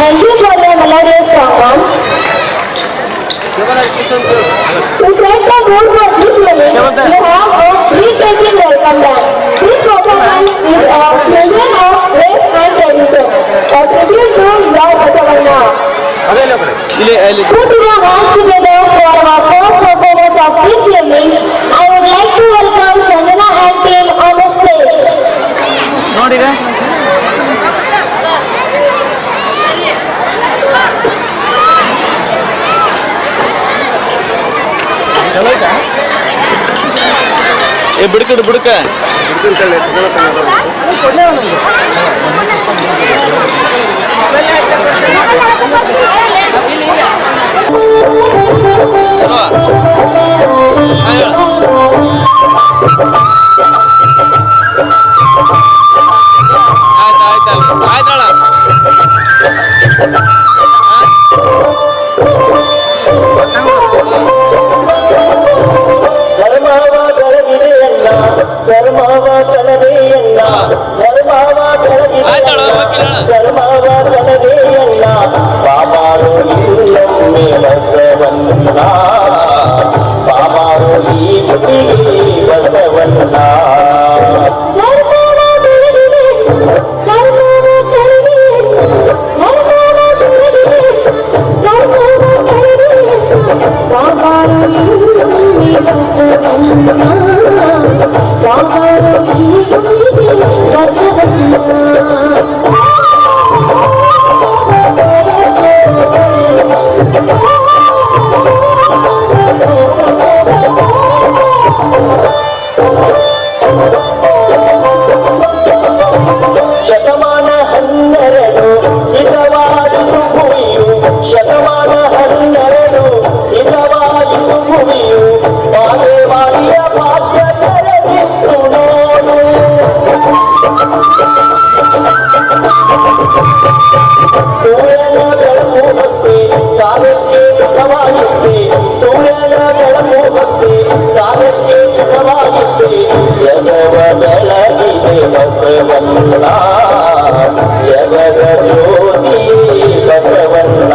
Thank you for your melodious song. To set the mood for this evening, you have a breathtaking welcome dance. This performance is a fusion of race and tradition, a tribute to Lord Basavanna. Put your hands together for our first performance of this evening. I would like to welcome Sanjana and team on the stage. ಬಿಡ್ಕಡು ಬಿಡ್ಕ ಆಯ್ತಾಳ ಧರ್ಮವ ಕಳವೆಯಲ್ಲ ಧರ್ಮವ ಧರ್ಮವ ಕಳವೆಯಲ್ಲ ಬಾಬಾರು ಇಲ್ಲೊಮ್ಮೆ Basavanna ಬಾಬಾರು ಈ ಮುಟ್ಟಿಗೆ ಬಸವಣ್ಣ ಶತಮಾನ 12 ಹಿತವಾಯಿತು ಭೂಮಿಯು ಶತಮಾನ 12 ಹಿತವಾಯಿತು ಭೂಮಿಯು ಮಾದೇವಾಡಿಯ ಭಾಗ್ಯ ತೆರೆದಿತ್ತು ನೋಡು ಸೂರ್ಯನ ಬೆಳಕು ಹೊತ್ತೆ ಕಾಲಕ್ಕೆ ಸುಖವಾಗಿತ್ತೆ ಸೂರ್ಯನ ಬೆಳಕು ಹೊತ್ತೆ ಕಾಲಕ್ಕೆ ಸುಖವಾಗಿತ್ತೆ ಜಗವ ಬೆಳಗಿದೆ ಬಸವಣ್ಣ ಜಗದ ಜ್ಯೋತಿ ಬಸವಣ್ಣ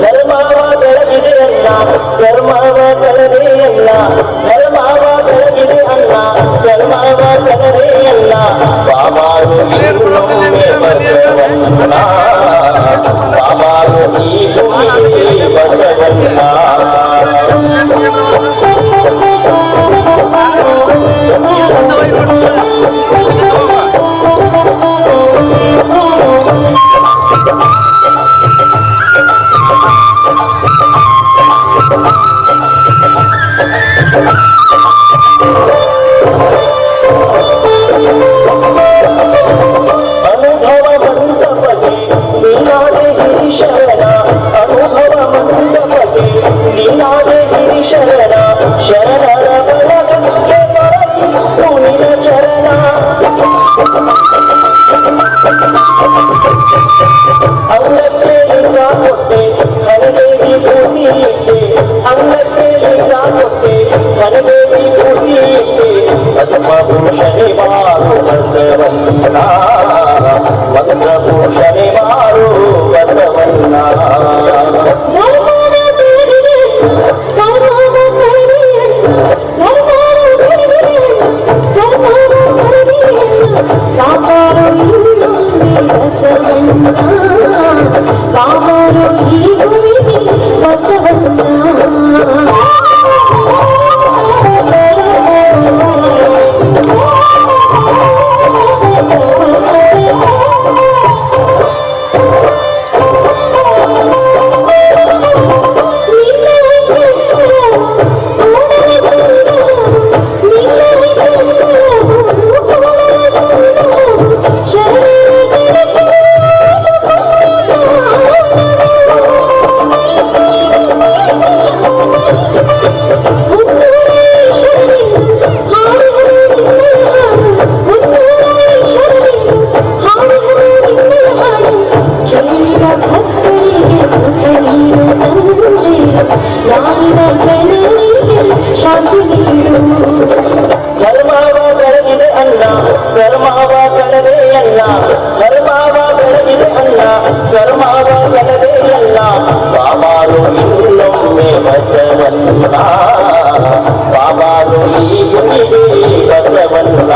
ಧರ್ಮವ ಬೆಳಗಿದೆ ಅಲ್ಲ ಧರ್ಮವ ಕಳವೆಯಲ್ಲ ಧರ್ಮವ ಬೆಳಗಿದೆ ಅಲ್ಲ ಧರ್ಮವ ಕಳವೆಯಲ್ಲ ಬಾಬಾರು ಇಲ್ಲೊಮ್ಮೆ ಬಸವಣ್ಣ ಬಾಬಾರು ಈ ಭೂಮಿಗೆ ಬಸವಣ್ಣ ಅನುಭವ ಮಂಟಪತಿ ನೀನಾದೆ ಗಿರಿಶರಣ ಅನುಭವ ಮಂಟಪತಿ ನೀನಾದೆ ಗಿರಿಶರಣ ಶರಣರ ಬಲಗಕ್ಕೆ ಬರಲಿತ್ತು ನಿನ ಚರಣ ಅಂಗಕ್ಕೆ ಲಿಂಗ ಕೊಟ್ಟೆ ಹರದೇವಿ ಭೂಮಿ ಇಟ್ಟೆ ಅಂಗಕ್ಕೆ ಲಿಂಗ ಕೊಟ್ಟೆ ಹರದೇವಿ ಭೂಮಿ ಇಟ್ಟೆ ಭಸ್ಮಭೂಷಣಿ ಮಾರು ಬಸವಣ್ಣ ಮಂತ್ರಭೂಷಣಿ ಮಾರು ಬಸವಣ್ಣ ಈ ಭೂಮಿಗೆ ಬಸವಣ್ಣ ಧರ್ಮವ ಬೆಳಗಿದೆ ಅಣ್ಣ ಧರ್ಮವ ಬೆಳದೆ ಅಣ್ಣ ಧರ್ಮವ ಬೆಳಗಿದೆ ಅಣ್ಣ ಧರ್ಮವ ಬೆಳದೆ ಅಣ್ಣ ಬಾಬಾರು ಇನ್ನೊಮ್ಮೆ ಬಸವಣ್ಣ ಬಾಬಾರು ಈ ಗುಣಿಗೆ ಬಸವಣ್ಣ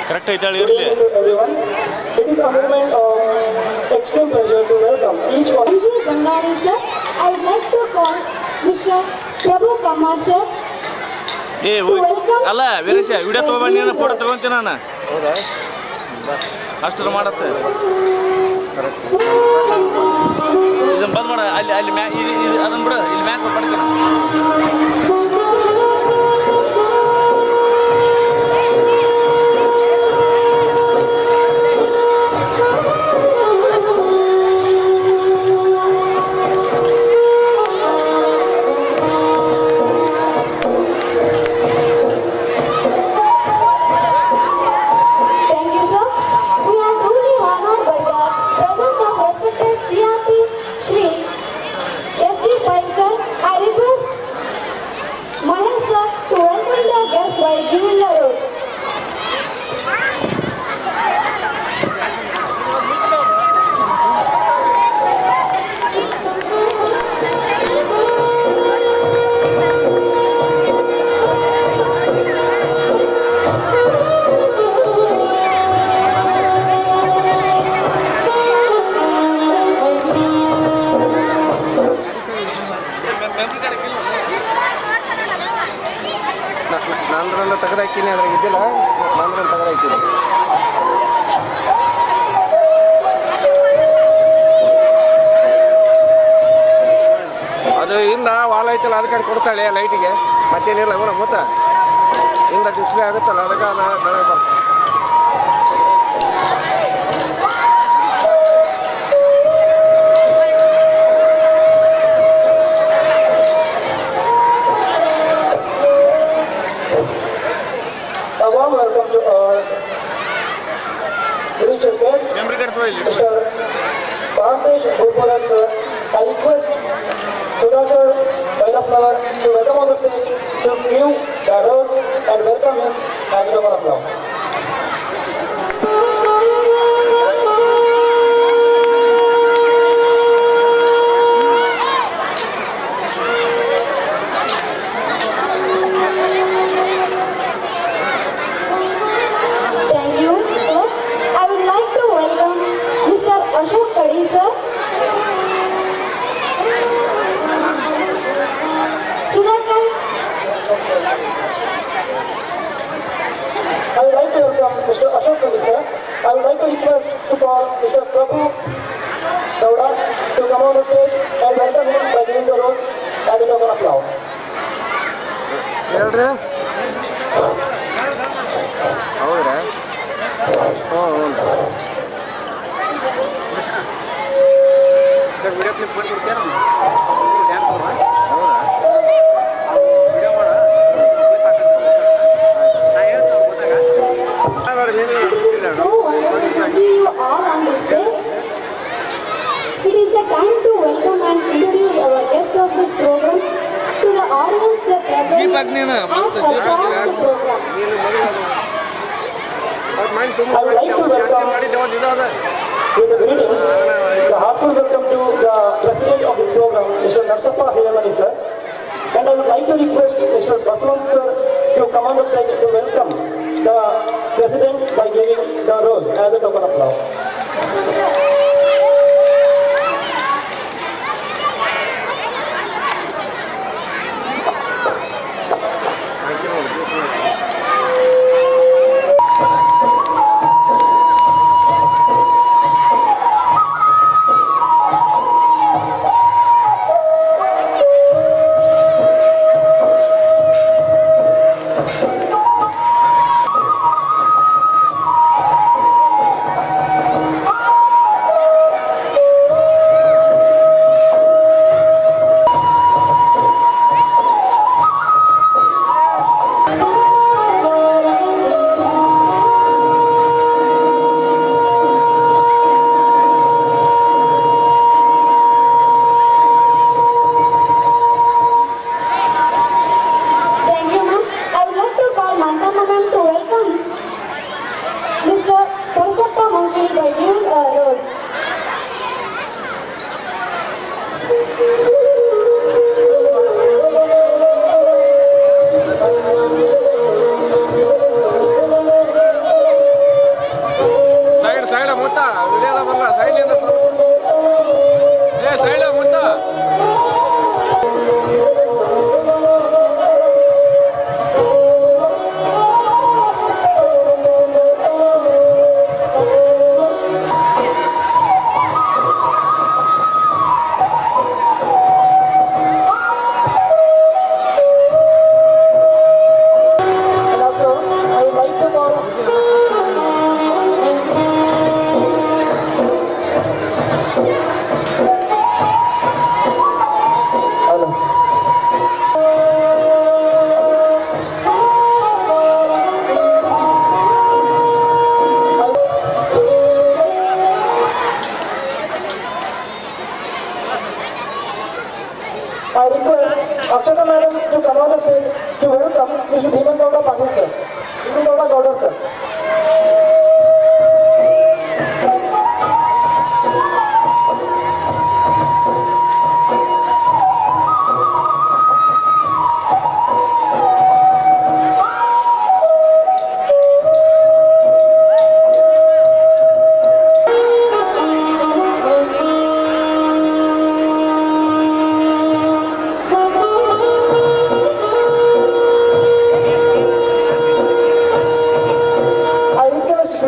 ಕರೆಕ್ಟ್ ಐತಾಳೆ ಇರಲಿ. Everyone, it is a moment of extreme pleasure to welcome each one. Thank you, Bangari sir. I would like to call Mr. Prabhu Kama sir. ಏ ಅಲ್ಲ ವೀರೇಶ ವಿಡಿಯೋ ತೊಗೊಂಡು ನೀನು ಫೋಟೋ ತಗೊಂತೀನಿ ನಾನು. ಹೌದಾ? ಅಷ್ಟು ಮಾಡತ್ತೆ ಇದನ್ನ ಬಂದ್ ಮಾಡ ಅಲ್ಲಿ ಅಲ್ಲಿ ಮ್ಯಾ ಇದು ಅದನ್ನ ಬಿಡು ಇಲ್ಲಿ ಮ್ಯಾಕ್ ಪಡ್ಕಣ. ನಂದ್ರನ್ನ ತೆಗೆದಾಕಿನಿ ಅದ್ರಾಗ ಇದ್ದಿಲ್ಲ ನಂದ್ರನ್ನ ತೆಗೆದಾಕಿನಿ ಅದು ಹಿಂದ ವಾಲ್ ಐತಲ್ಲ ಅದಕ್ಕೆ ಕೊಡ್ತಾಳೆ ಲೈಟಿಗೆ ಮತ್ತೇನಿಲ್ಲ ಇವನ ಗೊತ್ತ ಹಿಂದ ಡಿಸ್ಪ್ಲೇ ಆಗುತ್ತಲ್ಲ ಅದಕ್ಕೆ ಬೆಳಗ್ಗೆ ಬರ್ತದೆ. A warm welcome to our spiritual guest, memory card ತಗೋ ಇಲ್ಲಿ. Mr. Parampesh Gopalan sir. I request Sudhakar Vailapnagar to welcome on the stage to give the rose and welcome him as a number of love. Thank you, sir. I would like to welcome Mr. Ashok Kadi, sir. Sudhakar. I would like to welcome Mr. Ashok Kadi sir. I would like to request to call Mr. Prabhu Dauda to come on the stage and welcome him by giving the rose and a number of love. ಹೇಳ್ರಿ ಹೌದ್ರಾ ಹ್ಞೂ ಹ್ಞೂ video clip ಕೊಡ್ತೀರಾ dance ಹೌದಾ video ಮಾಡ ನಾ ಹೇಳ್ತೀನಿ ಗೊತ್ತಾಗ So wonderful to see you all on this day. It is the time to welcome and ಹಾಕ್ ನೀನು As ಮತ್ತೆ a part of the program. ನೀನು ಮೊದಲು ಅವ್ರು ಮಾಡಿ ತುಂಬ I would like to welcome ಮಾಡಿದ್ದೆ ಒಂದು ಇದು ಅದ with the greetings, the heartfelt welcome to the president of this program, Mr. Narsappa Hiramani sir. And I would like to request Mr. Baswant sir to come on the stage to welcome the president by giving the rose as a token of love. Thank you, ma'am. I would like to call Mantama ma'am to welcome Mr. Purushottam Monkey by giving a rose. Side ಮುತ್ತ ವಿಡಿಯೋದ ಬರಲ್ಲ ಸೈಡ್ಲಿಂದ ಸ್ವಲ್ಪ side ಮುತ್ತ And also, I would like to call I request Akshata madam to come on the stage to welcome Mr. Bhiman Gowda Patil sir. Bhiman Gowda Gowda sir. I request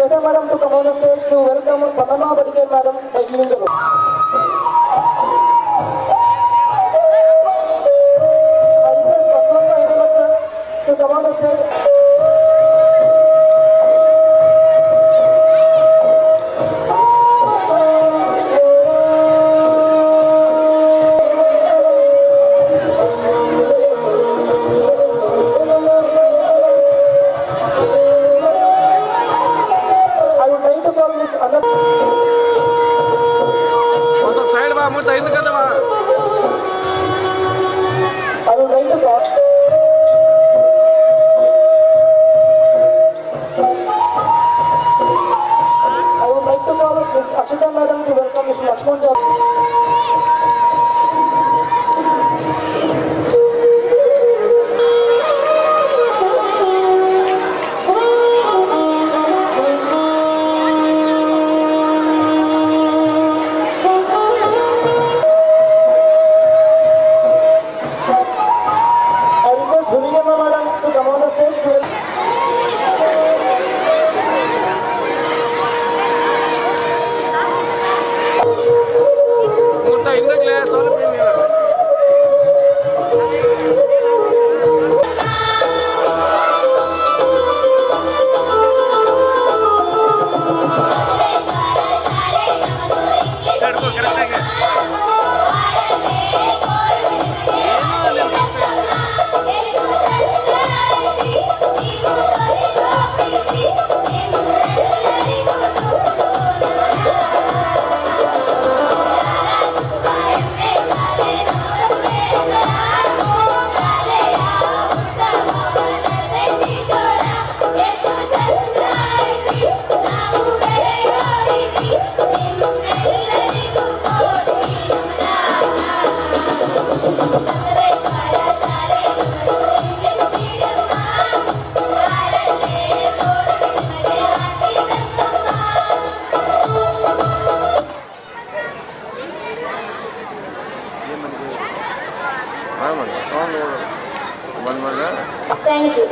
Thank you.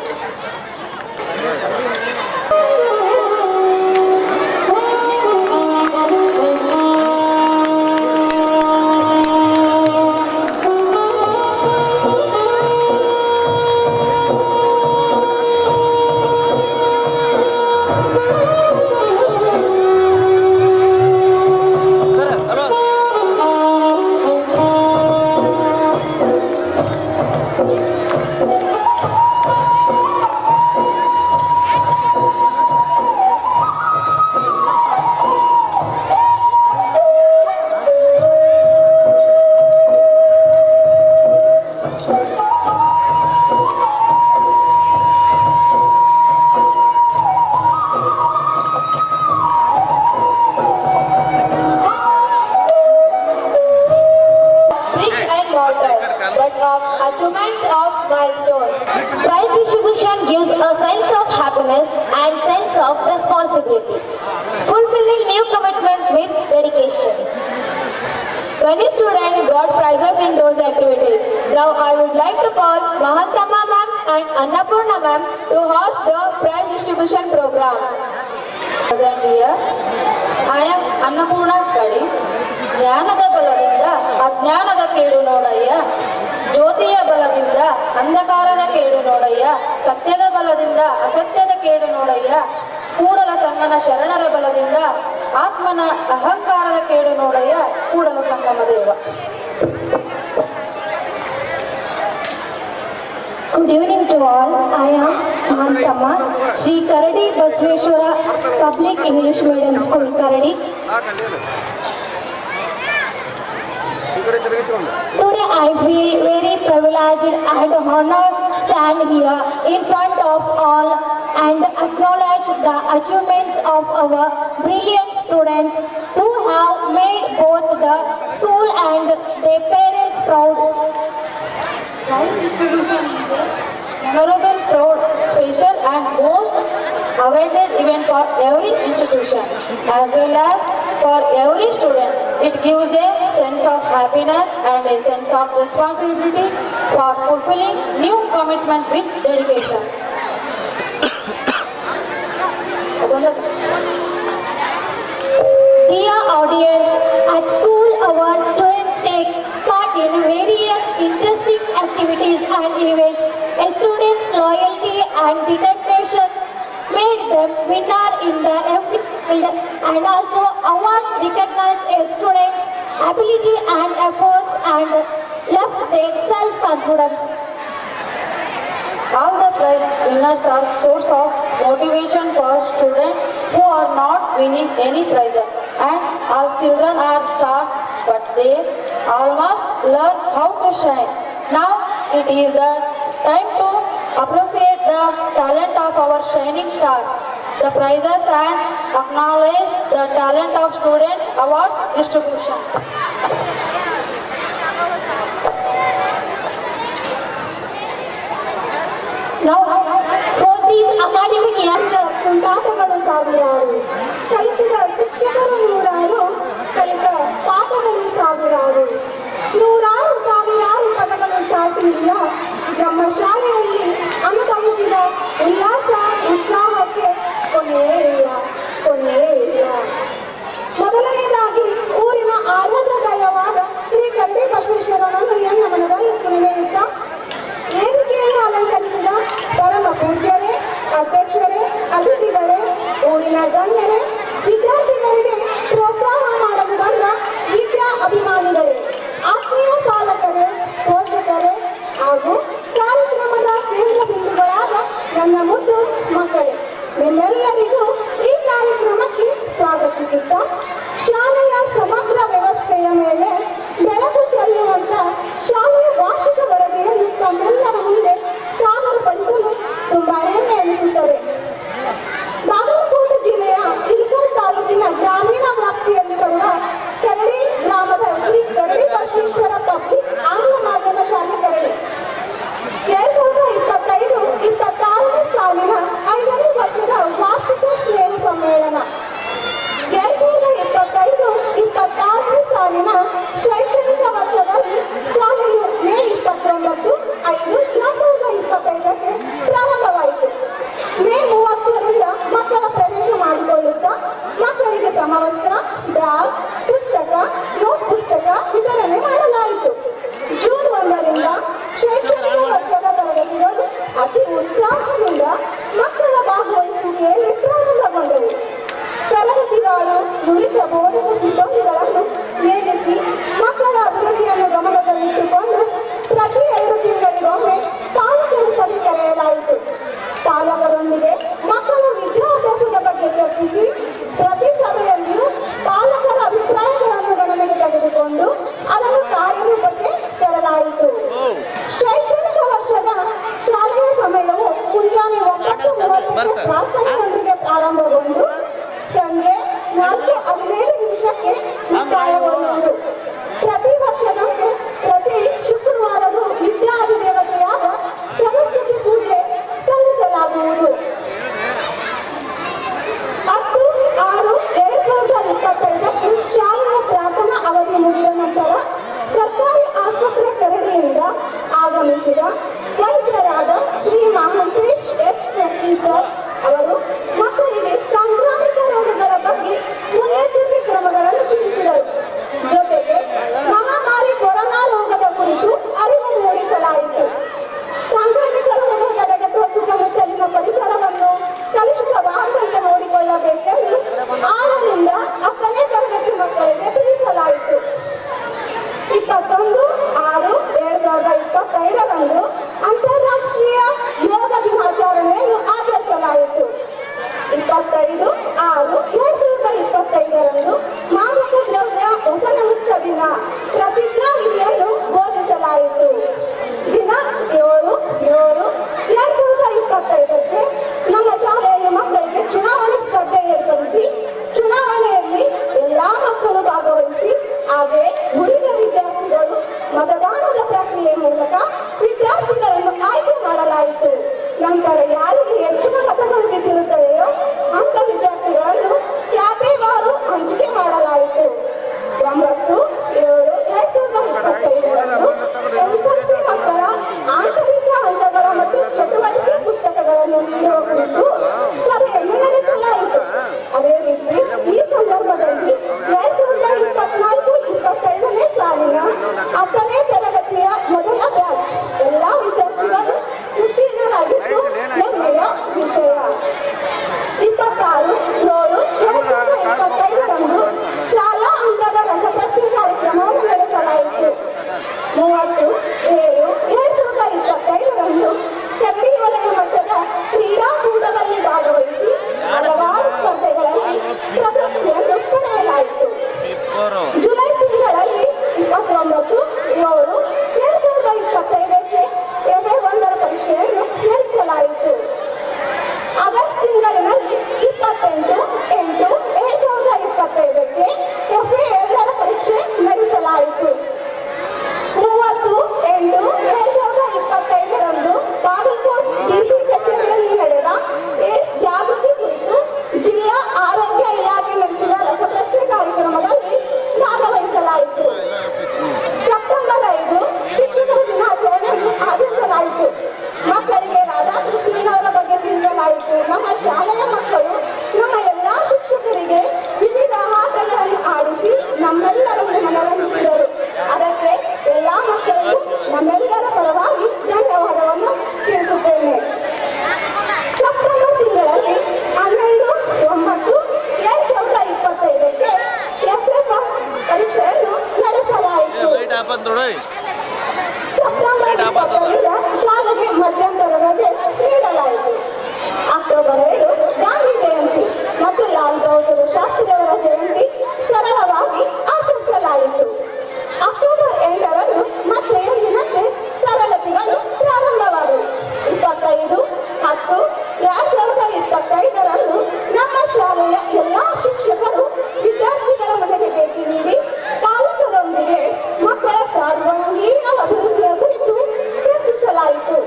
Sir hello Bricks and mortar, but of achievements of milestones. Prize distribution gives a sense of happiness and sense of responsibility, fulfilling new commitments with dedication. Many students got prizes in those activities. Now I would like to call Mahantama ma'am and Annapurna ma'am to host the prize distribution program. Present here, I am Annapurna Kadi. ಜ್ಞಾನದ ಬಲದಿಂದ ಅಜ್ಞಾನದ ಕೇಡು ನೋಡಯ್ಯ, ಜ್ಯೋತಿಯ ಬಲದಿಂದ ಅಂಧಕಾರದ ಕೇಡು ನೋಡಯ್ಯ, ಸತ್ಯದ ಬಲದಿಂದ ಅಸತ್ಯದ ಕೇಡು ನೋಡಯ್ಯ, ಕೂಡಲ ಸಂಗನ ಶರಣರ ಬಲದಿಂದ ಆತ್ಮನ ಅಹಂಕಾರದ ಕೇಡು ನೋಡಯ್ಯ, Kudala Sangama Deva. Good evening to all. I am Mahantama, Sri Karadi Basveshwara Public English Medium School, Karadi. Today I feel very privileged and honored to stand here in front of all and acknowledge the achievements of our brilliant students who have made both the school and their parents proud. Prize distribution is a memorable, proud, special and most awaited event for every institution as well as for every student. It gives a sense of happiness and a sense of responsibility for fulfilling new commitment with dedication. Dear audience, at school our students take part in various interesting activities and events. A student's loyalty and determination made them winner in their every field, and also awards recognize a student's ability and efforts and left their self-confidence. All the prize winners are source of motivation for students who are not winning any prizes, and all children are stars, but they all must learn how to shine. Now it is the time to appreciate the talent of our shining stars. The prizes and acknowledge the talent of students awards distribution. Now, for these academic year, ಪಾಠಗಳು ಸಾವಿರಾರು, ಕಲಿಸಿದ ಶಿಕ್ಷಕರು ನೂರಾರು, ಕಲಿತ ಪಾಠಗಳು ಸಾವಿರಾರು, ನೂರಾರು ಸಾವಿರಾರು ಪದಗಳು ಸಾಟಿಲ್ಲ. ನಮ್ಮ ಶಾಲೆಯಲ್ಲಿ ಅನುಭವಿಸಿದ ಉಲ್ಲಾಸ ಉತ್ಸಾಹಕ್ಕೆ ಕೊನೆಯೇ ಇಲ್ಲ, ಕೊನೆಯೇ ಇಲ್ಲ. ಮೊದಲನೇದಾಗಿ ಊರಿನ ಆರಾಧನೆಯವಾದ ಶ್ರೀ ಕರಡಿ ಬಸವೇಶ್ವರನನ್ನು ನಮನದಲ್ಲಿಸುವ ನಿಮಿತ್ತ ವೇದಿಕೆಯನ್ನು ಅಲಂಕರಿಸಿದ ಪರಮ ಪೂಜ್ಯರೇ, ಅಧ್ಯಕ್ಷರೇ, ಅತಿಥಿಗಳೇ, ಊರಿನ ಗಣ್ಯರೇ, ವಿದ್ಯಾರ್ಥಿಗಳಿಗೆ ಪ್ರೋತ್ಸಾಹ ಮಾಡಲು ಬಂದ ವಿದ್ಯಾ ಅಭಿಮಾನಿಗಳೇ, ಆತ್ಮೀಯ ಪಾಲಕರೇ, ಪೋಷಕರೇ ಹಾಗೂ ಕಾರ್ಯಕ್ರಮದ ಕೇಂದ್ರ ಬಿಂದುಗಳಾದ ನನ್ನ ಮುದ್ದು ಮಕ್ಕಳೇ, ನಿಮ್ಮೆಲ್ಲರಿಗೂ ಈ ಕಾರ್ಯಕ್ರಮಕ್ಕೆ ಸ್ವಾಗತಿಸುತ್ತಾ ಶಾಲೆಯ ಸಮಗ್ರ ವ್ಯವಸ್ಥೆಯ ಮೇಲೆ ಬೆಳಕು ಚೆಲ್ಲುವಂತ ಶಾಲೆಯ ವಾರ್ಷಿಕ ವರದಿಯನ್ನು ತಮ್ಮೆಲ್ಲರ ಮುಂದೆ ಸಾದರಪಡಿಸಲು ತುಂಬಾ ಹೆಮ್ಮೆ ಅನಿಸುತ್ತದೆ. ಬಾಗಲಕೋಟೆ ಜಿಲ್ಲೆಯ ಶ್ರೀ ಪ್ರಕ್ರಿಯೆ ಮೂಲಕ ವಿದ್ಯಾರ್ಥಿಗಳನ್ನು ಆಯ್ಕೆ ಮಾಡಲಾಯಿತು. ನಂತರ ಯಾರಿಗೆ ಹೆಚ್ಚಿನ ಮತಗಳು ಬಿದ್ದಿರುತ್ತವೆಯೋ ಅಂತ ವಿದ್ಯಾರ್ಥಿಗಳನ್ನು ಖ್ಯಾತಿವಾರು ಹಂಚಿಕೆ ಮಾಡಲಾಯಿತು. 9/7/2025 ಎಸ್ಎಸ್ಎಲ್ಸಿ ಮಕ್ಕಳ ಆಂತರಿಕ ಅಂಕಗಳ ಮತ್ತು ಚಟುವಟಿಕೆ ಪುಸ್ತಕಗಳನ್ನು ನೀಡುವ ಕುರಿತು ಸಭೆಯನ್ನು ನಡೆಸಲಾಯಿತು. ಅದೇ ರೀತಿ ಈ ಸಂದರ್ಭದಲ್ಲಿ 2024-25ನೇ ಸಾಲಿನ 10ನೇ ತರಗತಿಯ ಮೊದಲ ಬ್ಯಾಚ್ ಎಲ್ಲ ವಿದ್ಯಾರ್ಥಿಗಳು ಉತ್ತೀರ್ಣರಾಗಿದ್ದು ಹೆಮ್ಮೆಯ ವಿಷಯ. 26/7/2025ರಂದು ಶಾಲಾ ಹಂತದ ರಸಪ್ರಶ್ನೆ ಕಾರ್ಯಕ್ರಮವನ್ನು ನಡೆಸಲಾಯಿತು. 30/7/2025ರಂದು ಕರಡಿ ವಲಯ ಮಟ್ಟದ ಕ್ರೀಡಾಕೂಟದಲ್ಲಿ ಭಾಗವಹಿಸಿ ಹಲವಾರು ಸ್ಪರ್ಧೆಗಳಲ್ಲಿ ಪ್ರಶಸ್ತಿಯನ್ನು ಪಡೆಯಲಾಯಿತು. ಜುಲೈ ತಿಂಗಳಲ್ಲಿ 29/7/2025ಕ್ಕೆ FA1 ಪರೀಕ್ಷೆಯನ್ನು ನಡೆಸಲಾಯಿತು. ಆಗಸ್ಟ್ ತಿಂಗಳಿನಲ್ಲಿ 28/8/2025ಕ್ಕೆ FA2 ಪರೀಕ್ಷೆ ನಡೆಸಲಾಯಿತು. 30/8/2025ರಂದು ಬಾಗಲಕೋಟ್ ಡಿಸಿ ಕಚೇರಿಯಲ್ಲಿ ನಡೆದ ಏಡ್ಸ್ ಜಾಗೃತಿ ಕುರಿತು ಜಿಲ್ಲಾ ಆರೋಗ್ಯ ಇಲಾಖೆ ನಡೆಸಿದ ರಸಪ್ರಶ್ನೆ ಕಾರ್ಯಕ್ರಮದಲ್ಲಿ ಭಾಗವಹಿಸಲಾಯಿತು. ಸೆಪ್ಟೆಂಬರ್ 5 ಶಿಕ್ಷಕರ ದಿನಾಚರಣೆಯನ್ನು ಆಚರಿಸಲಾಯಿತು. ಮಕ್ಕಳಿಗೆ ರಾಧಾಕೃಷ್ಣನವರ ಬಗ್ಗೆ ತಿಳಿಸಲಾಯಿತು. ನಮ್ಮ ಶಾಲೆಯ ಮಕ್ಕಳು ನಮ್ಮ ಎಲ್ಲಾ ಶಿಕ್ಷಕರಿಗೆ ವಿವಿಧ ಆಟಗಳನ್ನು ಆಡಿಸಿ ನಮ್ಮೆಲ್ಲರನ್ನು ಮನರಂಜಿಸಿದರು. ಅದಕ್ಕೆ ಎಲ್ಲಾ ಮಕ್ಕಳಿಗೂ ನಮ್ಮೆಲ್ಲರ ಪರವಾಗಿ ಧನ್ಯವಾದವನ್ನು ತಿಳಿಸುತ್ತೇನೆ. ಸೆಪ್ಟೆಂಬರ್ ತಿಂಗಳಲ್ಲಿ 12/9/2025ಕ್ಕೆ SFS ಪರೀಕ್ಷೆಯನ್ನು ನಡೆಸಲಾಯಿತು. ಸೆಪ್ಟೆಂಬರ್ 20ರಿಂದ ಶಾಲೆಗೆ ಮಧ್ಯಂತರ ರಜೆ ನೀಡಲಾಯಿತು. ಅಕ್ಟೋಬರ್ 7 ಗಾಂಧಿ ಜಯಂತಿ ಮತ್ತು ಲಾಲ್ ಬಹದ್ದೂರ್ ಶಾಸ್ತ್ರಿಯವರ ಜಯಂತಿ ಸರಳವಾಗಿ ಆಚರಿಸಲಾಯಿತು. ಅಕ್ಟೋಬರ್ 8ರಂದು ಮತ್ತೆ ಎಂದಿನಂತೆ ತರಗತಿಗಳು ಪ್ರಾರಂಭವಾದವು. 25/10/2025ರಂದು ನಮ್ಮ ಶಾಲೆಯ ಎಲ್ಲಾ ಶಿಕ್ಷಕರು ವಿದ್ಯಾರ್ಥಿಗಳ ಮನೆಗೆ ಭೇಟಿ ನೀಡಿ ಪಾಲಕರೊಂದಿಗೆ ಮಕ್ಕಳ ಸರ್ವಾಂಗೀಣ ಅಭಿವೃದ್ಧಿಯ ಕುರಿತು ಚರ್ಚಿಸಲಾಯಿತು.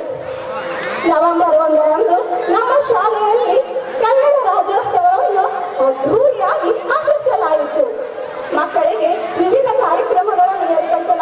ನವೆಂಬರ್ 1ರಂದು ನಮ್ಮ ಶಾಲೆಯಲ್ಲಿ ಕನ್ನಡ ರಾಜ್ಯೋತ್ಸವವನ್ನು ಅದ್ಧೂರಿಯಾಗಿ ಆಚರಿಸಲಾಯಿತು. ಮಕ್ಕಳಿಗೆ ವಿವಿಧ ಕಾರ್ಯಕ್ರಮಗಳನ್ನು ಏರ್ಪಡಿಸಲಾಯಿತು.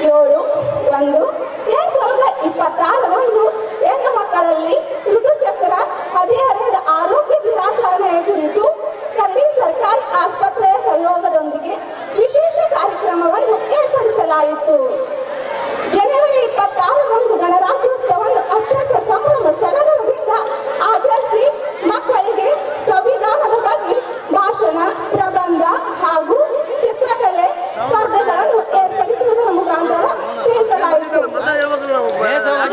7/1/2026 ಹೆಣ್ಣು ಮಕ್ಕಳಲ್ಲಿ ಋತುಚಕ್ರ ಹದಿಹರೆಯದ ಆರೋಗ್ಯ ದಿನಾಚರಣೆಯ ಕುರಿತು ಕರಡಿ ಸರ್ಕಾರಿ ಆಸ್ಪತ್ರೆಯ ಸಹಯೋಗದೊಂದಿಗೆ ವಿಶೇಷ ಕಾರ್ಯಕ್ರಮವನ್ನು ಏರ್ಪಡಿಸಲಾಯಿತು. ಜನವರಿ 26 ಗಣರಾಜ್ಯೋತ್ಸವವನ್ನು ಅತ್ಯಂತ ಸಂಭ್ರಮ ಸಡಗರದಿಂದ ಆಚರಿಸಿ ಮಕ್ಕಳಿಗೆ ಸಂವಿಧಾನದ ಬಗ್ಗೆ ಭಾಷಣ, ಪ್ರಬಂಧ ಹಾಗೂ ಚಿತ್ರಕಲೆ ಸ್ಪರ್ಧೆಗಳನ್ನು ಏರ್ಪಡಿಸುವುದರ ಮುಖಾಂತರ ತಿಳಿಸಲಾಯಿತು.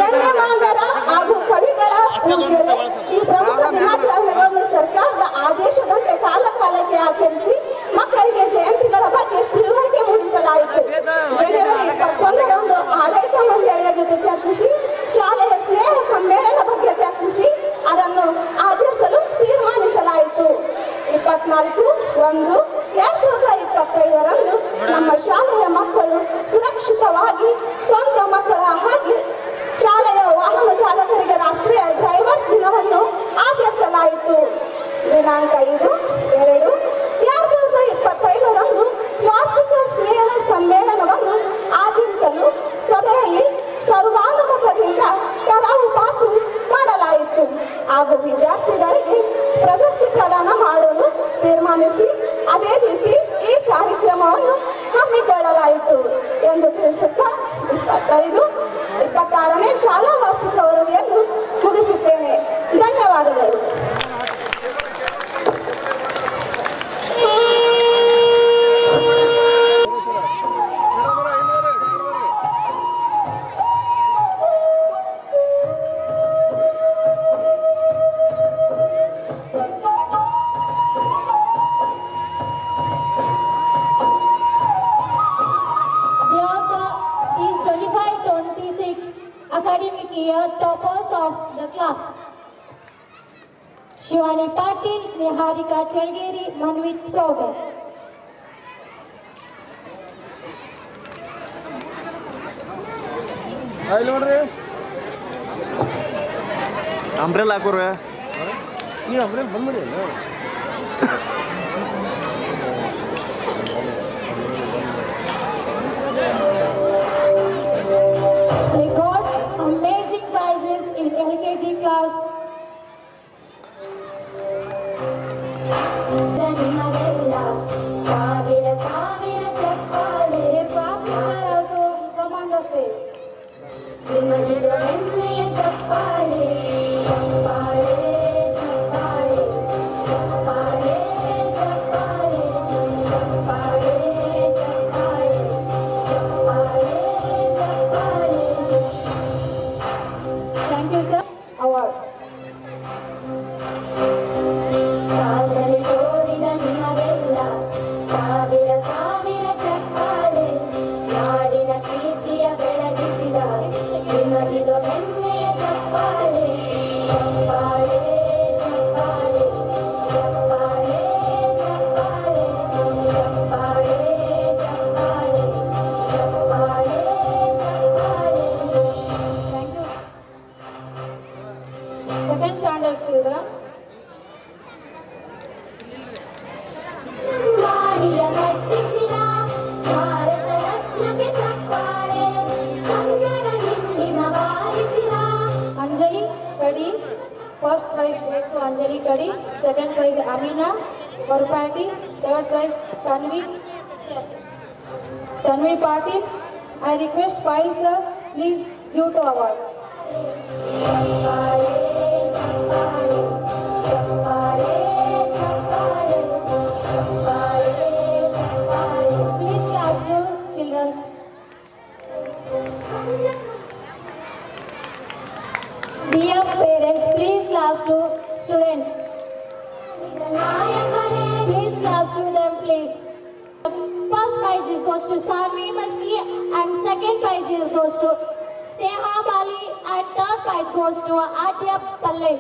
ಗಣ್ಯಮಾನ್ಯರ ಹಾಗೂ ಕವಿಗಳ ಪೂಜೆಗೆ ಈ ಪ್ರಮುಖ ದಿನಾಚರಣೆಗಳನ್ನು ಸರ್ಕಾರದ ಆದೇಶದಂತೆ ಕಾಲಕಾಲಕ್ಕೆ ಆಚರಿಸಿ ಮಕ್ಕಳಿಗೆ ಜಯಂತಿಗಳ ಬಗ್ಗೆ ತಿಳುವಳಿಕೆ ಮೂಡಿಸಲಾಯಿತು. ಜನವರಿ 21 ಆಡಳಿತ ಮಂಡಳಿಯ ಜೊತೆ ಚರ್ಚಿಸಿ ಶಾಲೆಯ ಸ್ನೇಹ ಸಮ್ಮೇಳನ ಬಗ್ಗೆ ಚರ್ಚಿಸಿ ಅದನ್ನು ಆಚರಿಸಲು ತೀರ್ಮಾನಿಸಲಾಯಿತು. 24/1/2025 ನಮ್ಮ ಶಾಲೆಯ ಮಕ್ಕಳು ಸುರಕ್ಷಿತವಾಗಿ ಸ್ವಂತ ಮಕ್ಕಳ ಹಾಗೆ ಶಾಲೆಯ ವಾಹನ ಚಾಲಕರಿಗೆ ರಾಷ್ಟ್ರೀಯ ಡ್ರೈವರ್ಸ್ ದಿನವನ್ನು ಆಚರಿಸಲಾಯಿತು. ದಿನಾಂಕ 5/2/2025 ವಾರ್ಷಿಕ ಸ್ನೇಹ ಸಮ್ಮೇಳನವನ್ನು ಆಚರಿಸಲು ಸಭೆಯಲ್ಲಿ ಸರ್ವಾನುಮತದಿಂದ ಕರಾರು ಪಾಸು ಮಾಡಲಾಯಿತು ಹಾಗೂ ವಿದ್ಯಾರ್ಥಿಗಳಿಗೆ ಪ್ರಶಸ್ತಿ ಪ್ರದಾನ ಮಾಡಲು ತೀರ್ಮಾನಿಸಿ ಅದೇ ರೀತಿ ಈ ಕಾರ್ಯಕ್ರಮವನ್ನು ಹಮ್ಮಿಕೊಳ್ಳಲಾಯಿತು ಎಂದು ತಿಳಿಸುತ್ತಾ 25-26ನೇ ಶಾಲಾ ವಾರ್ಷಿಕ ವರದಿಯನ್ನು ಮುಗಿಸುತ್ತೇನೆ. ಧನ್ಯವಾದಗಳು. Academic year toppers of the class: Shivani Patil, Niharika Chalgeri, Manvit Kauda. Umbrella ಹಾಕೋರ ಈ ಅಂಬ್ರೆಲ್ ಬಂದ್ಬಿಡಿ ಅಲ್ಲ. They got amazing prizes in LKG class. Their class teacher also come on the stage. Thank you, sir. Award. Thank you. Second standard children. Anjali Kadi, first prize goes to Anjali Kadi, second prize Amina Varpati, third prize Tanvi Patil. I request Pyle sir, please give to award. Please clap your children. Dear parents, please clap to students. Please clap to them, please. First prize goes to Sarvi Maski and second prize goes to Sneha Bali and third prize goes to Adya Palle.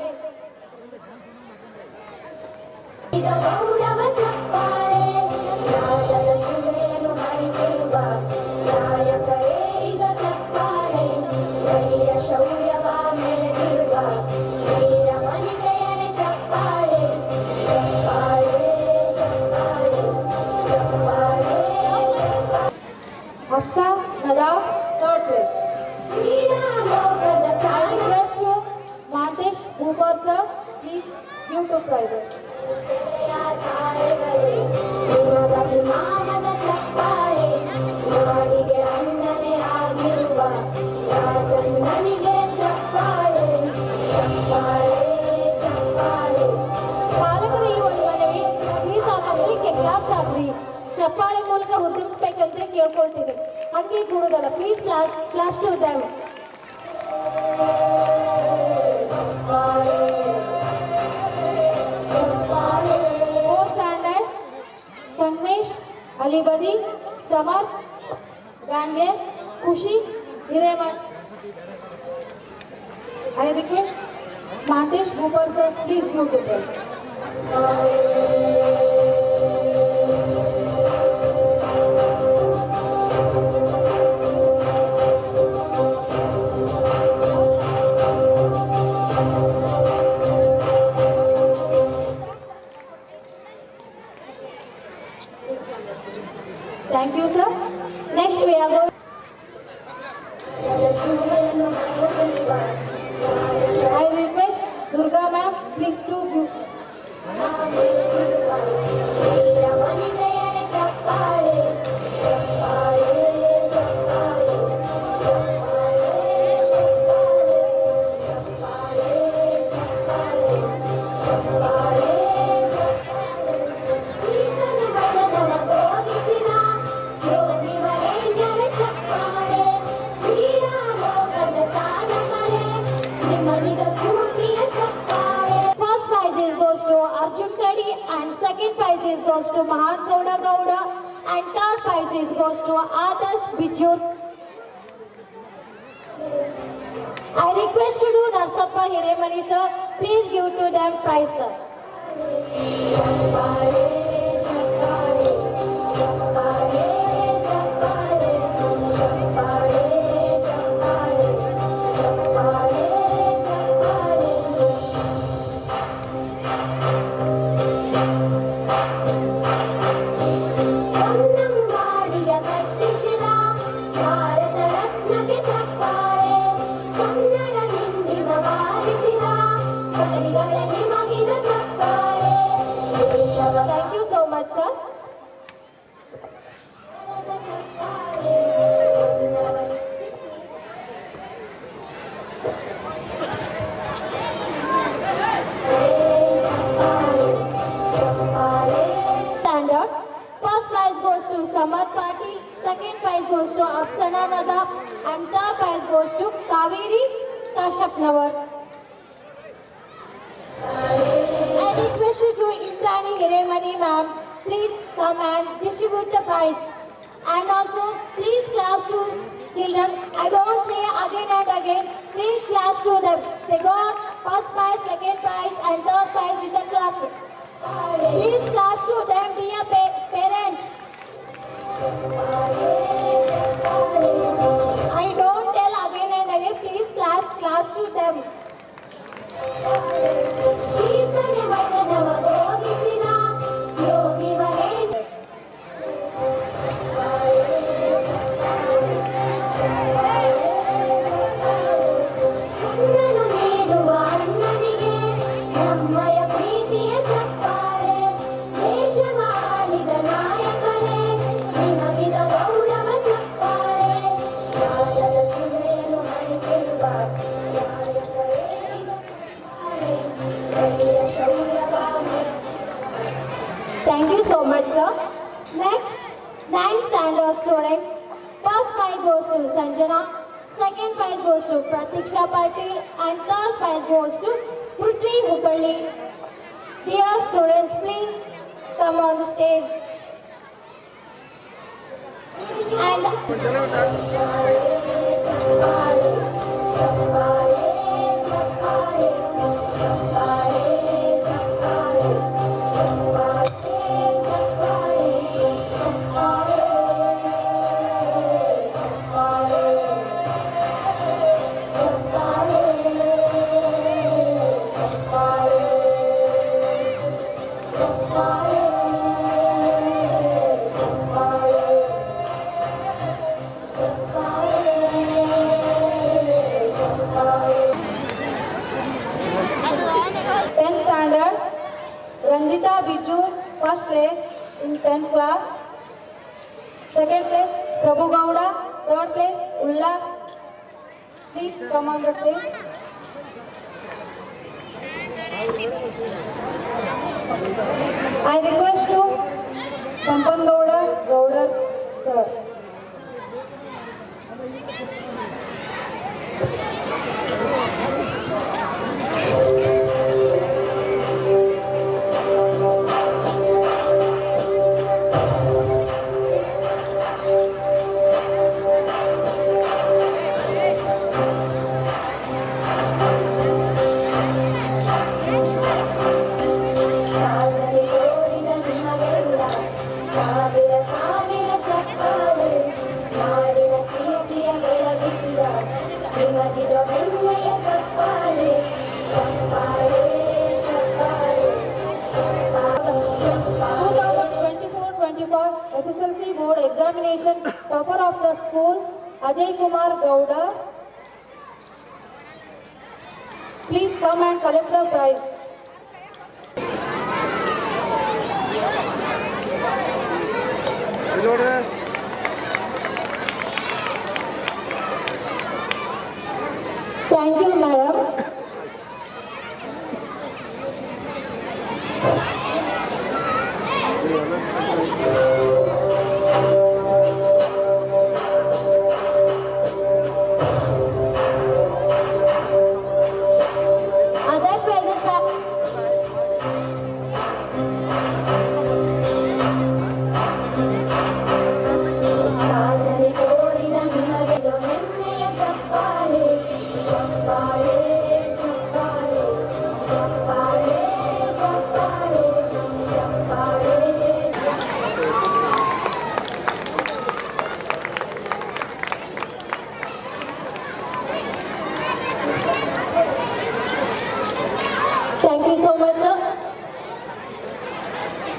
Aksha Nadav, third place. I request to Mantesh Bhupar sir, please give two prizes. ಪಾಲಕರಿಗೆ ಒಂದು ಮನವಿ, please ಆ ಮಕ್ಕಳಿಗೆ claps ಹಾಕ್ರಿ, ಚಪ್ಪಾಳೆ ಮೂಲಕ ಹುರಿದುಂಬಿಸ್ಬೇಕಂತ ಕೇಳ್ಕೊಳ್ತೀವಿ. ಹಂಗೆ ಕೂಡೋದಲ್ಲ, please claps to them. Fourth standard Sangamesh Alibadi, Samar Gange, Khushi Hiremath. I request Mantesh Bhupar sir, please give to them. Thank you, sir. Next we are going. I request Durga ma'am, please to give. First prize goes to Arjun Kadi and second prize goes to Mahan Gowda and third prize goes to Adarsh Bijur. I request to do Narsappa Hiremani sir, please give to them prize sir. Thank you so much sir. Standard. First prize goes to Samad Patil, second prize goes to Afsana Nadab and third prize goes to Kaveri Kashapnavar. I request you to Indrani Hiremani ma'am, please come and distribute the prize. And also, please clap to children. I don't say again and again. Please clap to them. They got first prize, second prize, and third prize in the classroom. Please clap to them, dear parents. I don't tell again and again. Please clap to them. Thank you so much, sir. Next, 9th standard student. First prize goes to Sanjana, second prize goes to Pratiksha Patil, and third prize goes to Prithvi Hupalli. Dear students, please come on the stage. And Rajita Biju, first place in 10th class. Second place, Prabhu Gowda. Third place, Ullas. Please come on the stage. I request to Sampan Gowda, sir. ಸಾಗರೆ ತೋರಿದ ನಿಮಗೆಲ್ಲ ಸಾವಿರ ಸಾವಿರ ಚಪ್ಪಾಳೆ ನಾಡಿನ ಕೀರ್ತಿಯ ಬೆಳಗಿಸಿದ ನಿಮಗಿದ ಹೆಮ್ಮೆಯ ಚಪ್ಪಾಳೆ ಚಪ್ಪಾಳೆ ಚಪ್ಪಾಳೆ 2024-25 SSLC board examination topper of the school Ajay Kumar Gowda. Please come and collect the prize. ನೋಡ್ರಿ Thank you, madam. Other prizes are ಸಾಗರೆ ತೋರಿದ ನಿಮಗೆಲ್ಲ ಹೆಮ್ಮೆಯ ಚಪ್ಪಾಳೆ ಚಪ್ಪಾಳೆ ಚಪ್ಪಾಳೆ ಚಪ್ಪಾಳೆ ಚಪ್ಪಾಳೆ ಚಪ್ಪಾಳೆ Thank you so much, sir.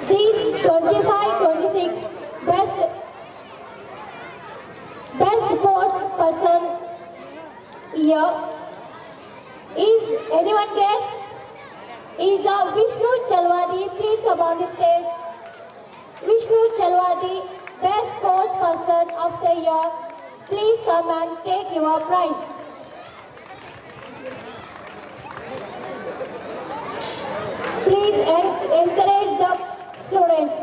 These 25-26 best sports person here is anyone guess? Is Vishnu Chalwadi. Please come on the stage. Vishnu Chalwadi, best sports person of the year. Please come and take your prize. Please encourage the students.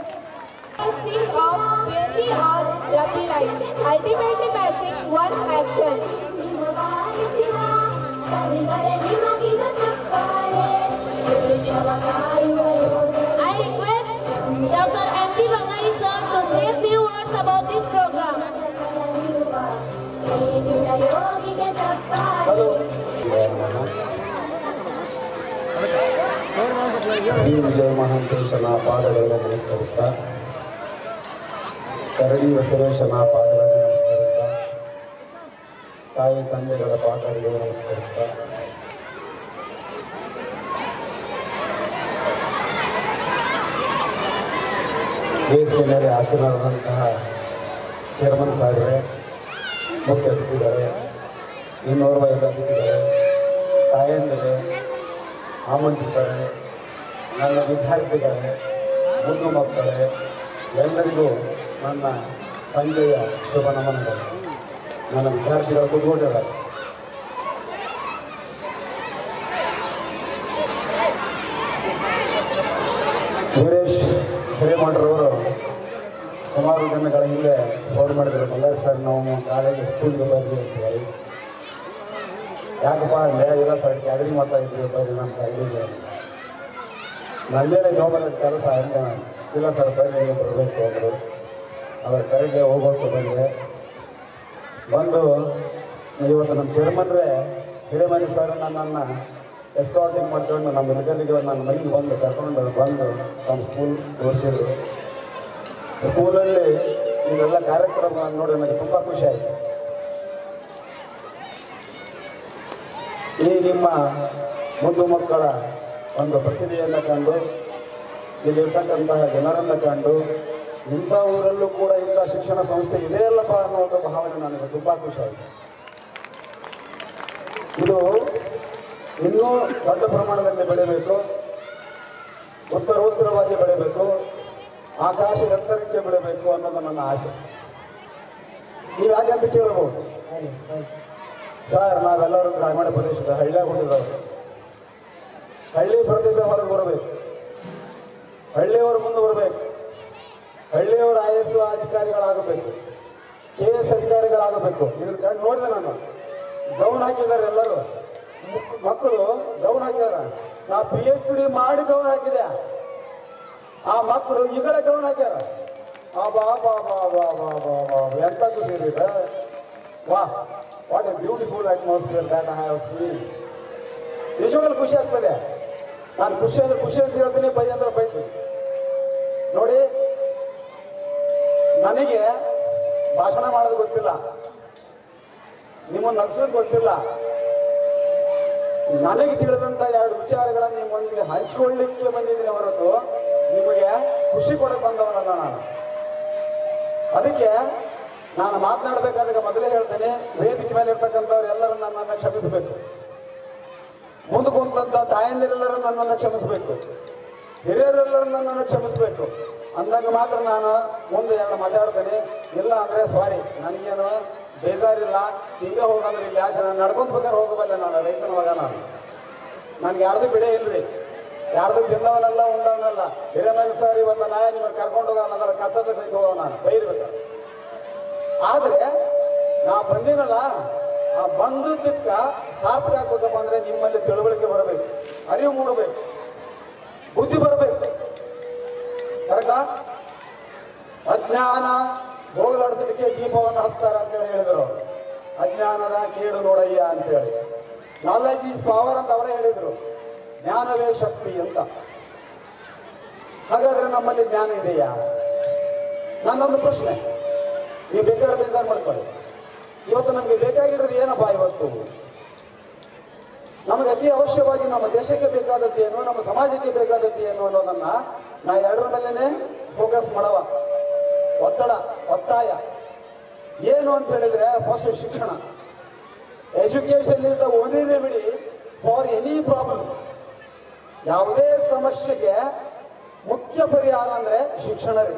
Street of Purely or Rabi line, ultimately matching one's action. I request Dr. M.P. Bangari sir to say a few words about this program. Shri ವಿಜಯ ಮಹಾಂತೇಶನ ಪಾದಗಳನ್ನು ನಮಸ್ಕರಿಸ್ತಾ ಕರಡಿ ಬಸವೇಶನ ಪಾದಗಳನ್ನು ನಮಸ್ಕರಿಸ್ತಾ ತಾಯಿ ತಂದೆಗಳ ಪಾದಗಳಿಗೆ ನಮಸ್ಕರಿಸ್ತಾ ವೇದಿಕೆ ಮೇಲೆ ಆಸೀನರಾದಂತಹ chairman ಸಾಹೇಬರೇ, ಮುಖ್ಯ ಅತಿಥಿಗಳೇ, ಇನ್ನೋರ್ವ ಅತಿಥಿಗಳೇ, ತಾಯಂದಿರೇ, ಆಮಂತ್ರಿತರೇ, ನನ್ನ ವಿದ್ಯಾರ್ಥಿಗಳೇ, ಮುದ್ದು ಮಕ್ಕಳೇ, ಎಲ್ಲರಿಗೂ ನನ್ನ ಸಂಜೆಯ ಶುಭ ನಮನಗಳು. ನನ್ನ ವಿದ್ಯಾರ್ಥಿಗಳ ಕುಟುಂಬದವರು ವೀರೇಶ್ ಹಿರೇಮಠರವರು ಸುಮಾರು ದಿನಗಳ ಹಿಂದೆ ಫೋನ್ ಮಾಡಿದ್ರು, ಮಲ್ಲೇಶ್ ಸರ್ ನಾವು ಕಾಲೇಜ್ ಸ್ಕೂಲ್ಗೆ ಬಂದ್ವಿ ಅಂತ ಹೇಳಿ. ಯಾಕಪ್ಪ ಅಂದರೆ ಇಲ್ಲ ಸರ್ ಗ್ಯಾದರಿಂಗ್ ಮಾಡ್ತಾ ಇದ್ವಿ ಬರ್ರಿ ನಮ್ಮ ಕಾಲೇಜಿಗೆ. ನನ್ನೇನೆ ಜವಾಬ್ದಾರಿ ಕೆಲಸ ಅಂತ ಇಲ್ಲ ಸರ್ ಬರ್ರಿ ನೀವು ಬರಬೇಕು ಅಂದರು. ಅವರ ಕರೆಗೆ ಹೋಗ್ಬೇಕು ಬಂದು ಇವತ್ತು ನಮ್ಮ ಚೇರ್ಮನ್ರೇ ಹಿರೇಮನಿ ಸರ್ ನನ್ನನ್ನು ಎಸ್ಕಾರ್ಟಿಂಗ್ ಮಾಡ್ಕೊಂಡು ನಮ್ಮ ರಿಸಲ್ಟಿಗೆ ನನ್ನ ಮನೆಗೆ ಬಂದು ಕರ್ಕೊಂಡು ಬಂದು ನಮ್ಮ ಸ್ಕೂಲ್ ತೋರಿಸಿದ್ರು. ಸ್ಕೂಲಲ್ಲಿ ಇವೆಲ್ಲ ಕಾರ್ಯಕ್ರಮ ನೋಡಿ ನನಗೆ ತುಂಬ ಖುಷಿ ಆಯಿತು. ಈ ನಿಮ್ಮ ಮುದ್ದು ಮಕ್ಕಳ ಒಂದು ಪ್ರತಿಭೆಯನ್ನು ಕಂಡು ಇಲ್ಲಿರ್ತಕ್ಕಂತಹ ಜನರನ್ನು ಕಂಡು ಇಂಥ ಊರಲ್ಲೂ ಕೂಡ ಇಂಥ ಶಿಕ್ಷಣ ಸಂಸ್ಥೆ ಇದೆಯಲ್ಲಪ್ಪ ಅನ್ನೋ ಒಂದು ಭಾವನೆ ನನಗೆ ತುಂಬ ಖುಷಿ ಆಯಿತು. ಇದು ಇನ್ನೂ ದೊಡ್ಡ ಪ್ರಮಾಣದಲ್ಲಿ ಬೆಳೆಯಬೇಕು. ಉತ್ತರೋತ್ತರವಾಗಿ ಬೆಳಿಬೇಕು, ಆಕಾಶ ಎತ್ತರಕ್ಕೆ ಬೆಳಿಬೇಕು ಅನ್ನೋದು ನನ್ನ ಆಸೆ. ನೀವು ಯಾಕಂತ ಕೇಳಬಹುದು, ಸರ್ ನಾವೆಲ್ಲರೂ ಗ್ರಾಮೀಣ ಪ್ರದೇಶದ ಹಳ್ಳಿಯಾಗ ಹುಟ್ಟಿದವರು, ಹಳ್ಳಿ ಪ್ರತಿಭೆ ಹೊರಗೆ ಬರಬೇಕು, ಹಳ್ಳಿಯವರು ಮುಂದೆ ಬರಬೇಕು, ಹಳ್ಳಿಯವರು IAS ಅಧಿಕಾರಿಗಳಾಗಬೇಕು, KS ಅಧಿಕಾರಿಗಳಾಗಬೇಕು. ಇದ್ರ ನೋಡಿದೆ ನಾನು, ಗೌನ್ ಹಾಕಿದ್ದಾರೆ ಎಲ್ಲರೂ, ಮಕ್ಕಳು ಗೌನ್ ಹಾಕ್ಯಾರ. ನಾ PhD ಮಾಡಿ ಗೌನ್ ಹಾಕಿದೆ, ಆ ಮಕ್ಕಳು ಈಗಲೇ ಗೌನ್ ಹಾಕ್ಯಾರ. ಬಾ ಬಾ ಬಾ ಬಾ ಬಾ ಬಾ ಬಾ ಎಂತ ಖುಷಿ ಇದೆ. ವಾ, what A beautiful atmosphere that I have seen. ನಿಜವಾಗ್ಲೂ ಖುಷಿ ಆಗ್ತದೆ. ನಾನು ಖುಷಿ ಅಂದ್ರೆ ಖುಷಿ ಅಂತ ಹೇಳ್ತೀನಿ, ಬೈ ಅಂದ್ರೆ ಬೈತೀನಿ. ನೋಡಿ, ನನಗೆ ಭಾಷಣ ಮಾಡೋದು ಗೊತ್ತಿಲ್ಲ, ನಿಮ್ಮನ್ನು ನಗ್ಸೋದು ಗೊತ್ತಿಲ್ಲ. ನನಗೆ ತಿಳಿದಂತ 2 ವಿಚಾರಗಳನ್ನು ನಿಮ್ಮೊಂದಿಗೆ ಹಂಚಿಕೊಳ್ಳಿಕ್ಕೆ ಬಂದಿದ್ದೀನಿ ಹೊರತು ನಿಮಗೆ ಖುಷಿ ಕೊಡಕ್ಕೆ ಬಂದವನಲ್ಲ ನಾನು. ಅದಕ್ಕೆ ನಾನು ಮಾತನಾಡಬೇಕಾದಾಗ ಮೊದಲೇ ಹೇಳ್ತೇನೆ, ವೇದಿಕೆ ಮೇಲೆ ಇರ್ತಕ್ಕಂಥವ್ರು ಎಲ್ಲರೂ ನನ್ನನ್ನು ಕ್ಷಮಿಸಬೇಕು, ಮುಂದೆ ಕುಂತಂತ ತಾಯಂದಿರೆಲ್ಲರೂ ನನ್ನನ್ನು ಕ್ಷಮಿಸಬೇಕು, ಹಿರಿಯರೆಲ್ಲರೂ ನನ್ನನ್ನು ಕ್ಷಮಿಸಬೇಕು. ಅಂದಾಗ ಮಾತ್ರ ನಾನು ಮುಂದೆ 2 ಮಾತಾಡ್ತೇನೆ. ಇಲ್ಲ ಅಂದರೆ ಸಾರಿ, ನನಗೇನು ಬೇಜಾರಿಲ್ಲ, ಹಿಂಗೆ ಹೋಗಂದ್ರೆ ಇಲ್ಲಿ ಯಾಕೆ ನಾನು ನಡ್ಕೊಂತ ಬೇಕಾದ್ರೆ ಹೋಗಬಲ್ಲ. ನಾನು ರೈತನ ಮಗ, ನನಗೆ ಯಾರ್ದು ಬಿಡೇ ಇಲ್ರಿ, ಯಾರ್ದು ತಿಂದವನಲ್ಲ ಉಂಡವನಲ್ಲ. ಹಿರೇಮನೆ ಸರ್ ಇವತ್ತು ನಾಯ ನಿಮಗೆ ಕರ್ಕೊಂಡು ಹೋಗೋಣ ಅದರ ಕತ್ತದ ಸಹಿತ ಹೋಗೋಣ, ನಾನು ಬೈರ್ಬೇಕು. ಆದರೆ ನಾ ಬಂದಿನಲ್ಲ, ಆ ಬಂದದ್ದಕ್ಕ ಸಾರ್ಥಕ ಆಗ್ಬೇಕಪ್ಪ ಅಂದರೆ ನಿಮ್ಮಲ್ಲಿ ತಿಳುವಳಿಕೆ ಬರಬೇಕು, ಅರಿವು ಮೂಡಬೇಕು, ಬುದ್ಧಿ ಬರಬೇಕು. ಕರೆಕ್ಟಾ? ಅಜ್ಞಾನ ಹೋಗಲಾಡಿಸಲಿಕ್ಕೆ ದೀಪವನ್ನು ಹಚ್ತಾರ ಅಂತೇಳಿ ಹೇಳಿದರು. ಅಜ್ಞಾನದ ಕೇಡು ನೋಡಯ್ಯ ಅಂತೇಳಿ. ನಾಲೆಜ್ ಈಸ್ ಪವರ್ ಅಂತ ಅವರೇ ಹೇಳಿದರು. ಜ್ಞಾನವೇ ಶಕ್ತಿ ಅಂತ. ಹಾಗಾದ್ರೆ ನಮ್ಮಲ್ಲಿ ಜ್ಞಾನ ಇದೆಯಾ? ನನ್ನೊಂದು ಪ್ರಶ್ನೆ, ನೀವು ಬೇಕಾದ್ರೆ ಬೇಜಾರು ಮಾಡ್ಕೊಳ್ಳಿ. ಇವತ್ತು ನಮಗೆ ಬೇಕಾಗಿರೋದು ಏನಪ್ಪ? ಇವತ್ತು ನಮಗೆ ಅತಿ ಅವಶ್ಯವಾಗಿ ನಮ್ಮ ದೇಶಕ್ಕೆ ಬೇಕಾದದ್ದು ಏನು, ನಮ್ಮ ಸಮಾಜಕ್ಕೆ ಬೇಕಾದದ್ದು ಏನು ಅನ್ನೋದನ್ನ ನಾ 2ರ ಮೇಲೇನೆ ಫೋಕಸ್ ಮಾಡವ. ಒತ್ತಾಯ ಏನು ಅಂತ ಹೇಳಿದ್ರೆ, ಫಸ್ಟ್ ಶಿಕ್ಷಣ. Education is the only remedy for any problem. ಯಾವುದೇ ಸಮಸ್ಯೆಗೆ ಮುಖ್ಯ ಪರಿಹಾರ ಅಂದ್ರೆ ಶಿಕ್ಷಣ ರೀ.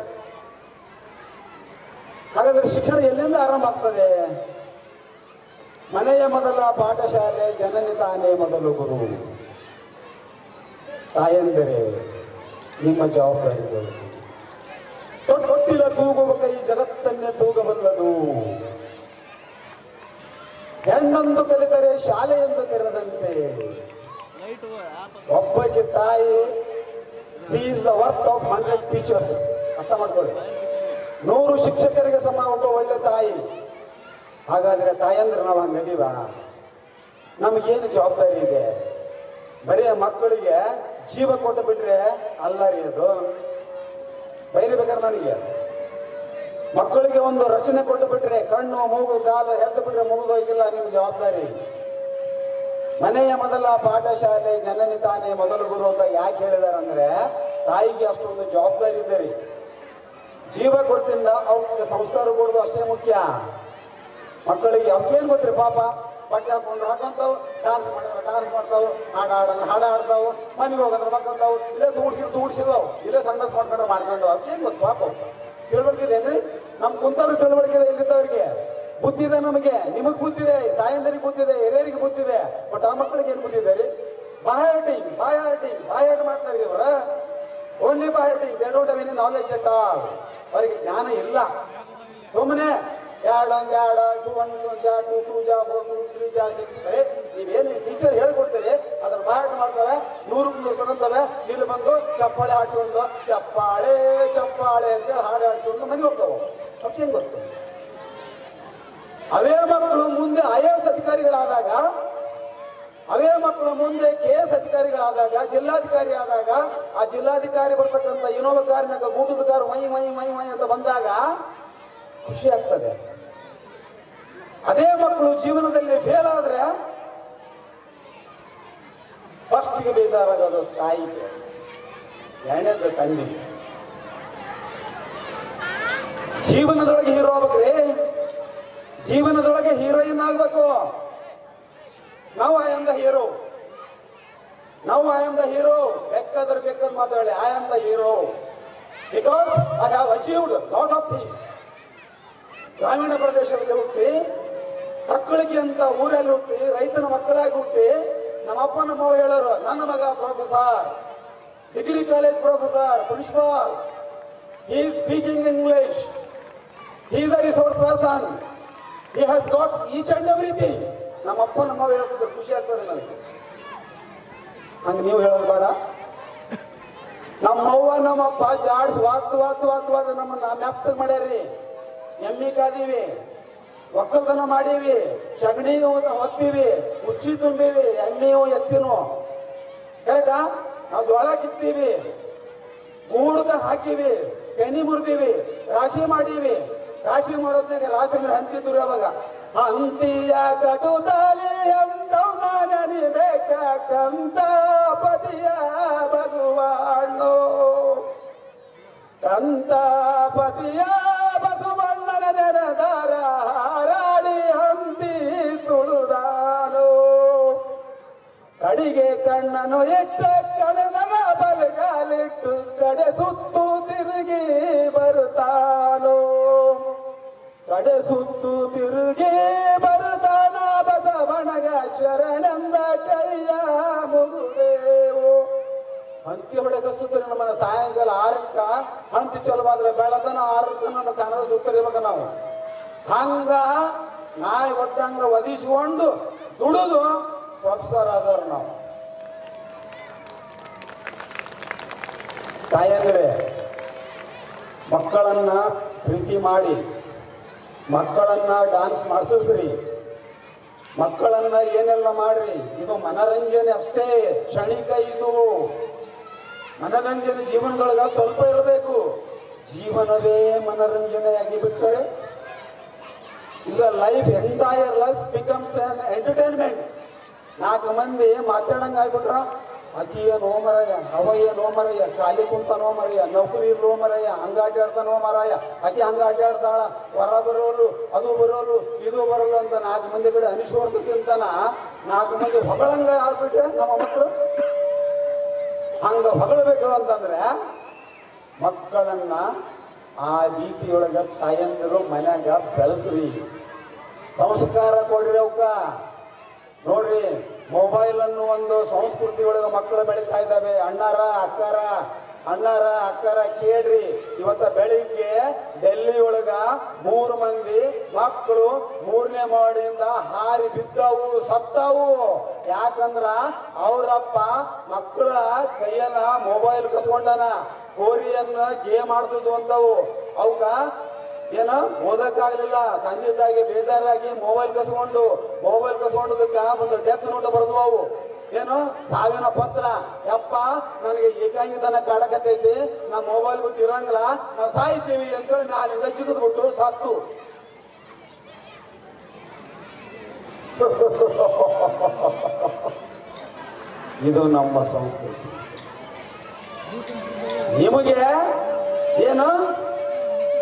ಹಾಗಾದ್ರೆ ಶಿಕ್ಷಣ ಎಲ್ಲಿಂದ ಆರಂಭ ಆಗ್ತದೆ? ಮನೆಯ ಮೊದಲ ಪಾಠಶಾಲೆ, ಜನನಿ ತಾನೇ ಮೊದಲು ಗುರು. ತಾಯಂದಿರೇ, ನಿಮ್ಮ ಜವಾಬ್ದಾರಿಗಳು. ತೊಟ್ಟಿಲ ತೂಗುವ ಕೈ ಜಗತ್ತನ್ನೇ ತೂಗಬಲ್ಲದು. ಹೆಣ್ಣೊಂದು ಕಲಿತರೆ ಶಾಲೆಯೊಂದು ತೆರೆದಂತೆ. ಒಬ್ಬಕ್ಕೆ ತಾಯಿ, C is the worth of 100 teachers. ಅರ್ಥ ಮಾಡ್ಕೊಳ್ಳಿ, 100 ಶಿಕ್ಷಕರಿಗೆ ಸಮ ಒಬ್ಬ ಒಳ್ಳೆ ತಾಯಿ. ಹಾಗಾದ್ರೆ ತಾಯಂದ್ರೆ ನಾವು ಹಂಗದೀವ? ನಮಗೇನು ಜವಾಬ್ದಾರಿ ಇದೆ? ಬರೀ ಮಕ್ಕಳಿಗೆ ಜೀವ ಕೊಟ್ಟು ಬಿಟ್ರೆ ಅಲ್ಲ ರೀ ಅದು. ಬೈರ್ಬೇಕಾದ್ರೆ ನನಗೆ ಮಕ್ಕಳಿಗೆ ಒಂದು ರಚನೆ ಕೊಟ್ಟು ಬಿಟ್ರೆ, ಕಣ್ಣು ಮೂಗು ಕಾಲು ಎದ್ದು ಬಿಟ್ರೆ ಮುಗಿದೋಗಿಲ್ಲ ನಿಮ್ಮ ಜವಾಬ್ದಾರಿ. ಮನೆಯ ಮೊದಲ ಪಾಠಶಾಲೆ, ಜನನಿ ತಾನೇ ಮೊದಲು ಗುರು ಅಂತ ಯಾಕೆ ಹೇಳಿದಾರೆ ಅಂದ್ರೆ, ತಾಯಿಗೆ ಅಷ್ಟೊಂದು ಜವಾಬ್ದಾರಿ ಇದೆ ರೀ. ಜೀವ ಕೊಡ್ತಿಂದ ಅವ್ರಿಗೆ ಸಂಸ್ಕಾರ ಕೊಡೋದು ಅಷ್ಟೇ ಮುಖ್ಯ. ಮಕ್ಕಳಿಗೆ ಅವ್ರಿಗೇನು ಗೊತ್ತ್ರಿ ಪಾಪ, ಬಟ್ಟೆ ಹಾಕೊಂಡ್ರು ಹಾಕೊಂತಾವು, ಡಾನ್ಸ್ ಮಾಡಿದ್ರೆ ಡಾನ್ಸ್ ಮಾಡ್ತಾವು, ಹಾಡು ಆಡ್ತಾವು, ಮನೆಗೆ ಹೋಗಂದ್ರೆ ಮಕ್ಕಂತಾವು, ಇಲ್ಲೇ ತೂಡ್ಸಿದವು, ಇಲ್ಲೇ ಸಂಡಸ್ ಮಾಡ್ಕೊಂಡ್ರೆ ಮಾಡ್ಕೊಂಡು. ಅವ್ರಿಗೇನು ಗೊತ್ತು ಪಾಪ? ತಿಳುವಳಿಕೆದೇನ್ರಿ? ನಮ್ಮ ಕುಂತವ್ರಿಗೆ ತಿಳುವಳಿಕೆ ಇದೆ, ಇಲ್ಲಿದ್ದವ್ರಿಗೆ ಬುದ್ಧಿ ಇದೆ. ನಮಗೆ, ನಿಮಗೆ ಬುದ್ಧಿ ಇದೆ, ತಾಯಂದರಿಗೆ ಬುದ್ಧಿ ಇದೆ, ಹಿರಿಯರಿಗೆ ಬುದ್ಧಿ ಇದೆ. ಬಟ್ ಆ ಮಕ್ಕಳಿಗೆ ಏನು ಬುದ್ಧಿ ಇದೆ ರೀ? ಬಾಯಾಟ ಮಾಡ್ತಾರೆ ಇವರ. ಓನ್ಲಿ ಬಾಯಾಟಿಂಗ್, they don't have any knowledge at all. ಅವರಿಗೆ ಜ್ಞಾನ ಇಲ್ಲ. ಸುಮ್ಮನೆ 2 2 1 2 2 4 3 6 ನೀವೇನು ಟೀಚರ್ ಹೇಳ್ಕೊಡ್ತೀರಿ ಅದ್ರ ಬಾಯಾಟ ಮಾಡ್ತವೆ, 100ಕ್ಕೆ 100 ತಗೊಂತವೆ. ಇಲ್ಲಿ ಬಂದು ಚಪ್ಪಾಳೆ ಆಡಿಸ್ಕೊಂಡು ಚಪ್ಪಾಳೆ ಚಪ್ಪಾಳೆ ಅಂತೇಳಿ ಹಾಡು ಆಡಿಸ್ಕೊಂಡು ಮನೆಗೆ ಹೋಗ್ತಾವೆ. ಅವ್ರಿಗೆ ಗೊತ್ತು? ಅವೇ ಮಕ್ಕಳು ಮುಂದೆ IAS ಅಧಿಕಾರಿಗಳಾದಾಗ, ಅವೇ ಮಕ್ಕಳು ಮುಂದೆ KS ಅಧಿಕಾರಿಗಳಾದಾಗ, ಜಿಲ್ಲಾಧಿಕಾರಿ ಆದಾಗ, ಆ ಜಿಲ್ಲಾಧಿಕಾರಿ ಬರ್ತಕ್ಕಂಥ ಇನ್ನೊಬ್ಬ ಕಾರಿನಾಗ ಗೂಟದ ಕಾರು ಮೈ ಮೈ ಮೈ ಮೈ ಅಂತ ಬಂದಾಗ ಖುಷಿ ಆಗ್ತದೆ. ಅದೇ ಮಕ್ಕಳು ಜೀವನದಲ್ಲಿ ಫೇಲ್ ಆದ್ರೆ ಫಸ್ಟಿಗೆ ಬೇಜಾರಾಗೋದು ತಾಯಿಗೆ, ಎರಡನೇದು ತಂದೆಗೆ. ಜೀವನದೊಳಗೆ ಹೀರೋ ಆಗ್ಬೇಕ್ರಿ, ಜೀವನದೊಳಗೆ ಹೀರೋಯಿನ್ ಆಗ್ಬೇಕು. ನಾವು I am the hero. Now I am the hero. ಬೇಕಾದ್ರೆ ಮಾತಾಡಿ, I am the hero. Because I have achieved lot of things. ಗ್ರಾಮೀಣ ಪ್ರದೇಶದಲ್ಲಿ ಹುಟ್ಟಿ, ಮಕ್ಕಳಿಗೆ ಅಂತ ಊರಲ್ಲಿ ಹುಟ್ಟಿ, ರೈತನ ಮಕ್ಕಳಾಗಿ ಹುಟ್ಟಿ, ನಮ್ಮ ಅಪ್ಪ ನಮ್ಮವ್ವ ಹೇಳೋರು, ನನ್ನ ಮಗ professor, degree college professor, principal, he is speaking English, he is a resource person, he has got each and everything. ನಮ್ಮ ಅಪ್ಪ ನಮ್ಮವ್ವ ಹೇಳ್ತಿದ್ರು, ಖುಷಿ ಆಗ್ತದೆ ನನಗೆ. ಹಂಗೆ ನೀವು ಹೇಳೋದು ಬೇಡ. ನಮ್ಮವ್ವ ನಮ್ಮಪ್ಪ ಜಾಡ್ಸ್ ವಾತ್ ನಮ್ಮನ್ನ ಮೆತ್ತಗ್ ಮಾಡ್ಯಾರ್ರಿ. ಎಮ್ಮಿ ಕಾದೀವಿ, ಒಕ್ಕಲ್ತನ ಮಾಡೀವಿ, ಸಗಣಿ ಹೊತ್ತೀವಿ, ಉಚ್ಚಿ ತುಂಬೀವಿ, ಎಮ್ಮಿಯು ಎತ್ತಿನೂ ಕರೆಕ್ಟಾ. ನಾವು ಜೋಳ ಕಿತ್ತೀವಿ, ಮೂಡಕ ಹಾಕಿವಿ, ತೆನಿ ಮುರಿದೀವಿ, ರಾಶಿ ಮಾಡೀವಿ. ರಾಶಿ ಮಾಡೋದ್ನಾಗ ರಾಶಿ ಅಂದ್ರೆ ಹಂತಿದ್ರು ಅವಾಗ. ಹಂತಿಯ ಕಟುತಲಿ ಅಂತವನಿ ಬೇಕಂತ ಪತಿಯ ಬಸವಣ್ಣು, ಕಂತ ಪತಿಯ ಬಸವಣ್ಣನ ನೆನದಾರ ಹಾರಾಡಿ ಹಂತಿ ತುಳುದಾನು. ಕಡಿಗೆ ಕಣ್ಣನು ಇಟ್ಟ ಕಣದಗ ಬಲಗಾಲಿಟ್ಟು ಕಡೆ ಸುತ್ತು ತಿರುಗಿ ಬರುತ್ತಾನೋ, ಕಡೆ ಸುತ್ತು ತಿರುಗಿ ಬರುತ್ತಾನ ಬಸವಣಗ ಶರಣಂದ ಕೈಯ ಮುಗುದೇವು. ಹಂತಿ ಹೊಡೆಗ ಸುತ್ತರಿ ನಮ್ಮನ್ನ ಸಾಯಂಕಾಲ 6ಕ್ಕ ಹಂತಿ ಚಲವಾದ್ರೆ ಬೆಳತನ 6ಕ್ಕ ನನ್ನ ಕನ್ನಡ ಸುತ್ತರಿವಾಗ ನಾವು ಹಂಗ ನಾಯಿ ಒದ್ದಂಗ ಒದಿಸಿಕೊಂಡು ದುಡಿದು ಪ್ರೊಫೆಸರ್ ಆದವ್ರು ನಾವು. ತಾಯಂದ್ರೆ ಮಕ್ಕಳನ್ನ ಪ್ರೀತಿ ಮಾಡಿ, ಮಕ್ಕಳನ್ನ ಡಾನ್ಸ್ ಮಾಡಿಸ್ರಿ, ಮಕ್ಕಳನ್ನ ಏನೆಲ್ಲ ಮಾಡ್ರಿ. ಇದು ಮನರಂಜನೆ ಅಷ್ಟೇ, ಕ್ಷಣಿಕ. ಇದು ಮನರಂಜನೆ ಜೀವನದೊಳಗ ಸ್ವಲ್ಪ ಇರಬೇಕು. ಜೀವನವೇ ಮನರಂಜನೆಯಾಗಿ ಬಿಟ್ಟರೆ ಈಗ life, entire life becomes an entertainment. 4 ಮಂದಿ ಮಾತಾಡಂಗ ಆಗ್ಬಿಟ್ರ, ಅಕ್ಕಿಯ ನೋಮರಯ್ಯ, ಅವಯ್ಯ ನೋಮರಯ್ಯ, ಖಾಲಿ ಕುಂತ ನೋಮರಯ್ಯ, ನೌಕರಿ ನೋಮರಯ್ಯ, ಹಂಗ ಅಡ್ಡಾಡ್ತಾನೋ ಮರಯ್ಯ, ಅಕ್ಕಿ ಹಂಗ ಅಡ್ಡಾಡ್ತಾಳ, ಹೊರ ಬರೋಲು, ಅದು ಬರೋಲು, ಇದು ಬರೋಲು ಅಂತ 4 ಮಂದಿ ಕಡೆ ಅನಿಸೋರ್ದಕ್ಕಿಂತನ 4 ಮಂದಿ ಹೊಗಳಂಗ ಆಗ್ಬಿಟ್ರೆ ನಮ್ಮ ಮಕ್ಕಳು. ಹಂಗ ಹೊಗಳಬೇಕು ಅಂತಂದ್ರೆ ಮಕ್ಕಳನ್ನ ಆ ರೀತಿಯೊಳಗ ತಾಯಂದಿರು ಮನ್ಯಾಗ ಬೆಳೆಸ್ರಿ, ಸಂಸ್ಕಾರ ಕೊಡ್ರಿ ಅವಕ್ಕ. ನೋಡ್ರಿ, ಮೊಬೈಲ್ ಅನ್ನು ಒಂದು ಸಂಸ್ಕೃತಿ ಒಳಗ ಮಕ್ಕಳು ಬೆಳೀತಾ ಇದ್ದಾವೆ. ಅಣ್ಣಾರ ಅಕ್ಕರ ಕೇಳ್ರಿ, ಇವತ್ತ ಬೆಳಿಗ್ಗೆ ಡೆಲ್ಲಿ ಒಳಗ 3 ಮಂದಿ ಮಕ್ಕಳು 3ನೇ ಮಾಡಿಯಿಂದ ಹಾರಿ ಬಿದ್ದವು, ಸತ್ತವು. ಯಾಕಂದ್ರ ಅವ್ರಪ್ಪ ಮಕ್ಕಳ ಕೈಯನ್ನ ಮೊಬೈಲ್ ಕಸ್ಕೊಂಡನ, ಕೋರಿಯನ್ನ ಗೇಮ್ ಆಡ್ತಿದ್ವು ಅಂತವು. ಅವಕ್ಕ ಏನ ಓದಕ್ಕಾಗ್ಲಿಲ್ಲ, ತಂದೆ ತಾಯಿಗೆ ಬೇಜಾರಾಗಿ ಮೊಬೈಲ್ ಕಸ್ಕೊಂಡದಕ್ಕ ಒಂದು ಡೆತ್ ನೋಟ್ ಬರೆದ್ವು ಅವು. ಏನು ಸಾವಿನ ಪತ್ರ, ಯಪ್ಪ ನನಗೆ ಏಕಾಂಗಿತನ ಕಾಡಕತ್ತೈತಿ, ನಾ ಮೊಬೈಲ್ ಬಿಟ್ಟು ಇರಂಗಿಲ್ಲ, ನಾವು ಸಾಯ್ತೀವಿ ಅಂತೇಳಿ ನಾಲಿಂದ ಚಿಗಿದ್ಬಿಟ್ಟು ಸತ್ತು. ಇದು ನಮ್ಮ ಸಂಸ್ಕೃತಿ. ನಿಮಗೆ ಏನು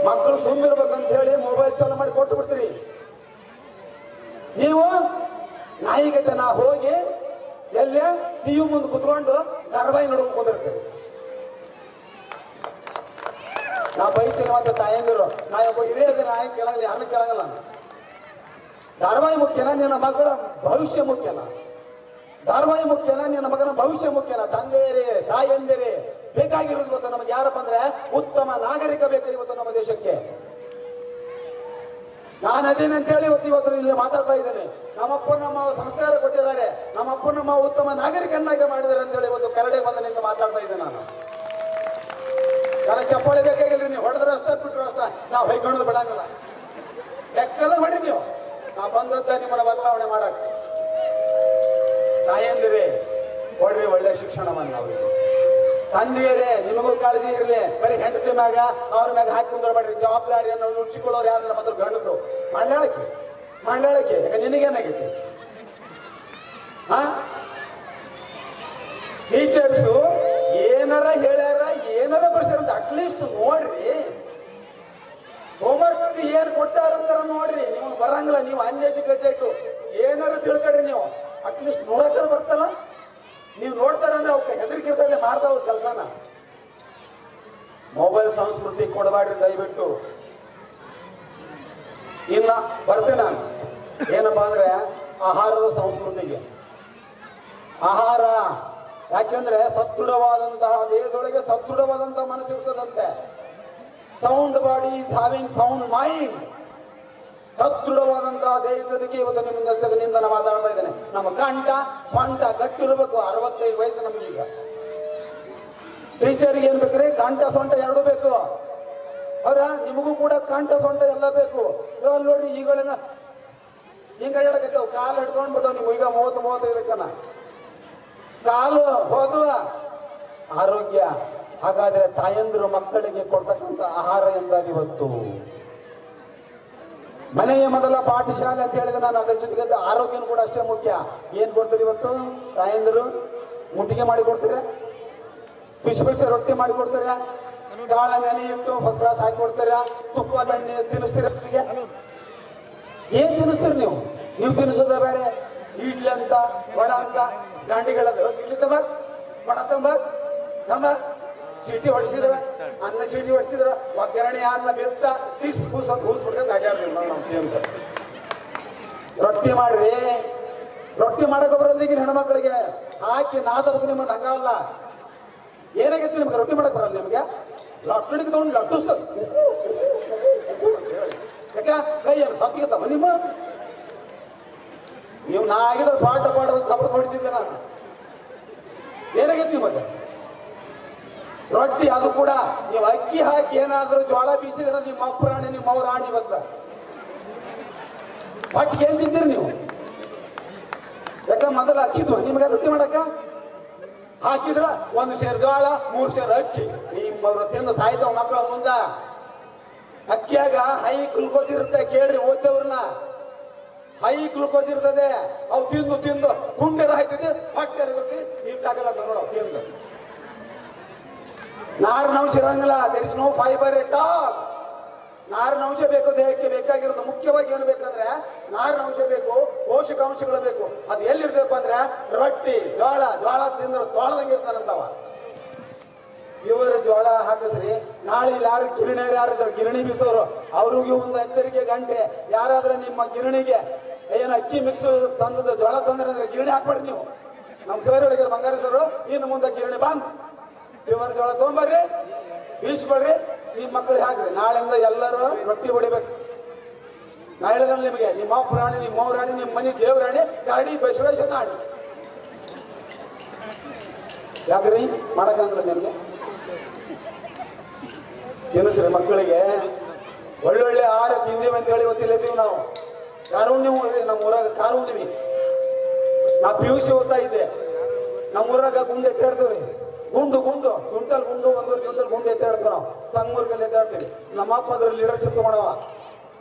ಮಕ್ಕಳು ಸುಮ್ಮಿರ್ಬೇಕಂತ ಹೇಳಿ ಮೊಬೈಲ್ ಚಾಲು ಮಾಡಿ ಕೊಟ್ಟು ಬಿಡ್ತೀರಿ. ನೀವು ನಾಯಿಗತೆ ನಾ ಹೋಗಿ ಎಲ್ಲೇ ಟಿವಿ ಮುಂದೆ ಕುತ್ಕೊಂಡು ಧಾರಾವಾಹಿ ನೋಡ್ಕೊಂಡು ಕುಂದಿರ್ತೀವಿ. ನಾ ಬೈತೀನಿ ಅಂತ ತಾಯಂದಿರು, ನಾ ಒಬ್ಬ ಹಿರಿಯದ ನಾಯಿ ಕೇಳಲ್ಲ, ಯಾರನ್ನು ಕೇಳಂಗಲ್ಲ. ಧಾರಾವಾಹಿ ಮುಖ್ಯನ, ನಿನ್ನ ಮಗಳ ಭವಿಷ್ಯ ಮುಖ್ಯನ? ಧಾರಾವಾಹಿ ಮುಖ್ಯನ, ನಿನ್ನ ಮಗನ ಭವಿಷ್ಯ ಮುಖ್ಯನ? ತಂದೆಯರೇ, ತಾಯಂದಿರೇ, ಬೇಕಾಗಿರೋದು ಇವತ್ತು ನಮಗೆ ಯಾರಪ್ಪ ಅಂದ್ರೆ ಉತ್ತಮ ನಾಗರಿಕ ಬೇಕು ಇವತ್ತು ನಮ್ಮ ದೇಶಕ್ಕೆ. ನಾನು ಅದೇನಂತೇಳಿ ಇವತ್ತು ಇಲ್ಲಿ ಮಾತಾಡ್ತಾ ಇದ್ದೇನೆ. ನಮ್ಮಪ್ಪ ನಮ್ಮ ಸಂಸ್ಕಾರ ಕೊಟ್ಟಿದ್ದಾರೆ, ನಮ್ಮಪ್ಪ ನಮ್ಮ ಉತ್ತಮ ನಾಗರಿಕನಾಗಿ ಮಾಡಿದ್ದಾರೆ ಅಂತೇಳಿ ಇವತ್ತು ಕರಡೆ ಬಂದು ನಿಂತು ಮಾತಾಡ್ತಾ ಇದ್ದೆ ನಾನು. ನನಗೆ ಚಪ್ಪಾಳಿ ಬೇಕಾಗಿಲ್ರಿ, ನೀವು ಹೊಡೆದ್ರೆ ಅಷ್ಟ ಬಿಟ್ರು ಅಷ್ಟ, ನಾವು ಹೊಯ್ಕೊಳ್ಳೋದು ಬಿಡಂಗಿಲ್ಲ. ಲೆಕ್ಕದ ಹೊಡಿ ನೀವು, ನಾ ಬಂದದ್ದ ನಿಮ್ಮನ್ನ ಬದಲಾವಣೆ ಮಾಡಕ್. ತಾಯಂದಿರೇ, ಕೊಡ್ರಿ ಒಳ್ಳೆ ಶಿಕ್ಷಣವನ್ನ ಅವ್ರಿಗೆ. ತಂದೆಯರೇ, ನಿಮಗೂ ಕಾಳಜಿ ಇರಲಿ. ಬರೀ ಹೆಂಡತಿ ಮ್ಯಾಗ ಅವ್ರ ಮ್ಯಾಗ ಹಾಕಿ ಕುಂದ್ರಬೇಡ್ರಿ. ಜವಾಬ್ದಾರಿಯನ್ನು ರುಚಿಕೊಳ್ಳೋರು ಯಾರನ್ನ ಮೊದಲು ಗಂಡದು ಮಾಡ್ಲಾಳಕ್ಕೆ. ಯಾಕೆ ನಿನಗೇನಾಗೈತಿ? ಟೀಚರ್ಸು ಏನಾರ ಹೇಳ್ಯಾರ, ಏನಾರ ಬರ್ಸ್ಯಾರ, ಅಟ್ಲೀಸ್ಟ್ ನೋಡ್ರಿ. ಹೋಮ್ವರ್ಕ್ ಏನ್ ಕೊಟ್ಟಾರಂತಾರ ನೋಡ್ರಿ. ನೀವು ಬರಂಗಿಲ್ಲ, ನೀವು ಅನ್ಎಜುಕೇಟೆಡ್, ಏನಾರ ತಿಳ್ಕೊಡ್ರಿ. ನೀವು ಅಟ್ಲೀಸ್ಟ್ ನೋಡಕ್ಕಾರ ಬರ್ತಲ್ಲ. ನೀವು ನೋಡ್ತಾರಂದ್ರೆ ಅವ್ಕೆ ಹೆದರಿಕಿರ್ತದೆ ಮಾಡ್ತಾವ ಕೆಲಸನ. ಮೊಬೈಲ್ ಸಂಸ್ಕೃತಿ ಕೊಡಬೇಡ್ರಿ ದಯವಿಟ್ಟು. ಇನ್ನ ಬರ್ತೇನೆ ನಾನು ಏನಪ್ಪಾ ಅಂದ್ರೆ ಆಹಾರದ ಸಂಸ್ಕೃತಿಗೆ. ಆಹಾರ ಯಾಕೆಂದ್ರೆ ಸದೃಢವಾದಂತಹ ದೇಹದೊಳಗೆ ಸದೃಢವಾದಂತಹ ಮನಸ್ಸು ಇರ್ತದಂತೆ. Sound body is having sound mind. ಸದೃಢವಾದಂತಹ ದೇಹದಕ್ಕೆ ಇವತ್ತು ನಿಮ್ಮಿಂದ ನಾನು ಮಾತಾಡ್ತಾ ಇದ್ದೇನೆ. ನಮ್ಮ ಕಂಠ ಸ್ವಂಟ ಗಟ್ಟಿರ್ಬೇಕು. 65 ವಯಸ್ಸು ನಮ್ಗೀಗ. ಟೀಚರ್ಗೆ ಏನ್ ಬೇಕ್ರಿ? ಕಂಠ ಸೊಂಟ ಎರಡೂ ಬೇಕು. ಅವ್ರ ನಿಮಗೂ ಕೂಡ ಕಂಠ ಸೊಂಟ ಎಲ್ಲ ಬೇಕು. ಇವಾಗ ನೋಡ್ರಿ ಈಗಳಿಂದ ಹಿಂಗ ಹೇಳಕತ್ತೇವ್ ಕಾಲು ಹಿಡ್ಕೊಂಡ್ ಬಿಡ್ತಾವ ನೀವು ಈಗ 30-35 ಕಾಲು ಹೋದುವ ಆರೋಗ್ಯ. ಹಾಗಾದ್ರೆ ತಾಯಂದಿರು ಮಕ್ಕಳಿಗೆ ಕೊಡ್ತಕ್ಕಂಥ ಆಹಾರ ಎಂದಾಗಿ ಇವತ್ತು ಮನೆಯ ಮೊದಲ ಪಾಠಶಾಲೆ ಅಂತ ಹೇಳಿದ್ರೆ ನಾನು ಅದ್ರ ಜೊತೆಗೆ ಆರೋಗ್ಯನೂ ಕೂಡ ಅಷ್ಟೇ ಮುಖ್ಯ. ಏನ್ ಕೊಡ್ತೀರಿ ಇವತ್ತು ತಾಯಂದಿರು? ಮುಟ್ಟಿಗೆ ಮಾಡಿ ಕೊಡ್ತೀರ, ಬಿಸಿ ರೊಟ್ಟಿ ಮಾಡಿ ಕೊಡ್ತೀರ, ಕಾಳ ನೆನೆ ಇಟ್ಟು ಫಸ್ಟ್ ಕ್ಲಾಸ್ ಹಾಕಿ ಕೊಡ್ತೀರ, ತುಪ್ಪ ಬೆಣ್ಣೆ ತಿನ್ನಿಸ್ತೀರ. ಏನ್ ತಿನ್ನಿಸ್ತೀರಿ ನೀವು? ನೀವು ತಿನ್ನಿಸೋದ ಬೇರೆ. ಇಡ್ಲಿ ಅಂತ ವಡ ಅಂತ ಗಾಂಡಿಗಳದು ಇಡ್ಲಿ ತಂಬ ವಡ ತಂಬ ಸೀಟಿ ಹೊಡಿಸಿದ್ರ ಅನ್ನ ಸೀಟಿ ಹೊಡಿಸಿದ್ರ ಒಗ್ಗರಣೆ ಅನ್ನ ಬೆತ್ತ ಕೂಸ್ಬಿಡ್ಕೊಂಡು ಅಡ್ಯಾಡ್ತೀವಿ ನಾವು ಅಂತ. ರೊಟ್ಟಿ ಮಾಡ್ರಿ. ರೊಟ್ಟಿ ಮಾಡಕ್ಕೆ ಬರೋದೀಗ ಹೆಣ್ಮಕ್ಳಿಗೆ ಹಾಕಿ ನಾದಬೇಕು. ನಿಮ್ಮದು ಹಂಗಲ್ಲ. ಏನಾಗೈತಿ ನಿಮ್ಗೆ ರೊಟ್ಟಿ ಮಾಡಕ್ ಬರಲ್ಲ ನಿಮ್ಗೆ? ಲಟ್ಟಣಿಗೆ ತಗೊಂಡು ಲಟ್ಟಿಸ್ತ ಯಾಕ ಕೈ ಸತ್ತಿಗೆತ್ತಮ್ಮ ನಿಮ್ಮ ನೀವು ನಾ ಆಗಿದ್ರೆ ಪಾಠ ಕಬ್ಬು ಹೊಡಿತಿದ್ದೆ ನಾನು. ಏನಾಗೈತಿ ನಿಮಗೆ ರೊಟ್ಟಿ? ಅದು ಕೂಡ ನೀವು ಅಕ್ಕಿ ಹಾಕಿ ಏನಾದ್ರೂ ಜೋಳ ಬೀಸಿದ್ರೆ ನಿಮ್ಮ ಅಪ್ಪರಾಣಿ ನಿಮ್ಮ ಅವರಾಣಿ ಇವತ್ತ ಹೊಟ್ಟಿಗೆ ಏನ್ ತಿಂತೀರಿ ನೀವು? ಯಾಕ ಮೊದಲು ಅಕ್ಕಿದ್ವು ನಿಮ್ಗೆ ರೊಟ್ಟಿ ಮಾಡಕ್ಕ ಹಾಕಿದ್ರ 1 ಸೇರ್ ಜೋಳ 3 ಸೇರ್ ಅಕ್ಕಿ. ನಿಮ್ಮ ತಿಂದು ಸಾಯ್ತವ ಮಕ್ಕಳ ಮುಂದ. ಅಕ್ಕಿಯಾಗ ಹೈ ಗ್ಲುಕೋಸ್ ಇರುತ್ತೆ. ಕೇಳ್ರಿ ಓದ್ತೇವ್ರನ್ನ. ಹೈ ಗ್ಲುಕೋಸ್ ಇರ್ತದೆ. ಅವು ತಿಂದು ತಿಂದು ಗುಂಡೆರ ಹಾಕ್ತದೆ, ಹೊಟ್ಟೆ ಇಟ್ಟಾಗಲ್ಲ ನೋಡ ತಿಂದು. ನಾರಿನ ಅಂಶ ಇರಂಗಿಲ್ಲ. There is no fibre at all. ನಾರಿನ ಅಂಶ ಬೇಕು ದೇಹಕ್ಕೆ. ಬೇಕಾಗಿರೋದು ಮುಖ್ಯವಾಗಿ ಏನು ಬೇಕಂದ್ರೆ ನಾರಿನ ಅಂಶ ಬೇಕು, ಪೋಷಕಾಂಶಗಳು ಬೇಕು. ಅದು ಎಲ್ಲಿರ್ಬೇಕು ಅಂದ್ರೆ ರೊಟ್ಟಿ ಜೋಳ ತಿಂದ್ರೆ ತೋಳದಂಗೆ ಇರ್ತಾನಂತವ. ಇವರು ಜೋಳ ಹಾಕಿಸ್ರಿ. ನಾಳೆ ಯಾರು ಗಿರಣಿಯರು ಯಾರಿದ್ದಾರೆ ಗಿರಣಿ ಬೀಸೋರು ಅವ್ರಿಗೆ ಒಂದು ಎಚ್ಚರಿಕೆ ಗಂಟೆ. ಯಾರಾದ್ರೂ ನಿಮ್ಮ ಗಿರಣಿಗೆ ಏನು ಅಕ್ಕಿ ಮಿಕ್ಸ್ ತಂದದ ಜೋಳ ತಂದ್ರೆ ಅಂದ್ರೆ ಗಿರಣಿ ಹಾಕ್ಬೇಡ್ರಿ ನೀವು. ನಮ್ಮ ಸರ್ ಹುಡುಗರು ಬಂಗಾರಿ ಸರ್ ಇನ್ನು ಮುಂದೆ ಗಿರಣಿ ಬಂದ್ ಇವರ ಜೋಳ ತೊಗೊಂಬರ್ರಿ, ಬೀಸ್ಬೇಡ್ರಿ, ನಿಮ್ಮ ಮಕ್ಕಳಿಗೆ ಹಾಕ್ರಿ. ನಾಳೆಯಿಂದ ಎಲ್ಲರೂ ರೊಟ್ಟಿ ಹೊಡಿಬೇಕು. ನಾ ಹೇಳಿದ್ರೆ ನಿಮಗೆ ನಿಮ್ಮ ಅಪ್ಪ ರಾಣಿ, ನಿಮ್ಮ ಅವ್ವ ರಾಣಿ, ನಿಮ್ಮ ಮನೆ ದೇವರಾಣಿ, ಗಾಡಿ ಬಸವೇಶ ನಾಡಿ. ಯಾಕ್ರಿ ಮಾಡಕ್ಕಂಗಿಲ್ಲ ನಿಮ್ಗೆ? ತಿನ್ನಿಸ್ರಿ ಮಕ್ಕಳಿಗೆ. ಒಳ್ಳೊಳ್ಳೆ ಆಹಾರ ತಿಂದೀವಿ ಅಂತ ಹೇಳಿ ಇವತ್ತಿಲ್ಲಿದ್ದೀವಿ ನಾವು. ಕಾರುಣ್ಯ ನಮ್ಮ ಊರಾಗ ಕಾರುಣ್ಯವಿ. ನಾ PUC ಓದ್ತಾ ಇದ್ದೆ. ನಮ್ಮ ಊರಾಗ ಗುಂಡು ಎತ್ತಾಡ್ತೀವ್ರಿ. ಗುಂಡು ಕ್ವಿಂಟಲ್ ಗುಂಡು 1 ಕ್ವಿಂಟಲ್ ಗುಂಡು ಎತ್ತಾಡ್ತೀವಿ ನಾವು. ಸಂಗಮೂರ್ಗಲ್ಲಿ ಎತ್ತಾಡ್ತೀವಿ. ನಮ್ಮ ಅಪ್ಪ ಅದ್ರ ಲೀಡರ್ಶಿಪ್ ತಗೊಳವ.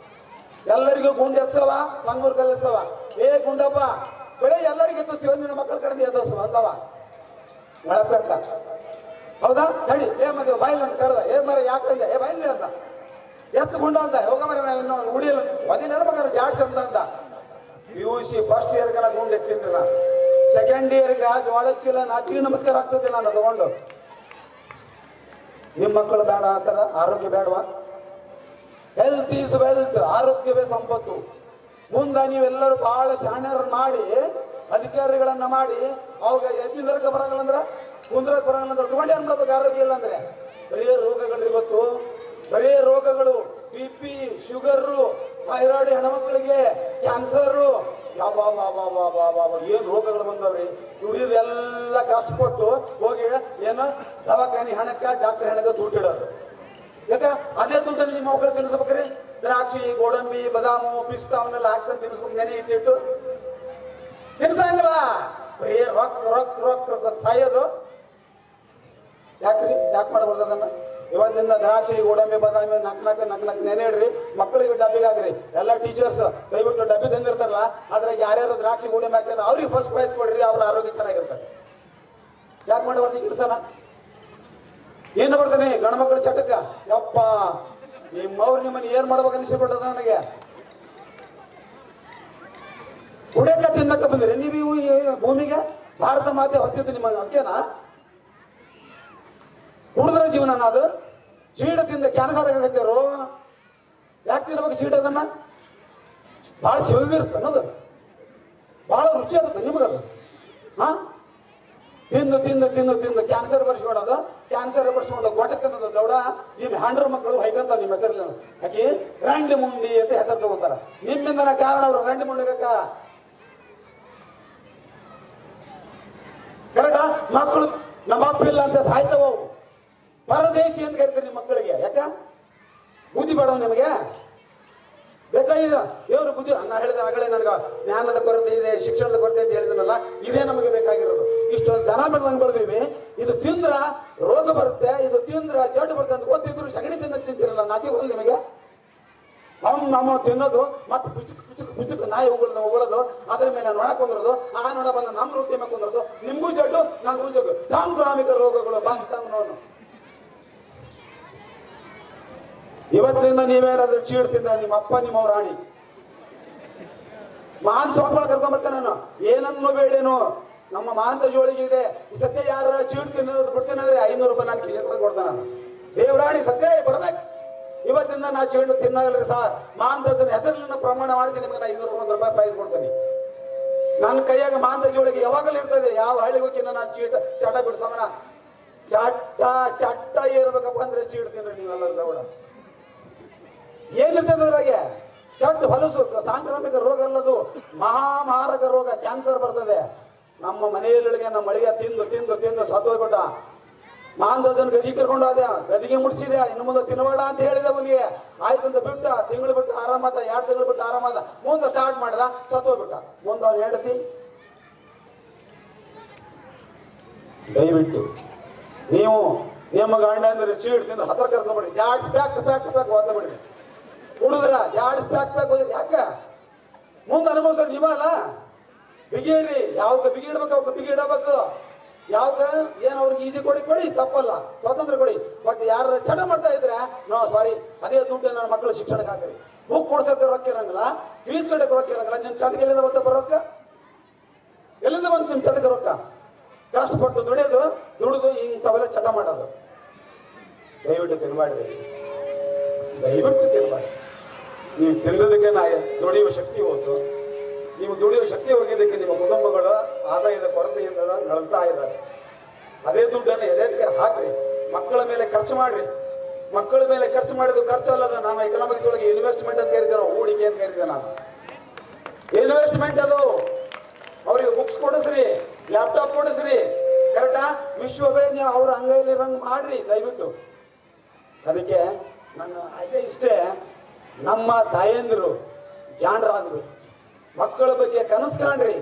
ಎಲ್ಲರಿಗೂ ಗುಂಡು ಎತ್ಸವ, ಸಂಗಮೂರ್ಗಲ್ಲಿ ಎತ್ಸವ. ಏ ಗುಂಡಪ್ಪ ಬರೀ ಎಲ್ಲರಿಗೂ ಎತ್ತಿಸ್ತೀವಿ, ನಿನ್ನ ಮಕ್ಕಳ ಕಡೆ ಎತ್ತಿಸುವ ಅಂತವ ಮಳಪಕ್ಕ. ಹೌದಾ? ನಡಿ ಏ ಮದುವೆ ಬಾಯಿಲ್ ಅಂತ ಕರೆದ. ಏ ಮರ ಯಾಕಂದ? ಏ ಬಾಯಿಲ್ ಅಂತ ಎತ್ತು ಗುಂಡು ಅಂತ. ಹೋಗ ಮರ ನಾವು ಇನ್ನೂ ಉಡಿಯಲ್ಲ ಮದಿನ ಮಗ ಜಾಡ್ಸ್ ಅಂತ. PUC ಫಸ್ಟ್ ಇಯರ್ಗೆ ನಾ ಗುಂಡು ಎತ್ತೀನಿ ನಾನು. ಸೆಕೆಂಡ್ ಇಯರ್ಗೆ ಜೋಳದ ಚೀಲ ನಾಚಿಗೆ ನಮಸ್ಕಾರ ಆಗ್ತದೆ ನಾನು ತಗೊಂಡು. ನಿಮ್ಮ ಮಕ್ಕಳು ಬೇಡ ಅಂತಾರ? ಆರೋಗ್ಯ ಬೇಡವಾ? Health is wealth. ಆರೋಗ್ಯವೇ ಸಂಪತ್ತು. ಮುಂದೆ ನೀವೆಲ್ಲರೂ ಬಹಳ ಶಾಣ್ಯರನ್ನ ಮಾಡಿ ಅಧಿಕಾರಿಗಳನ್ನ ಮಾಡಿ ಅವಾಗ ಎದ್ದಿನರ್ಕ ಬರಂಗಿಲ್ಲ ಅಂದ್ರ ಕುಂದ್ರಕ್ ಬರಂಗಿಲ್ಲ ಅಂದ್ರೆ ತಗೊಂಡೇ ಅನ್ಬೇಕು. ಆರೋಗ್ಯ ಇಲ್ಲ ಅಂದ್ರೆ ಬರೀ ರೋಗಗಳು ಇವತ್ತು. ಬರೀ ರೋಗಗಳು. BP, ಶುಗರು, ಥೈರಾಯ್ಡ್, ಹೆಣ್ಮಕ್ಳಿಗೆ ಕ್ಯಾನ್ಸರು, ಏನ್ ರೋಗಗಳು ಬಂದವ್ರಿ. ದುಡಿಯೋದೆಲ್ಲ ಕಷ್ಟಪಟ್ಟು ಹೋಗಿ ಏನೋ ದವಾಖಾನಿ ಹಣಕ್ಕ ಡಾಕ್ಟರ್ ಹಣಕ್ಕ ದುಡ್ಡಿಡೋರು. ಯಾಕ ಅದೇ ದುಡ್ಡಲ್ಲಿ ನಿಮ್ಮ ಮಕ್ಕಳು ತಿನ್ನಿಸ್ಬೇಕ್ರಿ. ದ್ರಾಕ್ಷಿ, ಗೋಡಂಬಿ, ಬದಾಮು, ಪಿಸ್ತಾ ಅವನ್ನೆಲ್ಲ ಹಾಕ್ತಾನೆ ತಿನ್ನಿಸ್ಬೇಕು. ನೆನೆ ಇಟ್ಟಿಟ್ಟು ತಿನ್ಸಂಗಿಲ್ಲ. ಬರೀ ರೊಕ್ಕ ಸಾಯೋದು. ಯಾಕ್ರಿ? ಯಾಕೆ ಮಾಡಬಾರ್ದು ಅದನ್ನ? ಇವತ್ತಿಂದ ದ್ರಾಕ್ಷಿ, ಗೋಡಂಬಿ, ಬಾದಾಮಿ ನಕ್ ನೆನೆ ಇಡ್ರಿ. ಮಕ್ಕಳಿಗೆ ಡಬ್ಬಿಗೆ ಹಾಕ್ರಿ. ಎಲ್ಲ ಟೀಚರ್ಸ್ ದಯವಿಟ್ಟು ಡಬ್ಬಿ ತಂದಿರ್ತಾರಲ್ಲ ಅದ್ರಾಗ ಯಾರ್ಯಾರು ದ್ರಾಕ್ಷಿ, ಗೋಡಂಬಿ ಹಾಕ್ಯಾರ ಅವ್ರಿಗೆ ಫಸ್ಟ್ ಪ್ರೈಸ್ ಕೊಡ್ರಿ. ಅವ್ರ ಆರೋಗ್ಯ ಚೆನ್ನಾಗಿರ್ತಾರೆ. ಯಾಕೆ ಮಾಡಬಾರ್ದು ಈ ಕೆಲಸನ? ಏನು ಬರ್ತಾನೆ ಗಂಡು ಮಕ್ಕಳ ಚಟಕ್ಕ? ಯಪ್ಪ ನಿಮ್ಮವ್ರು ನಿಮ್ಮನ್ನ ಏನ್ ಮಾಡ್ಬೇಕು ಅನಿಸಿಬಿಟ್ಟದ ನನಗೆ. ಕುಡಿಯಕ ತಿನ್ನಕ ಬಂದಿರಿ ನೀವು ಭೂಮಿಗೆ? ಭಾರತ ಮಾತೆ ಹೊತ್ತಿದ್ದು ನಿಮಗೆ ಅಂಕೇನಾ? ಕುಡಿದ್ರೆ ಜೀವನ ಅದು. ಚೀಡದಿಂದ ಕ್ಯಾನ್ಸರ್ ಆಗತ್ತೇರು. ಯಾಕೆ ತಿನ್ಬೇಕು ಸೀಟ್? ಅದನ್ನ ಭಾಳ ಶಿವಿರುತ್ತೆ ಅನ್ನೋದು, ಭಾಳ ರುಚಿ ಆಗುತ್ತೆ ನಿಮಗದು. ಹಾ, ತಿಂದು ತಿಂದು ತಿಂದು ತಿಂದು ಕ್ಯಾನ್ಸರ್ ಬರ್ಸ್ಕೊಡೋದು, ಕ್ಯಾನ್ಸರ್ ಬರ್ಸ್ಕೊಂಡು ಗೊಟ್ಟೆ ತಿನ್ನೋದು ದೌಡ. ನಿಮ್ಮ ಹ್ಯಾಂಡ್ರ ಮಕ್ಕಳು ಹೈಕಂತ ನಿಮ್ಮ ಹೆಸರಲ್ಲಿ ಹಾಕಿ ರಂಡಿ ಮುಂಡಿ ಅಂತ ಹೆಸರು ತಗೋತಾರ. ನಿಮ್ಮಿಂದನ ಕಾರಣ ಅವರು ರಂಡಿ ಮುಂಡಿಗಕ್ಕ. ಕರೆಕ್ಟಾ? ಮಕ್ಕಳು ನಮ್ಮ ಅಪ್ಪ ಇಲ್ಲ ಅಂತ ಸಾಯ್ತವ. ಪರದೇಶಿ ಅಂತ ಕರಿತಾರೆ ನಿಮ್ಮ ಮಕ್ಕಳಿಗೆ. ಯಾಕ ಬುದ್ಧಿ ಬೇಡವ ನಿಮಗೆ? ಬೇಕಾಗಿದೆ ದೇವ್ರ ಬುದ್ಧಿ. ನಾ ಹೇಳಿದ ಆಗಲೇ ನನಗೆ ಜ್ಞಾನದ ಕೊರತೆ ಇದೆ, ಶಿಕ್ಷಣದ ಕೊರತೆ ಅಂತ ಹೇಳಿದ್ನಲ್ಲ, ಇದೇ ನಮಗೆ ಬೇಕಾಗಿರೋದು. ಇಷ್ಟೊಂದು ದನ ಬೆಳೆದಂಗೆ ಬೆಳೆದೀವಿ. ಇದು ತಿಂದ್ರ ರೋಗ ಬರುತ್ತೆ, ಇದು ತಿಂದ್ರ ಜಡ್ಡು ಬರುತ್ತೆ ಅಂತ ಗೊತ್ತಿದ್ರು ಸಗಣಿ ತಿನ್ನಕ್ಕೆ ತಿಂತಿರಲ್ಲ. ನಾಚಿ ಬರಲ್ಲ ನಿಮಗೆ? ನಮ್ಮ ತಿನ್ನೋದು ಮತ್ತೆ ಪುಚುಕ್ ನಾಯಿ ಉಗುಳೋದು, ಅದ್ರ ಮೇಲೆ ನೊಣ ಕುಂದ್ರದು, ಆ ನೊಣ ಬಂದು ನಮ್ಮ ರೊಟ್ಟಿ ಮೇಲೆ ಕುಂದ್ರದು. ನಿಮ್ಗೂ ಜಡ್ಡು, ನಂಗೂ ಜಡ್ಡು. ಸಾಂಕ್ರಾಮಿಕ ರೋಗಗಳು ಬಂದು ಇವತ್ತಿನಿಂದ ನೀವೇನಾದ್ರೂ ಚೀಡ್ತಿದ್ದ ನಿಮ್ಮ ಅಪ್ಪ ನಿಮ್ಮವ್ರ ರಾಣಿ ಮಾನ್ ಸೊಪ್ಪಳ ಕರ್ಕೊಂಡ್ಬರ್ತೇನೆ ನಾನು. ಏನನ್ನು ಬೇಡೇನು, ನಮ್ಮ ಮಾಂತ ಜೋಳಿಗೆ ಇದೆ. ಈ ಸತ್ಯ ಯಾರ ಚೀಡ್ ತಿನ್ನೋದು ಬಿಡ್ತೇನೆ 500 ರೂಪಾಯಿ ನಾನು ಕಿಶೆ ಕೊಡ್ತೇನೆ ನಾನು. ದೇವರಾಣಿ ಸತ್ಯ ಬರ್ಬೇಕು. ಇವತ್ತಿಂದ ನಾ ಚೀಡು ತಿನ್ನಲ್ರಿ ಸರ್. ಮಾಂತಜನ ಹೆಸರಿನ ಪ್ರಮಾಣ ಮಾಡಿಸಿ ನಿಮಗೆ ನಾ 500 ರೂಪಾಯಿ ಪ್ರೈಸ್ ಕೊಡ್ತೇನೆ. ನನ್ನ ಕೈಯಾಗ ಮಾಂತ ಜೋಳಿಗೆ ಯಾವಾಗಲೂ ಇರ್ತದೆ. ಯಾವ ಹಳ್ಳಿಗೆ ಹೋಗಿ ನಾನು ಚಟ ಬಿಡ್ಸೋಣ. ಚಟ್ಟ ಏರ್ಬೇಕಪ್ಪ ಅಂದ್ರೆ ಚೀಡ್ತೀನಿ ನೀವೆಲ್ಲರೂ ದೌಡ. ಏನಿರ್ತದೆ ಅದ್ರಾಗೆ? ಚಟ್ ಹೊಲಸು. ಸಾಂಕ್ರಾಮಿಕ ರೋಗ ಅಲ್ಲದು, ಮಹಾಮಾರಕ ರೋಗ, ಕ್ಯಾನ್ಸರ್ ಬರ್ತದೆ. ನಮ್ಮ ಮನೆಯಲ್ಲಿಗೆ ನಮ್ಮ ಮಳಿಗೆ ತಿಂದು ತಿಂದು ತಿಂದು ಸತ್ತೋಗ್ಬಿಟ್ಟ. ಮಾಂದಜನ್ ಗದಿಗೆ ಕರ್ಕೊಂಡು ಹೋದೆ, ಗದಿಗೆ ಮುಟ್ಸಿದೆ. ಇನ್ನು ಮುಂದೆ ತಿನ್ನಬೇಡ ಅಂತ ಹೇಳಿದೆ ಅವನಿಗೆ. ಆಯ್ತಂತ ಬಿಟ್ಟ. ತಿಂಗಳು ಬಿಟ್ಟು ಆರಾಮಾದ, 2 ತಿಂಗಳು ಬಿಟ್ಟು ಆರಾಮಾದ. ಮುಂದೆ ಸ್ಟಾರ್ಟ್ ಮಾಡಿದ, ಸತ್ತೋಗ್ಬಿಟ್ಟ. ಮುಂದೆ ಅವ್ನು ಹೇಳ್ತಿ. ದಯವಿಟ್ಟು ನೀವು ನಿಮ್ಮ ಗಂಡ ಅಂದ್ರೆ ಚೀಡ್ ತಿಂದ್ರೆ ಹತ್ರ ಕರ್ಕೊಂಡ್ಬಿಡಿ. ಜಾಡ್ಸ್ ಪ್ಯಾಕ್ ಪ್ಯಾಕ್ ಪ್ಯಾಕ್ ಓದ್ಬಿಡ್ರಿ. ಕುಡಿದ್ರ ಜಾಡ್ಸ್ ಪ್ಯಾಕ್ ಪ್ಯಾಕ್ ಓದಿರಿ. ಯಾಕ ಮುಂದೆ ಅನುಭವಿಸೋರು ನೀವಲ್ಲ. ಬಿಗಿಡ್ರಿ. ಯಾವಾಗ ಬಿಗಿಡ್ಬೇಕು ಅವಾಗ ಬಿಗಿಡಬೇಕು. ಯಾವಾಗ ಏನು ಅವ್ರಿಗೆ ಈಸಿ ಕೊಡಿ ತಪ್ಪಲ್ಲ, ಸ್ವಾತಂತ್ರ್ಯ ಕೊಡಿ. ಬಟ್ ಯಾರು ಚಟ ಮಾಡ್ತಾ ಇದ್ರೆ ನೋ ಸಾರಿ, ಅದೇ ದುಡ್ಡು ನನ್ನ ಮಕ್ಕಳು ಶಿಕ್ಷಣಕ್ಕೆ ಹಾಕಿರಿ. ಬುಕ್ ಕೊಡ್ಸಕ್ಕೆ ರೊಕ್ಕ ಇರಂಗಿಲ್ಲ, ಫೀಸ್ ಕಟ್ಟಕ್ಕೆ ರೊಕ್ಕ ಇರಂಗಿಲ್ಲ. ನಿನ್ನ ಚಟಕ್ಕೆ ಎಲ್ಲಿಂದ ಬಂತ ರೊಕ್ಕ? ಎಲ್ಲಿಂದ ಬಂತು ನಿಮ್ಮ ಚಟಕ್ಕೆ ರೊಕ್ಕ? ಕಷ್ಟಪಟ್ಟು ದುಡಿದು ಇಂಥವೆಲ್ಲ ಚಟ ಮಾಡೋದು. ದಯವಿಟ್ಟು ತಿನ್ಬೇಡ್ರಿ, ದಯವಿಟ್ಟು ತಿನ್ಬೇಡ್ರಿ. ನೀವು ತಿನ್ನೋದಕ್ಕೆ ನಾ ದುಡಿಯುವ ಶಕ್ತಿ ಹೋಯ್ತು. ನೀವು ದುಡಿಯುವ ಶಕ್ತಿ ಹೋಗಿದ್ದಕ್ಕೆ ನಿಮ್ಮ ಕುಟುಂಬಗಳು ಆದಾಯದ ಕೊರತೆಯಿಂದ ನಳಸ್ತಾ ಇದ್ದಾರೆ. ಅದೇ ದುಡ್ಡನ್ನು ಎದಕ್ಕೆ ಹಾಕ್ರಿ, ಮಕ್ಕಳ ಮೇಲೆ ಖರ್ಚು ಮಾಡ್ರಿ. ಮಕ್ಕಳ ಮೇಲೆ ಖರ್ಚು ಮಾಡಿದ್ದು ಖರ್ಚಲ್ಲದ. ನಾವು ಎಕನಾಮಿಕ್ಸ್ ಒಳಗೆ ಇನ್ವೆಸ್ಟ್ಮೆಂಟ್ ಅಂತ ಕರಿತೀವಿ, ನಾವು ಹೂಡಿಕೆ ಅಂತ ಕರಿತೀವಿ. ನಾನು ಇನ್ವೆಸ್ಟ್ಮೆಂಟ್ ಅದು. ಅವ್ರಿಗೆ ಬುಕ್ಸ್ ಕೊಡಿಸ್ರಿ, ಲ್ಯಾಪ್ಟಾಪ್ ಕೊಡಿಸ್ರಿ. ಕರೆಕ್ಟಾ? ವಿಶ್ವವೇದ್ಯ ಅವ್ರ ಅಂಗೈಲಿರಂಗ್ ಮಾಡ್ರಿ ದಯವಿಟ್ಟು. ಅದಕ್ಕೆ ನನ್ನ ಆಸೆ ಇಷ್ಟೇ, ನಮ್ಮ ತಾಯಂದಿರು ಜಾಣರಾಗ್ಬೇಕು. ಮಕ್ಕಳ ಬಗ್ಗೆ ಕನಸು ಕಾಣ್ರಿ.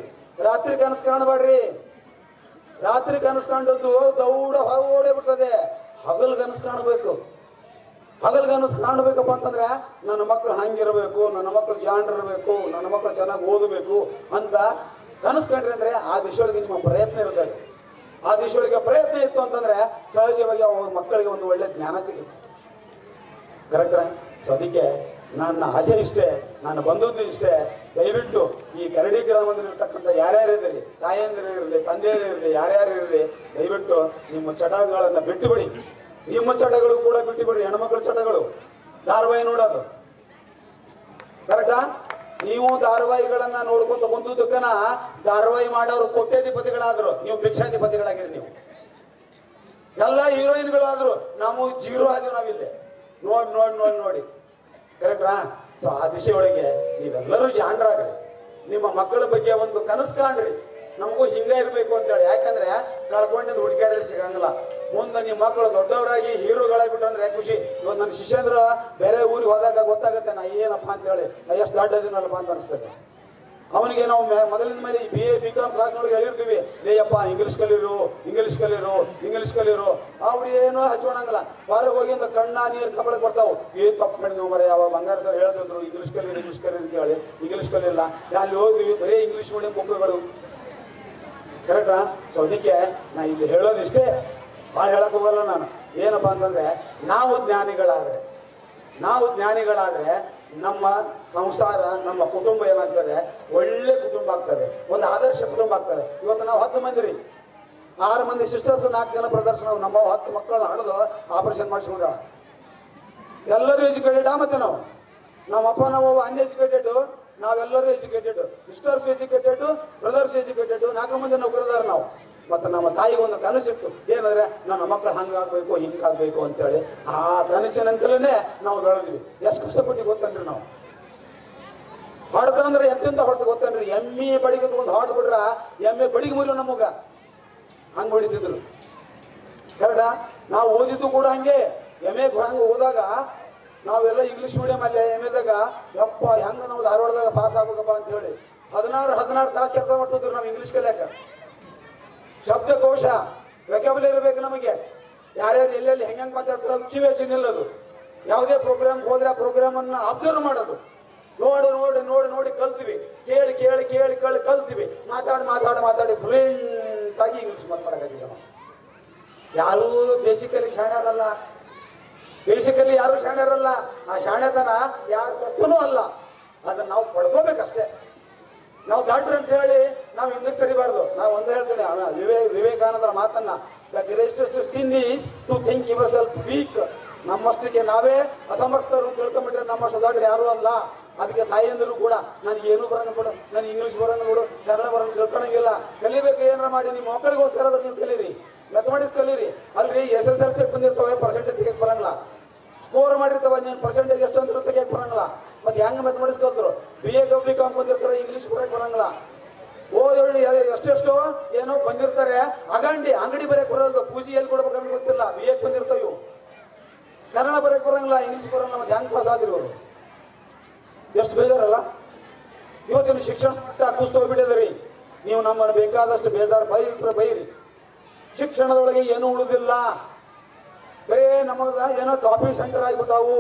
ರಾತ್ರಿ ಕನಸು ಕಾಣಬೇಡ್ರಿ. ರಾತ್ರಿ ಕನಸು ಕಾಣದ್ದು ದೌಡ ಹೊರಗೋಡೇ ಬಿಡ್ತದೆ. ಹಗಲು ಕನಸು ಕಾಣಬೇಕು. ಹಗಲು ಕನಸು ಕಾಣಬೇಕಪ್ಪ ಅಂತಂದ್ರೆ ನನ್ನ ಮಕ್ಕಳು ಹಂಗಿರಬೇಕು, ನನ್ನ ಮಕ್ಕಳು ಜಾಣರಿರ್ಬೇಕು, ನನ್ನ ಮಕ್ಕಳು ಚೆನ್ನಾಗಿ ಓದಬೇಕು ಅಂತ ಕನಸು ಕಂಡ್ರಿ ಅಂದ್ರೆ ಆ ದಿಶೆಯೊಳಗೆ ನಿಮ್ಮ ಪ್ರಯತ್ನ ಇರ್ತದೆ. ಆ ದಿಶೆಯೊಳಗೆ ಪ್ರಯತ್ನ ಇತ್ತು ಅಂತಂದ್ರೆ ಸಹಜವಾಗಿ ಅವ್ರ ಮಕ್ಕಳಿಗೆ ಒಂದು ಒಳ್ಳೆ ಜ್ಞಾನ ಸಿಗುತ್ತೆ. ಕರೆಕ್ಟಾ? ಸೊ ಅದಕ್ಕೆ ನನ್ನ ಆಸೆ ಇಷ್ಟೇ, ನಾನು ಬಂದದ್ದು ಇಷ್ಟೇ. ದಯವಿಟ್ಟು ಈ ಕರಡಿ ಗ್ರಾಮದಲ್ಲಿರ್ತಕ್ಕಂಥ ಯಾರ್ಯಾರು ಇರಲಿ, ತಾಯಂದಿರು ಇರಲಿ, ತಂದೆಯರು ಇರಲಿ, ಯಾರ್ಯಾರು ಇರಲಿ, ದಯವಿಟ್ಟು ನಿಮ್ಮ ಚಟಗಳನ್ನು ಬಿಟ್ಟು ಬಿಡಿ. ನಿಮ್ಮ ಚಟಗಳು ಕೂಡ ಬಿಟ್ಟು ಬಿಡಿ. ಹೆಣ್ಮಕ್ಳ ಚಟಗಳು, ಧಾರಾವಾಹಿ ನೋಡೋದು. ಕರೆಕ್ಟಾ? ನೀವು ಧಾರಾವಾಹಿಗಳನ್ನ ನೋಡ್ಕೊಂತ ಮುಂದಕ್ಕನ ಧಾರಾವಾಹಿ ಮಾಡೋರು ಕೋಟ್ಯಾಧಿಪತಿಗಳಾದ್ರು, ನೀವು ಭಿಕ್ಷಾಧಿಪತಿಗಳಾಗಿರಿ. ನೀವು ಎಲ್ಲ ಹೀರೋಯಿನ್ಗಳಾದ್ರು, ನಾವು ಜೀರೋ ಆದ್ವಿ ನಾವಿಲ್ಲಿ. ನೋಡಿ ಕರೆಕ್ಟಾ? ಸೊ ಆ ದಿಶೆಯೊಳಗೆ ನೀವೆಲ್ಲರೂ ಜಾಣರಾಗ್ರಿ. ನಿಮ್ಮ ಮಕ್ಕಳ ಬಗ್ಗೆ ಒಂದು ಕನಸು ಕಾಣ್ರಿ, ನಮಗೂ ಹಿಂಗೆ ಇರಬೇಕು ಅಂತೇಳಿ. ಯಾಕಂದ್ರೆ ಕಳ್ಕೊಂಡಿದ್ದು ಹುಡುಕಾಡಲ್ಲಿ ಸಿಗಂಗಿಲ್ಲ. ಮುಂದೆ ನಿಮ್ಮ ಮಕ್ಕಳು ದೊಡ್ಡವರಾಗಿ ಹೀರೋಗಳಾಗ್ಬಿಟ್ಟು ಅಂದ್ರೆ ಖುಷಿ. ಇವತ್ತು ನನ್ನ ಶಿಷ್ಯಂದ್ರ ಬೇರೆ ಊರಿಗೆ ಹೋದಾಗ ಗೊತ್ತಾಗುತ್ತೆ ನಾ ಏನಪ್ಪ ಅಂತೇಳಿ, ನಾ ಎಷ್ಟು ದೊಡ್ಡ ಇದೀನಲ್ಲಪ್ಪ ಅಂತ ಅನಿಸ್ತದೆ ಅವನಿಗೆ. ನಾವು ಮೊದಲಿನ ಮೇಲೆ BA BCom ಕ್ಲಾಸ್ನೊಳಗೆ ಹೇಳಿರ್ತೀವಿ, ಲೇಯಪ್ಪ ಇಂಗ್ಲೀಷ್ ಕಲೀರು, ಇಂಗ್ಲೀಷ್ ಕಲೀರು, ಇಂಗ್ಲೀಷ್ ಕಲೀರು. ಅವ್ರು ಏನೋ ಹಚ್ಕೊಳಂಗಿಲ್ಲ. ಹೊರಗೆ ಹೋಗಿ ಅಂತ ಕಣ್ಣ ನೀರು ಕಬಳಕ್ಕೆ ಬರ್ತಾವು. ತಪ್ಪು ಮಾಡಿದ್ವಿ ಮರೆ. ಯಾವ ಬಂಗಾರ ಸರ್ ಹೇಳ್ತಿದ್ರು ಇಂಗ್ಲೀಷ್ ಕಲೀರಿ ಅಂತ ಹೇಳಿ. ಇಂಗ್ಲೀಷ್ ಕಲಿಲ್ಲ. ಅಲ್ಲಿ ಹೋಗಿ ಬರೀ ಇಂಗ್ಲೀಷ್ ಮೀಡಿಯಂ ಬುಕ್ಗಳು. ಕರೆಕ್ಟಾ? ಸೊ ಅದಕ್ಕೆ ನಾ ಇಲ್ಲಿ ಹೇಳೋದಿಷ್ಟೇ, ಭಾಳ ಹೇಳಕ್ ಹೋಗಲ್ಲ ನಾನು. ಏನಪ್ಪಾ ಅಂತಂದ್ರೆ ನಾವು ಜ್ಞಾನಿಗಳಾದ್ರೆ ನಮ್ಮ ಸಂಸಾರ, ನಮ್ಮ ಕುಟುಂಬ ಏನಾಗ್ತದೆ, ಒಳ್ಳೆ ಕುಟುಂಬ ಆಗ್ತದೆ. ಒಂದು ಆದರ್ಶ ಕುಟುಂಬ ಆಗ್ತಾರೆ. ಇವತ್ತು ನಾವು 10 ಮಂದಿ ರೀ, 6 ಮಂದಿ ಸಿಸ್ಟರ್ಸ್, 4 ಜನ ಬ್ರದರ್ಸ್. ನಾವು ನಮ್ಮ 10 ಮಕ್ಕಳನ್ನ ಹಡಿದು ಆಪರೇಷನ್ ಮಾಡಿಸ್ಕೊಂಡ. ಎಲ್ಲರೂ ಎಜುಕೇಟೆಡ್. ಮತ್ತೆ ನಮ್ಮ ಅಪ್ಪ ನಾವು ಅನ್ಎಜುಕೇಟೆಡ್, ನಾವೆಲ್ಲರೂ educated. Sisters educated, brothers educated, 4 ಮಂದಿ ನೌಕರದಾರ ನಾವು. ಮತ್ತೆ ನಮ್ಮ ತಾಯಿಗೆ ಒಂದು ಕನಸಿತ್ತು, ಏನಂದ್ರೆ ನನ್ನ ಮಕ್ಕಳು ಹಂಗಾಗ್ಬೇಕು ಹಿಂಗಾಗ್ಬೇಕು ಅಂತೇಳಿ. ಆ ಕನಸಿನಂತಲೇ ನಾವು ಬೆಳೆದ್ವಿ. ಎಷ್ಟು ಕಷ್ಟಪಟ್ಟು ಗೊತ್ತನ್ರಿ ನಾವು. ಹೊಡ್ತಂದ್ರೆ ಎಂತೆಂತ ಹೊಡ್ತ ಗೊತ್ತನ್ರಿ, ಎಮ್ಮೆ ಬಡಿಗೆ ತಗೊಂಡು ಹೊಡೆದ್ ಬಿಟ್ರ ಎಮ್ಮೆ ಬಡಿಗೆ ಮುರಿಯೋ ನಮಗ ಹಂಗೆ ಹೊಡಿತಿದ್ರು. ಕರೆಕ್ಟಾ? ನಾವು ಓದಿದ್ದು ಕೂಡ ಹಂಗೆ. ಎಮ್ಮೆಗೆ ಹಂಗೆ ಹೋದಾಗ ನಾವೆಲ್ಲ ಇಂಗ್ಲೀಷ್ ಮೀಡಿಯಂ ಅಲ್ಲಿ ಎಮ್ಮೆದಾಗ ಯಪ್ಪ ಹೆಂಗ ನಾವು ಧಾರವಾಡದಾಗ ಪಾಸ್ ಆಗ್ಬೇಕಪ್ಪ ಅಂತ ಹೇಳಿ 16 ತಾಸು ಕೆಲಸ ಮಾಡ್ತಿದ್ರು ನಾವು ಇಂಗ್ಲೀಷ್ ಕಲಿಯಾಕ. ಶಬ್ದಕೋಶ ವೆಕ್ಯಾಬುಲರಿ ಇರಬೇಕು ನಮಗೆ. ಯಾರ್ಯಾರು ಎಲ್ಲೆಲ್ಲಿ ಹೆಂಗೆ ಮಾತಾಡ್ತಾರೋ ಕಿವೇಶನ್ ನಿಲ್ಲದು. ಯಾವುದೇ ಪ್ರೋಗ್ರಾಮ್ ಹೋದ್ರೆ ಆ ಪ್ರೋಗ್ರಾಮ್ ಅನ್ನ ಅಬ್ಸರ್ವ್ ಮಾಡೋದು. ನೋಡಿ ನೋಡಿ ನೋಡಿ ನೋಡಿ ಕಲ್ತೀವಿ. ಕೇಳಿ ಕೇಳಿ ಕೇಳಿ ಕೇಳಿ ಕಲ್ತೀವಿ. ಮಾತಾಡಿ ಮಾತಾಡಿ ಮಾತಾಡಿ ಫ್ಲೂಯೆಂಟ್ ಆಗಿ ಇಂಗ್ಲೀಷ್ ಮಾತಾಡೋಕ್ಕಾಗಿಲ್ಲ ನಾವು. ಯಾರೂ ಬೇಸಿಕಲಿ ಶಾಣ್ಯಾರಲ್ಲ. ಬೇಸಿಕಲಿ ಯಾರು ಶಾಣ್ಯರಲ್ಲ. ಆ ಶಾಣ್ಯತನ ಯಾರು ತಪ್ಪನೂ ಅಲ್ಲ. ಅದನ್ನ ನಾವು ಪಡ್ಕೋಬೇಕಷ್ಟೇ. ನಾವು ಡಾಕ್ಟರ್ ಅಂತ ಹೇಳಿ ನಾವು ಇಂಗ್ಲಿಷ್ ಕಲಿಬಾರ್ದು. ನಾವು ಒಂದು ಹೇಳ್ತೇನೆ, ವಿವೇಕಾನಂದರ ಮಾತನ್ನ, the greatest sin is to think yourself weak. ನಮ್ಮಷ್ಟಕ್ಕೆ ನಾವೇ ಅಸಮರ್ಥರು ಅಂತ ತಿಳ್ಕೊಂಡ್ಬಿಟ್ರೆ ನಮ್ಮಷ್ಟು ದೊಡ್ಡ ಯಾರು ಅಲ್ಲ. ಅದಕ್ಕೆ ತಾಯಿಯಂದರು ಕೂಡ ನನಗೆ ಏನೂ ಬರೋಂಗ ಬಿಡು, ನನಗೆ ಇಂಗ್ಲೀಷ್ ಬರೋಂಗ ಬಿಡು, ಕನ್ನಡ ಬರೋಂಗ ತಿಳ್ಕೊಳಂಗಿಲ್ಲ. ಕಲಿಬೇಕು ಏನಾರ ಮಾಡಿ ನಿಮ್ಮ ಮಕ್ಕಳಿಗೋಸ್ಕರ ನೀವು ಕಲೀರಿ, ಮ್ಯಾಥಮೆಟಿಕ್ಸ್ ಕಲೀರಿ. ಅಲ್ರಿ SSLC ಬಂದಿರ್ತವೆ, ಪರ್ಸೆಂಟೇಜ್ ತೆಗಿಯಕ್ಕೆ ಬರಂಗಿಲ್ಲ. ಸ್ಕೋರ್ ಮಾಡಿರ್ತವ, ನೀನು ಪರ್ಸೆಂಟೇಜ್ ಎಷ್ಟು ಅಂತ ತೆಗಿಯಕ್ಕೆ ಬರಂಗಿಲ್ಲ. ಮತ್ತೆ ಹೆಂಗೆ ಮ್ಯಾಥಮೆಟಿಕ್ಸ್ ಕಲ್ತರು? BA BCom ಬಂದಿರ್ತಾರೆ, ಇಂಗ್ಲೀಷ್ ಬರೋಕ್ಕೆ ಬರಂಗಿಲ್ಲ. ಓದೋಳಿ ಎಷ್ಟೆಷ್ಟೋ ಏನೋ ಬಂದಿರ್ತಾರೆ, ಅಂಗಡಿ ಬರೋಕ್ಕೆ ಬರೋದು, ಪೂಜೆ ಎಲ್ಲಿ ಕೊಡ್ಬೇಕಂತ ಗೊತ್ತಿಲ್ಲ. BA ಬಂದಿರ್ತಾವೆ ಇವು. ಕನ್ನಡ ಬರೋಕ್ಕೆ ಬರಂಗಿಲ್ಲ, ಇಂಗ್ಲೀಷ್ ಬರಂಗಿಲ್ಲ. ಮತ್ತೆ ಹೆಂಗೆ ಪಾಸ್ ಆದಿರು ಅವರು? ಎಷ್ಟು ಬೇಜಾರಲ್ಲ. ಇವತ್ತಿನ ಶಿಕ್ಷಣ ಮಟ್ಟ ಕುಸ್ತು ಹೋಗ್ಬಿಟ್ಟಿದ್ರಿ. ನೀವು ನಮ್ಮನ್ನು ಬೇಕಾದಷ್ಟು ಬೇಜಾರು ಬೈರಿ. ಶಿಕ್ಷಣದೊಳಗೆ ಏನೂ ಉಳಿದಿಲ್ಲ. ಬರೇ ನಮಗ ಏನೋ ಕಾಪಿ ಸೆಂಟರ್ ಆಗಿಬಿಟ್ಟಾವು.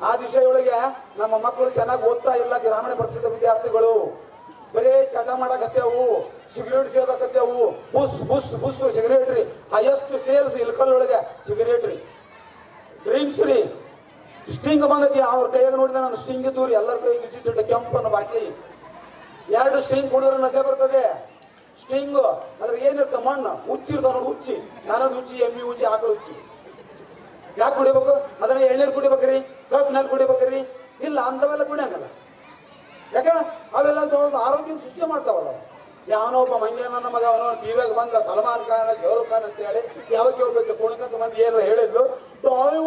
ಆ ದಿಶೆಯೊಳಗೆ ನಮ್ಮ ಮಕ್ಕಳು ಚೆನ್ನಾಗಿ ಓದ್ತಾ ಇಲ್ಲ. ಗ್ರಾಮೀಣ ಪರಿಸ್ಥಿತಿ ವಿದ್ಯಾರ್ಥಿಗಳು ಬರೇ ಚಟ ಮಾಡಕತ್ತೇವು, ಸಿಗರೇಟ್ ಸೇದಕತ್ತೇವು. ಬುಸ್ ಬುಸ್ ಬುಸ್ ಸಿಗರೇಟ್ ರೀ. ಹೈಯೆಸ್ಟ್ ಸೇಲ್ಸ್ ಇಲ್ಕಲ್ಲೊಳಗೆ ಸಿಗರೇಟ್ ರೀ. ಡ್ರಿಂಕ್ಸ್ ರೀ. ಸ್ಟಿಂಗ್ ಬಂದೈತಿ. ಅವ್ರ ಕೈಯಾಗ ನೋಡಿದ್ರೆ ನಾನು ಸ್ಟಿಂಗ್ ಇದ್ದು ರೀ. ಎಲ್ಲರ ಕೈಗೆ ಇಟ್ಟಿಟ್ಟು ಕೆಂಪನ್ನು ಬಾಟ್ಲಿ 2 ಸ್ಟಿಂಗ್ ಕುಡಿದ್ರೆ ನಶೆ ಬರ್ತದೆ. ಸ್ಟಿಂಗ್ ಅದ್ರ ಏನಿರ್ತ ಮಣ್ಣು ಹುಚ್ಚಿರ್ತಾವ ನೋಡಿ, ಹುಚ್ಚಿ. ನನದು ಹುಚ್ಚಿ, ಎಮ್ಮಿ ಹುಚ್ಚಿ, ಆಕಳು ಹುಚ್ಚಿ. ಯಾಕೆ ಕುಡಿಬೇಕು? ಅದನ್ನ ಎಳ್ನೀರು ಕುಡಿಬೇಕ್ರಿ, ಕಬ್ಬಿನಲ್ಲಿ ಕುಡಿಬೇಕ್ರಿ? ಇಲ್ಲ, ಅಂಥವೆಲ್ಲ ಕುಡಿಯಂಗಲ್ಲ. ಯಾಕೆ? ಅವೆಲ್ಲ ಆರೋಗ್ಯ ಸೃಷ್ಟಿ ಮಾಡ್ತಾವಲ್ಲ. ಯಾವನೋ ಒಬ್ಬ ಮಂಗ್ಯ ನನ್ನ ಮಗ ಅವನು ಟಿವಿಯಾಗ ಬಂದ ಸಲ್ಮಾನ್ ಖಾನ್, ಶಾರುಖ್ ಖಾನ್ ಅಂತ ಹೇಳಿ ಯಾವಾಗ ಕೇಳ್ಬೇಕು ಕುಣಕಂತ ಮಂದಿ ಏನು ಹೇಳಿದ್ರು, ಅವರು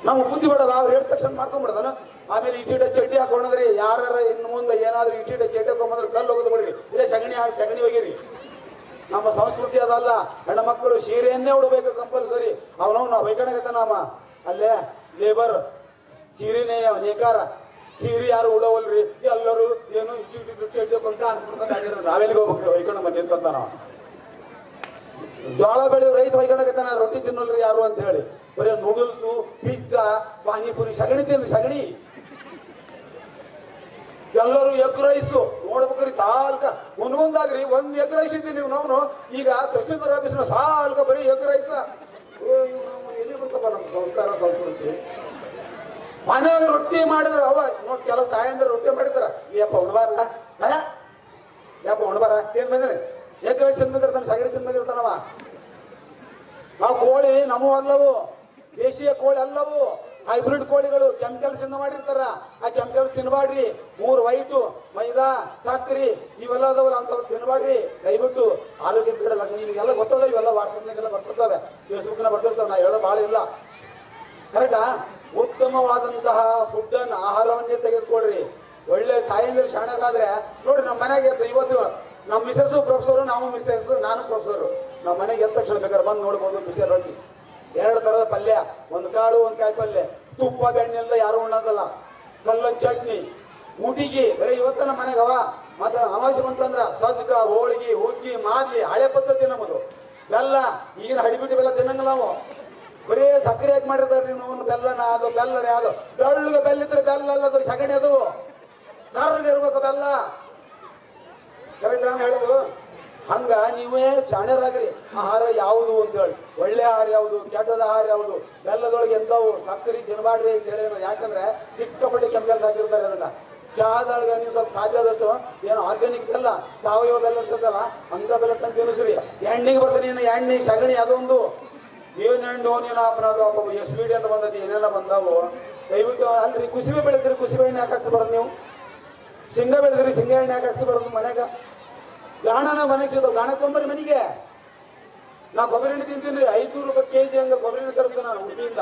ನಮ್ಗೆ ಬುದ್ಧಿ ಬಿಡೋದು. ಅವ್ರು ಹೇಳಿದ ತಕ್ಷಣ ಮಾಡ್ಕೊಂಡ್ಬಿಡೋದನ. ಆಮೇಲೆ ಇಟ್ಟಿಟ ಚಡ್ಡಿ ಹಾಕೊಂಡ್ರಿ. ಯಾರು ಇನ್ನು ಮುಂದೆ ಏನಾದ್ರೂ ಇಟ್ಟಿಟ ಚಡ್ಡಿ ಹಾಕೊಂಡ್ಬಂದ್ರೆ ಕಲ್ಲು ಹೋಗೋದು ಬಿಡ್ರಿ. ಇದೇ ಸಗಣಿ ಒಗಿರಿ. ನಮ್ಮ ಸಂಸ್ಕೃತಿ ಅದಲ್ಲ. ಹೆಣ್ಣು ಮಕ್ಕಳು ಸೀರೆಯನ್ನೇ ಉಡಬೇಕು ಕಂಪಲ್ಸರಿ. ನಾವು ಬೈಕಣಗತ್ತ ನಮ್ಮ ಅಲ್ಲೇ ಲೇಬರ್ ಸೀರೆನೇ ನೇಕಾರ. ಸೀರೆ ಯಾರು ಉಡವಲ್ರಿ, ಎಲ್ಲರೂ ಏನು ಇಟ್ಟು ಚಡ್ಡಿ ಅಂತ ಅನ್ಸ್ಬಿಡ್ತಾರೆ. ನಾವೆಲ್ಲಿಗೆ ಹೋಗ್ಬೇಕ್ರಿ ಬೈಕಣ ಮನೆ ಅಂತ ನಾವು. ಜೋಳ ಬೆಳೆಯೋ ರೈತ ಹೊಯ್ಕೊಳಕತ್ತಾನ, ರೊಟ್ಟಿ ತಿನ್ನಲ್ರಿ ಯಾರು ಅಂತ ಹೇಳಿ. ಬರೀ ನೂಡಲ್ಸು, ಪಿಜ್ಜಾ, ಪಾನಿಪುರಿ, ಸಗಣಿ ತಿನ್ರಿ, ಸಗಣಿ. ಎಲ್ಲರೂ ಎಗ್ ರೈಸು ನೋಡ್ಬೇಕ್ರಿ. ಸಾಲ್ಕ ಮುನ್ಗೊಂದಾಗ್ರಿ 1 ಎಗ್ ರೈಸ್ ಇದ್ದೀವಿ ನೀವು. ನಾವು ಈಗ ತಹಸೀಲ್ದಾರ್ ಆಫೀಸ್ನ ಸಾಲ್ಕ ಬರೀ ಎಗ್ ರೈಸ್. ಎಲ್ಲಿ ಬರ್ತಪ್ಪ ನಮ್ಮ ಸಂಸ್ಕಾರ ಸಂಸ್ಕೃತಿ? ಮನೆಯಾಗ ರೊಟ್ಟಿ ಮಾಡಿದ್ರೆ ಅವ ನೋಡಿ, ಕೆಲವು ತಾಯಂದ್ರೆ ರೊಟ್ಟಿ ಮಾಡಿದಾರ. ಯಪ್ಪ ಉಣ್ಬಾರ, ಯಪ್ಪ ಉಣ್ಬಾರ ಏನ್ ಬಂದ್ರೆ ಎಗ್ ರೈಸ್ ತಿಂದಿರ್ತಾನೆ, ಸಗಣಿ ತಿಂದಿರ್ತಾನವ. ಆ ಕೋಳಿ ನಮ್ಮೂ ಅಲ್ಲವು, ದೇಶೀಯ ಕೋಳಿ ಅಲ್ಲವು, ಹೈಬ್ರಿಡ್ ಕೋಳಿಗಳು. ಕೆಮಿಕಲ್ಸ್ ಇಂದ ಮಾಡಿರ್ತಾರ. ಆ ಕೆಮಿಕಲ್ಸ್ ತಿನ್ಬಾಡ್ರಿ. 3 ವೈಟು, ಮೈದಾ, ಸಕ್ರಿ ಇವೆಲ್ಲ ಅದಾವಲ್ಲ, ಅಂತವ್ರು ತಿನ್ಬಾಡ್ರಿ ದಯವಿಟ್ಟು. ಆರೋಗ್ಯದ ಕಡೆ ನಿಮಗೆಲ್ಲ ಗೊತ್ತದ. ಇವೆಲ್ಲ ವಾಟ್ಸಪ್ನಾಗೆಲ್ಲ ಬರ್ತಿರ್ತವೆ, ಫೇಸ್ಬುಕ್ನ ಬರ್ತಿರ್ತವೆ. ನಾ ಹೇಳೋ ಭಾಳ ಇಲ್ಲ. ಕರೆಕ್ಟಾ? ಉತ್ತಮವಾದಂತಹ ಫುಡ್ ಅನ್ನು, ಆಹಾರವನ್ನೇ ತೆಗೆದುಕೊಡ್ರಿ. ಒಳ್ಳೆ ತಾಯಂದಿರು ಶಾಣರಾದ್ರೆ ನೋಡ್ರಿ. ನಮ್ಮ ಮನೆಗೆ ಇವತ್ತು ನಮ್ಮ ಮಿಸಸ್ಸು ಪ್ರೊಫೆಸರು, ನಾವು ಮಿಸ್ಸಸ್ಸು, ನಾನು ಪ್ರೊಫೆಸರು. ನಮ್ಮ ಮನೆಗೆ ಎದ್ದ ತಕ್ಷಣ ಬೇಕಾದ್ರೆ ಬಂದು ನೋಡ್ಬೋದು. ಬಿಸಿ ರೊಟ್ಟಿ, 2 ಥರದ ಪಲ್ಯ, 1 ಕಾಳು 1 ಕಾಯಿ ಪಲ್ಯ, ತುಪ್ಪ ಬೆಣ್ಣೆಲ್ಲ ಯಾರು ಉಣ್ಣೋದಲ್ಲ. ಕಲ್ಲನ್ ಚಟ್ನಿ, ಊಟಿಗೆ ಬರೀ ಇವತ್ತ ನಮ್ಮ ಮನೆಗೆ ಅವ. ಮತ್ತೆ ಅಮಾವಾಸ್ಯೆ ಬಂತಂದ್ರ ಸಜ್ಜಕ, ಹೋಳಿಗೆ, ಹುಗ್ಗಿ, ಮಾದ್ಲಿ, ಹಳೆ ಪದ್ಧತಿ ನಮ್ಮದು. ಬೆಲ್ಲ ಈಗಿನ ಹಡಿಬಿಟ್ಟು ಬೆಲ್ಲ ತಿನ್ನಂಗಿಲ್ಲ ನಾವು. ಬರೀ ಸಕ್ಕರೆ ಹಾಕಿ ಮಾಡಿರ್ತಾರ್ರಿ. ನಾವು ಬೆಲ್ಲನ ಅದು ಬೆಲ್ಲರೇ ಅದು. ಬೆಳ್ಳಗೆ ಬೆಲ್ಲ ಇದ್ರೆ ಬೆಲ್ಲ ಅಲ್ಲದು, ಸಗಣಿ ಅದು. ಕರ್ರಗೆ ಇರ್ಬೇಕು ಬೆಲ್ಲ. ಕರೆಕ್ಟ್ ನಾನು ಹೇಳೋದು. ಹಂಗ ನೀವೇ ಶಾಣ್ಯರಾಗ್ರಿ. ಆಹಾರ ಯಾವುದು ಅಂತ ಹೇಳಿ, ಒಳ್ಳೆ ಆಹಾರ ಯಾವುದು, ಕೆಟ್ಟದ ಆಹಾರ ಯಾವುದು, ಬೆಲ್ಲದೊಳಗೆ ಎಂಥವು, ಸಕ್ಕರೆ ತಿನ್ನಬಾಡ್ರಿ ಅಂತ ಹೇಳಿ. ಯಾಕಂದ್ರೆ ಸಿಕ್ಕಾಪಟ್ಟೆ ಕೆಮಿಕಲ್ಸ್ ಚಹಾದೊಳಗೆ ನೀವು ಸ್ವಲ್ಪ ಸಾಧ್ಯ ಆದಷ್ಟು ಏನು ಆರ್ಗ್ಯಾನಿಕ್ ಬೆಲ್ಲ ಸಾವಯವ ಬೆಲ್ಲ ಇರ್ತದಲ್ಲ ಅಂತ ಬೆಲ್ಲ ತಂದು ತಿನ್ನಿಸ್ರಿ. ಎಣ್ಣೆಗೆ ಬರ್ತೀನಿ ನೀನು ಎಣ್ಣೆ ಸಗಣಿ ಅದೊಂದು ಏನು ಎಣ್ಣು ನೀನು ಅಪರಾಧ ಸ್ವೀಟ್ ಅಂತ ಬಂದದ್ದು ಏನೆಲ್ಲ ಬಂದಾವು. ದಯವಿಟ್ಟು ಅಲ್ರಿ ಕುಸಿಬೆ ಬೆಳೆದ್ರಿ ಕುಸಿಬೆ ಎಣ್ಣೆ ಯಾಕೆ ಹಾಕ್ಸ್ಬಾರ್ದು ನೀವು? ಶೇಂಗಾ ಬೆಳೆದ್ರಿ ಶೇಂಗಾ ಎಣ್ಣೆ ಯಾಕೆ ಹಾಕ್ಸ್ಬಾರ್ದು ಮನೆಗ? ಗಾಣನ ಮನೆಸಿದ್ದು ಗಾಣ ತೊಂಬರಿ ಮನೆಗೆ. ನಾ ಕೊಬ್ಬರಿ ಎಣ್ಣೆ ತಿಂತೀನಿ 500 ರೂಪಾಯಿ ಕೆಜಿ ಹಂಗೆ ಕೊಬ್ಬರಿ ಎಣ್ಣೆ ತರಿಸ್ತೀನಿ ನಾನು ಉಡುಪಿಯಿಂದ.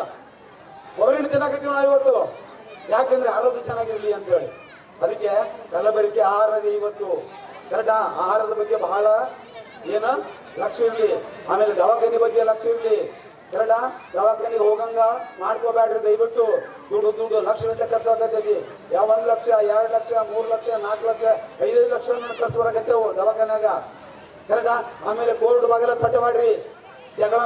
ಕೊಬ್ಬರಿ ಎಣ್ಣೆ ತಿನ್ನಕತ್ತೀವಿ ನಾವು ಇವತ್ತು, ಯಾಕೆಂದ್ರೆ ಆರೋಗ್ಯ ಚೆನ್ನಾಗಿರ್ಲಿ ಅಂತ ಹೇಳಿ. ಅದಕ್ಕೆ ಕಲಬೆರಕೆ ಆಹಾರದ ಇವತ್ತು ಕರೆಕ್ಟಾ ಆಹಾರದ ಬಗ್ಗೆ ಬಹಳ ಏನು ಲಕ್ಷ್ಯ ಇರ್ಲಿ. ಆಮೇಲೆ ದವಾಖಾನೆ ಬಗ್ಗೆ ಲಕ್ಷ್ಯ ಇರ್ಲಿ. ಕರೆಕ್ಟಾ ದವಾಖಾನೆಗೆ ಹೋಗಂಗ ಮಾಡ್ಕೋಬೇಡ್ರಿ ದಯವಿಟ್ಟು. ದುಡ್ಡು ಲಕ್ಷಗಟ್ಟಲೆ ಖರ್ಚು ಆಗತ್ತೈತಿ. 1 ಲಕ್ಷ 2 ಲಕ್ಷ 3 ಲಕ್ಷ 4 ಲಕ್ಷ 5 ಲಕ್ಷ ಖರ್ಚು ಬರಕತ್ತೇವು ದವಾಖಾನ್ಯಾಗ. ಕರೆಕ್ಟಾ ಆಮೇಲೆ ಕೋರ್ಟ್ ಬಾಗಿಲ ತಟ್ಟೆ ಮಾಡ್ರಿ, ಜಗಳ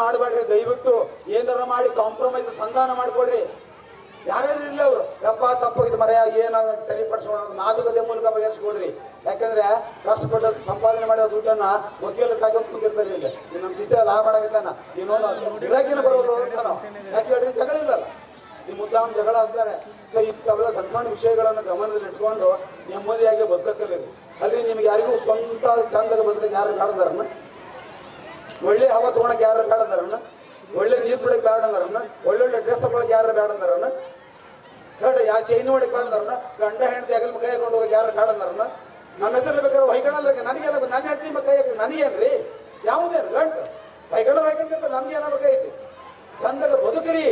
ಮಾಡಬೇಡ್ರಿ ದಯವಿಟ್ಟು. ಏನಾರ ಮಾಡಿ ಕಾಂಪ್ರಮೈಸ್ ಸಂಧಾನ ಮಾಡ್ಕೊಡ್ರಿ. ಯಾರ್ಯಾರು ಇಲ್ಲ ಅವರು ಯಪ್ಪ ತಪ್ಪಾಗಿದ್ದು ಮರೆಯ ಏನಾಗ ಸರಿಪಡಿಸೋಣ ಮಾತುಕತೆ ಮೂಲಕ ಬಗೆಹರಿಸ್ಕೊಡ್ರಿ. ಯಾಕಂದ್ರೆ ಕಷ್ಟಪಟ್ಟು ಸಂಪಾದನೆ ಮಾಡೋ ದುಡ್ಡನ್ನ ವಕೀಲರು ಕಾಯ್ಕೊಂಡು ಕೂತಿರ್ತಾರೆ. ಇಲ್ಲ ನಮ್ಮ ಶಿಷ್ಯ ಲಾಭ ಮಾಡಾಗತ್ತಾನ ಇನ್ನೊಂದು ಗಿರಾಕಿನ ಬರೋರು ಅಂತಾನ. ಯಾಕೆ ಹೇಳ್ರಿ ಜಗಳ ಇಲ್ಲಲ್ಲ, ಈ ಮುದ್ದಾಮ್ ಜಗಳ ಹಚ್ತಾರೆ. ಸೊ ಇಂಥವೆಲ್ಲ ಸಣ್ಣ ಸಣ್ಣ ವಿಷಯಗಳನ್ನು ಗಮನದಲ್ಲಿ ಇಟ್ಕೊಂಡು ನೆಮ್ಮದಿಯಾಗಿ ಬದುಕಲಿರಿ. ಅಲ್ಲಿ ನಿಮ್ಗೆ ಯಾರಿಗೂ ಸ್ವಂತ ಚಂದಾಗ ಬದುಕಕ್ಕೆ ಯಾರು ಕಾಡ್ದಾರನ್ನ, ಒಳ್ಳೆ ಹವಾ ತಗೊಳಕ್ ಯಾರು ಬೇಡಂದಾರನ್ನ, ಒಳ್ಳೆ ನೀರು ಕುಡಿಯಕ್ಕೆ ಬೇಡಂದಾರನ್ನ, ಒಳ್ಳೊಳ್ಳೆ ಡ್ರೆಸ್ ತಗೊಳಕ್ ಯಾರು ಬೇಡಂದಾರನ್ನ, ಕರೆಕ್ಟ್ ಯಾ ಚೈನ್ ಹೊಡಿಕ್ ಬೇಡಂದಾರನ್ನ, ಗಂಡ ಹೆಂಡತಿ ಅಗಲ್ ಕೈ ಹಾಕೊಂಡು ಹೋಗಕ್ಕೆ ಯಾರು ಬೇಡಂದಾರನ್ನ. ನಮ್ಮ ಹೆಸರು ಬೇಕಾದ್ರೆ ಹೊಯ್ಕೊಳ್ಳಲ್ಲ ನನಗೆ ನನ್ನ ಹೆಂಡತಿ ಕೈ ಹಾಕಿ ನನಗೇನ್ರಿ ಯಾವುದೇನು ಗಂಟು ಹೊಯ್ಕೊಳ್ಳೋ ಹಾಕಂತ ನಮ್ಗೆ ಏನಾಗಬೇಕೈತಿ. ಚಂದಾಗ ಬದುಕ್ರಿ,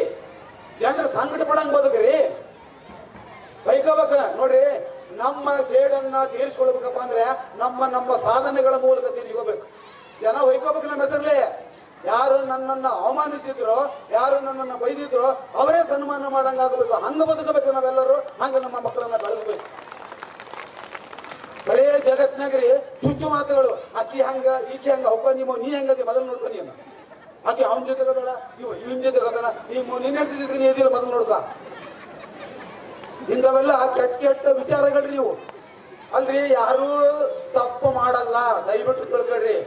ಜನರು ಸಂಕಟ ಪಡಂಗ್ ಬದುಕ್ರಿ. ಬೈಕೋಬೇಕ ನೋಡ್ರಿ. ನಮ್ಮ ಸೇಡನ್ನ ತೀರಿಸ್ಕೊಳ್ಬೇಕಪ್ಪ ಅಂದ್ರೆ ನಮ್ಮ ಸಾಧನೆಗಳ ಮೂಲಕ ತೀರಿಸ್ಕೋಬೇಕು. ಜನ ಹೊಯ್ಕೋಬೇಕು ನಮ್ಮ ಹೆಸರಲ್ಲೇ. ಯಾರು ನನ್ನನ್ನು ಅವಮಾನಿಸಿದ್ರು, ಯಾರು ನನ್ನನ್ನು ಬೈದಿದ್ರು ಅವರೇ ಸನ್ಮಾನ ಮಾಡಂಗಾಗಬೇಕು. ಹಂಗ ಬದುಕಬೇಕು ನಾವೆಲ್ಲರೂ. ಹಂಗ ನಮ್ಮ ಮಕ್ಕಳನ್ನ ಬೆಳೆಸಬೇಕು. ಬರೇ ಜಗತ್ನಾಗ್ರಿ ಚುಚ್ಚು ಮಾತುಗಳು. ಆಕಿ ಹಂಗ ಈಕೆ ಹಂಗ ಹೊಕ್ಕ ನೀ ಹೆಂಗದಿ ಮೊದಲು ನೋಡ್ಕೊಂಡು ನೀನು. ಆಕೆ ಅವನ ಜೊತೆ ಕದಳ ಇವನ್ ಜೊತೆ ಕದಳ ನಿನ್ನ ಜೊತೆ ನೀ ಇದಿಲ್ಲ ಮೊದಲು ನೋಡ್ಕ. ಇಂಥವೆಲ್ಲ ಕೆಟ್ಟ ವಿಚಾರಗಳ್ರಿ ನೀವು. ಅಲ್ರಿ ಯಾರು ತಪ್ಪು ಮಾಡಲ್ಲ ದಯವಿಟ್ಟು ತಿಳ್ಕೊಳ್ರಿ.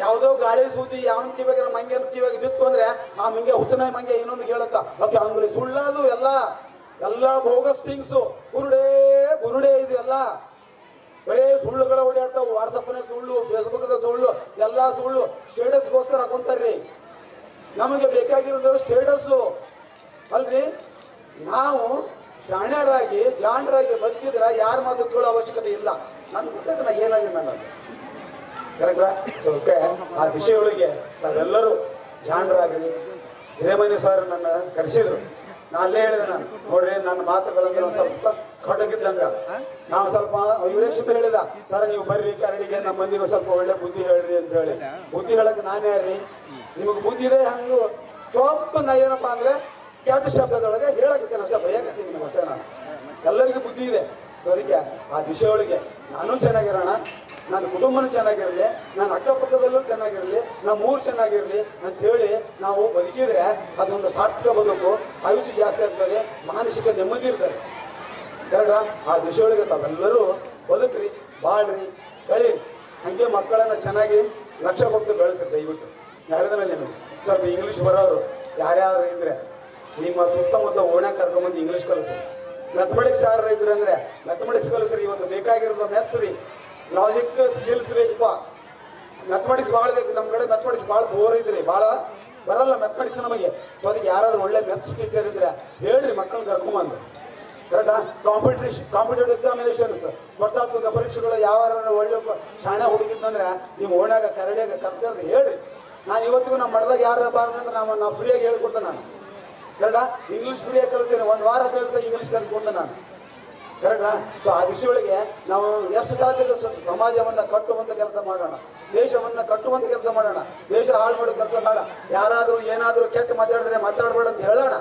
ಯಾವುದೋ ಗಾಳಿ ಸೂತಿ ಯಾವನ್ ಕಿವಾಗ ಮಂಗೆ ಕಿವಾಗ ಬಿತ್ತು ಅಂದ್ರೆ ಆ ಮಂಗೆ ಹುಚ್ಚನಾಯಿ ಮಂಗೆ ಇನ್ನೊಂದು ಹೇಳತ್ತ ಓಕೆ ಅವ್ನಿಗೆ ಸುಳ್ಳದು ಎಲ್ಲ ಬೋಗಸ್ ಥಿಂಗ್ಸು. ಬುರುಡೆ ಇದು ಎಲ್ಲ ಬರೇ ಸುಳ್ಳುಗಳ ಓಡಾಡ್ತಾವ. ವಾಟ್ಸಪ್ನ ಸುಳ್ಳು, ಫೇಸ್ಬುಕ್ನ ಸುಳ್ಳು, ಎಲ್ಲ ಸುಳ್ಳು. ಸ್ಟೇಟಸ್ಗೋಸ್ಕರ ಹಾಕೊಂತಾರ್ರಿ. ನಮಗೆ ಬೇಕಾಗಿರೋದು ಸ್ಟೇಟಸ್ಸು ಅಲ್ರಿ. ನಾವು ಶಾಣ್ಯರಾಗಿ ಜಾಣರಾಗಿ ಬದುಕಿದ್ರೆ ಯಾರ ಮಾತು ಕೇಳೋ ಅವಶ್ಯಕತೆ ಇಲ್ಲ. ನನ್ ಗೊತ್ತಾಗ ನಾ ಏನಾಗಿದೆ ನಾನು ಕರೆಕ್ಟಾ. ಸ್ವಲ್ಪ ಆ ವಿಷಯಗಳಿಗೆ ನಾವೆಲ್ಲರೂ ಜಾಣರಾಗಲಿ. ಹಿರೇಮನಿ ಸರ್ ನನ್ನ ಕರೆಸಿದ್ರು. ನಾ ಅಲ್ಲೇ ಹೇಳಿದೆ ನಾನು ನೋಡ್ರಿ ನನ್ನ ಮಾತುಗಳನ್ನು ಸ್ವಲ್ಪ ಕಟಗಿದ್ದಂಗ ನಾವು ಸ್ವಲ್ಪ ಯುವರೇಶ್ ಹೇಳಿದ ಸರ್ ನೀವು ಬರ್ರಿ ಕರಡಿಗೆ ನಮ್ಮ ಮಂದಿಗೆ ಸ್ವಲ್ಪ ಒಳ್ಳೆ ಬುದ್ಧಿ ಹೇಳ್ರಿ ಅಂತ ಹೇಳಿ. ಬುದ್ಧಿ ಹೇಳಕ್ ನಾನು ಯಾರ್ರಿ? ನಿಮಗೆ ಬುದ್ಧಿ ಇದೆ ಹಂಗು ಸ್ವಲ್ಪ ನಾ ಏನಪ್ಪಾ ಅಂದ್ರೆ ಕೆಟ್ಟ ಶಬ್ದದೊಳಗೆ ಹೇಳಕತ್ತೇನೆ ಅಷ್ಟೇ, ಭಯಕತ್ತೀನಿ ನಿಮ್ಗೆ ಅಷ್ಟೇ. ನಾನು ಎಲ್ಲರಿಗೂ ಬುದ್ಧಿ ಇದೆ. ಸೊ ಅದಕ್ಕೆ ಆ ವಿಷಯೊಳಗೆ ನಾನು ಚೆನ್ನಾಗಿರೋಣ, ನನ್ನ ಕುಟುಂಬನೂ ಚೆನ್ನಾಗಿರಲಿ, ನನ್ನ ಅಕ್ಕಪಕ್ಕದಲ್ಲೂ ಚೆನ್ನಾಗಿರಲಿ, ನಮ್ಮ ಊರು ಚೆನ್ನಾಗಿರಲಿ ಅಂತ ಹೇಳಿ ನಾವು ಬದುಕಿದ್ರೆ ಅದೊಂದು ಸಾರ್ಥಕ ಬದುಕು. ಆಯುಷ್ಯ ಜಾಸ್ತಿ ಆಗ್ತದೆ, ಮಾನಸಿಕ ನೆಮ್ಮದಿ ಇರ್ತದೆ. ಕರೆಕ್ಟಾ. ಆ ವಿಷಯೊಳಗೆ ತಾವೆಲ್ಲರೂ ಬದುಕ್ರಿ, ಬಾಳ್ರಿ, ಕಳೀರಿ. ಹಂಗೆ ಮಕ್ಕಳನ್ನ ಚೆನ್ನಾಗಿ ಲಕ್ಷ್ಯ ಕೊಟ್ಟು ಬೆಳೆಸ್ರಿ ದಯವಿಟ್ಟು. ಹೇಳಿದ್ರೆ ನಿಮಗೆ ಸ್ವಲ್ಪ ಇಂಗ್ಲೀಷ್ ಬರೋರು ಯಾರ್ಯಾರು ಇದ್ರೆ ನಿಮ್ಮ ಸುತ್ತಮುತ್ತ ಓಣ್ಯಾಗ ಕರ್ಕೊಂಡ್ಬಂದು ಇಂಗ್ಲೀಷ್ ಕಲಿಸ್ರಿ. ಮ್ಯಾಥಮೆಟಿಕ್ಸ್ ಯಾರು ಇದ್ರೆ ಅಂದ್ರೆ ಮ್ಯಾಥಮೆಟಿಕ್ಸ್ ಕಲಿಸ್ರಿ. ಇವತ್ತು ಬೇಕಾಗಿರೋದು ಮ್ಯಾಥ್ಸ್ ರೀ, ಲಾಜಿಕ್ ಸ್ಕಿಲ್ಸ್ ಬೇಕಪ್ಪ. ಮ್ಯಾಥಮೆಟಿಕ್ಸ್ ಭಾಳ ಬೇಕು. ನಮ್ಮ ಕಡೆ ಮ್ಯಾಥಮೆಟಿಕ್ಸ್ ಭಾಳ ಬೋರ್ ಇದ್ರಿ, ಭಾಳ ಬರಲ್ಲ ಮ್ಯಾಥಮೆಟಿಕ್ಸ್ ನಮಗೆ. ಸೊ ಅದಕ್ಕೆ ಯಾರಾದ್ರೂ ಒಳ್ಳೆ ಮ್ಯಾಥ್ಸ್ ಟೀಚರ್ ಇದ್ರೆ ಹೇಳ್ರಿ, ಮಕ್ಕಳನ್ನ ಕರ್ಕೊಂಬಂದು. ಕರೆಕ್ಟಾ. ಕಾಂಪಿಟೇಟಿವ್ ಎಕ್ಸಾಮಿನೇಷನ್ಸ್ ಸ್ಪರ್ಧಾತ್ಮಕ ಪರೀಕ್ಷೆಗಳು ಯಾವ ಒಳ್ಳೆ ಶಾಣೆ ಹುಡುಗಿತ್ತಂದ್ರೆ ನೀವು ಓಣ್ಯಾಗ ಕರಡಿಯಾಗ ಕರ್ಕೊಂಡು ಹೇಳ್ರಿ. ನಾನು ಇವತ್ತಿಗೂ ನಮ್ಮ ಮಠದಾಗ ಯಾರು ಬಾರ್ದಂದ್ರೆ ನಾವು ಫ್ರೀಯಾಗಿ ಹೇಳ್ಕೊಡ್ತೇನೆ ನಾನು. ಕರೆಕ್ಟಾ. ಇಂಗ್ಲೀಷ್ ಫ್ರೀಯಾಗಿ ಕಲಿಸ್ತೀನಿ. 1 ವಾರ ಕೆಲಸ ಇಂಗ್ಲೀಷ್ ಕಲಿಸ್ಕೊಂಡೆ ನಾನು. ಕರೆಕ್ಟಾ. ಸೊ ಆ ವಿಷಯಗಳಿಗೆ ನಾವು ಎಷ್ಟು ಸಾಧ್ಯ ಸಮಾಜವನ್ನ ಕಟ್ಟುವಂತ ಕೆಲಸ ಮಾಡೋಣ, ದೇಶವನ್ನ ಕಟ್ಟುವಂತ ಕೆಲಸ ಮಾಡೋಣ. ದೇಶ ಹಾಳು ಮಾಡೋ ಕೆಲಸ ಬೇಡ. ಯಾರಾದ್ರೂ ಏನಾದ್ರೂ ಕೆಟ್ಟ ಮಾತಾಡಿದ್ರೆ ಮಾತಾಡಬೇಡ ಅಂತ ಹೇಳೋಣ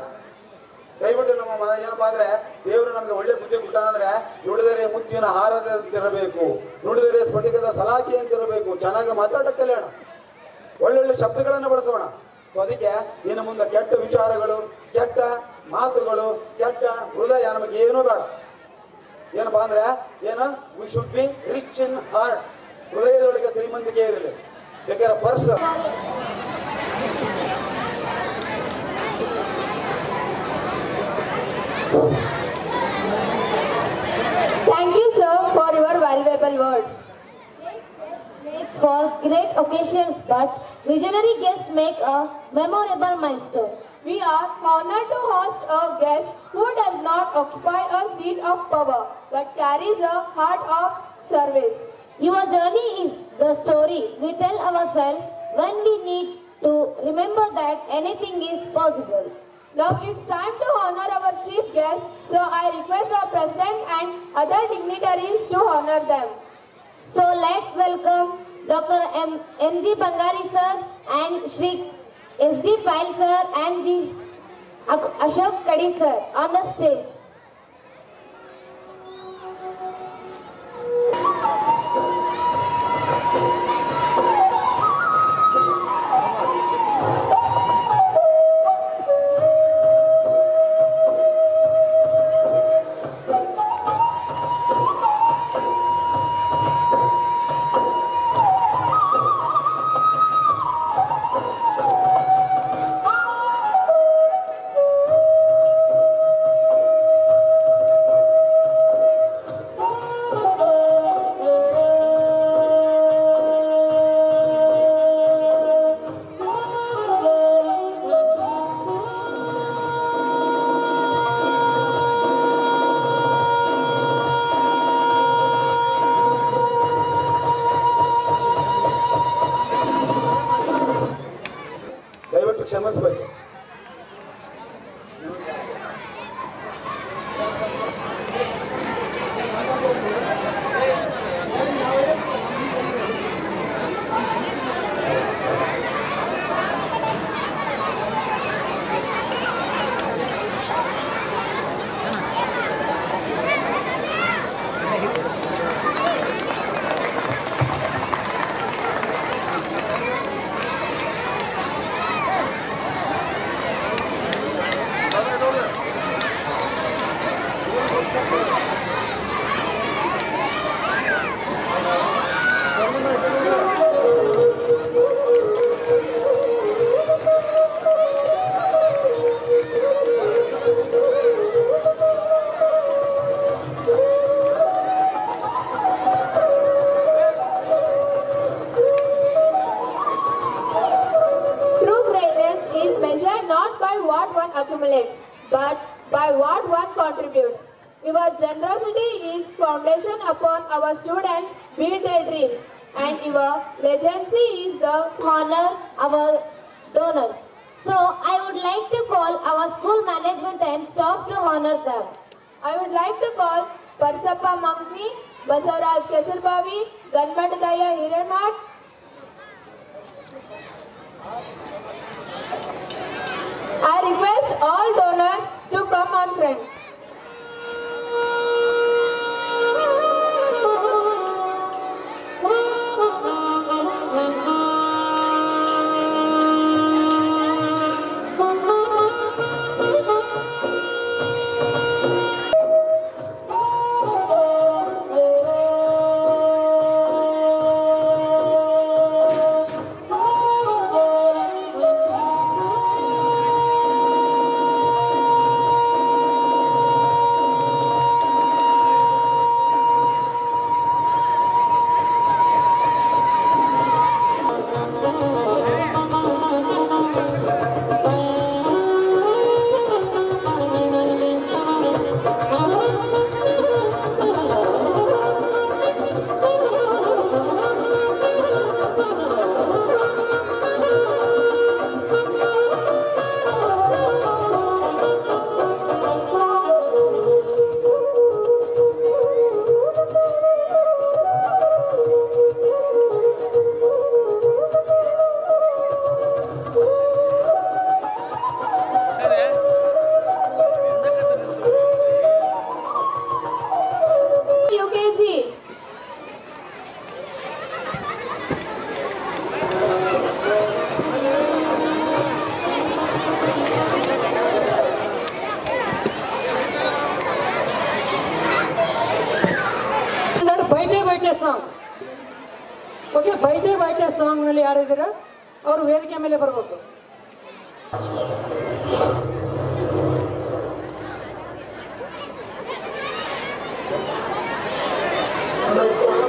ದಯವಿಟ್ಟು. ನಮ್ಮ ಏನಪ್ಪಾ ಅಂದ್ರೆ ದೇವರು ನಮ್ಗೆ ಒಳ್ಳೆ ಬುದ್ಧಿ ಕೊಟ್ಟ ಅಂದ್ರೆ ನುಡಿದರೆ ಮುತ್ತಿನ ಹಾರದಂತಿರಬೇಕು, ನುಡಿದರೆ ಸ್ಫಟಿಕದ ಸಲಾಖೆ ಅಂತಿರಬೇಕು. ಚೆನ್ನಾಗಿ ಮಾತಾಡಕ್ಕೆ ಕಲಿಯೋಣ, ಒಳ್ಳೊಳ್ಳೆ ಶಬ್ದಗಳನ್ನು ಬಳಸೋಣ. ಸೊ ಅದಕ್ಕೆ ಇನ್ನು ಮುಂದೆ ಕೆಟ್ಟ ವಿಚಾರಗಳು, ಕೆಟ್ಟ ಮಾತುಗಳು, ಕೆಟ್ಟ ಹೃದಯ ನಮಗೆ ಏನೂ ಬೇಡ. ಏನಪ್ಪಾ ಅಂದ್ರೆ ಏನು we should be rich in heart. ಹೃದಯದೊಳಗೆ ಶ್ರೀಮಂತಿಕೆ ಇರಲಿ. ಬೇಕಾದ್ರೆ purse valuable words. For great occasions, but visionary guests make a memorable milestone. We are honored to host a guest who does not occupy a seat of power but carries a heart of service. Your journey is the story we tell ourselves when we need to remember that anything is possible. Now it's time to honor our chief guest, so I request our president and other dignitaries to honor them. So let's welcome Dr. M.G. Bangari sir and Shri S.G. Pail sir and G. Ashok Kadi sir on the stage. ದಯವಿಟ್ಟು ಕ್ಷಮಿಸಬೇಕು. True greatness is measured not by what one accumulates, but by what one contributes. Your generosity is foundation upon our students build their dreams, and your legacy is the Honor our donors. So I would like to call our school management and staff to honor them. I would like to call Parsappa Mangni, Basavaraj Kesarbavi, Ganmat Daya Hiranmat. I request all donors to come on front. UKG. ಬೈಟೆ song. Okay, ಬೈಟೆ song ನಲ್ಲಿ ಯಾರಿದ್ದೀರಾ ಅವರು ವೇದಿಕೆ ಮೇಲೆ ಬರಬೇಕು. Namaste.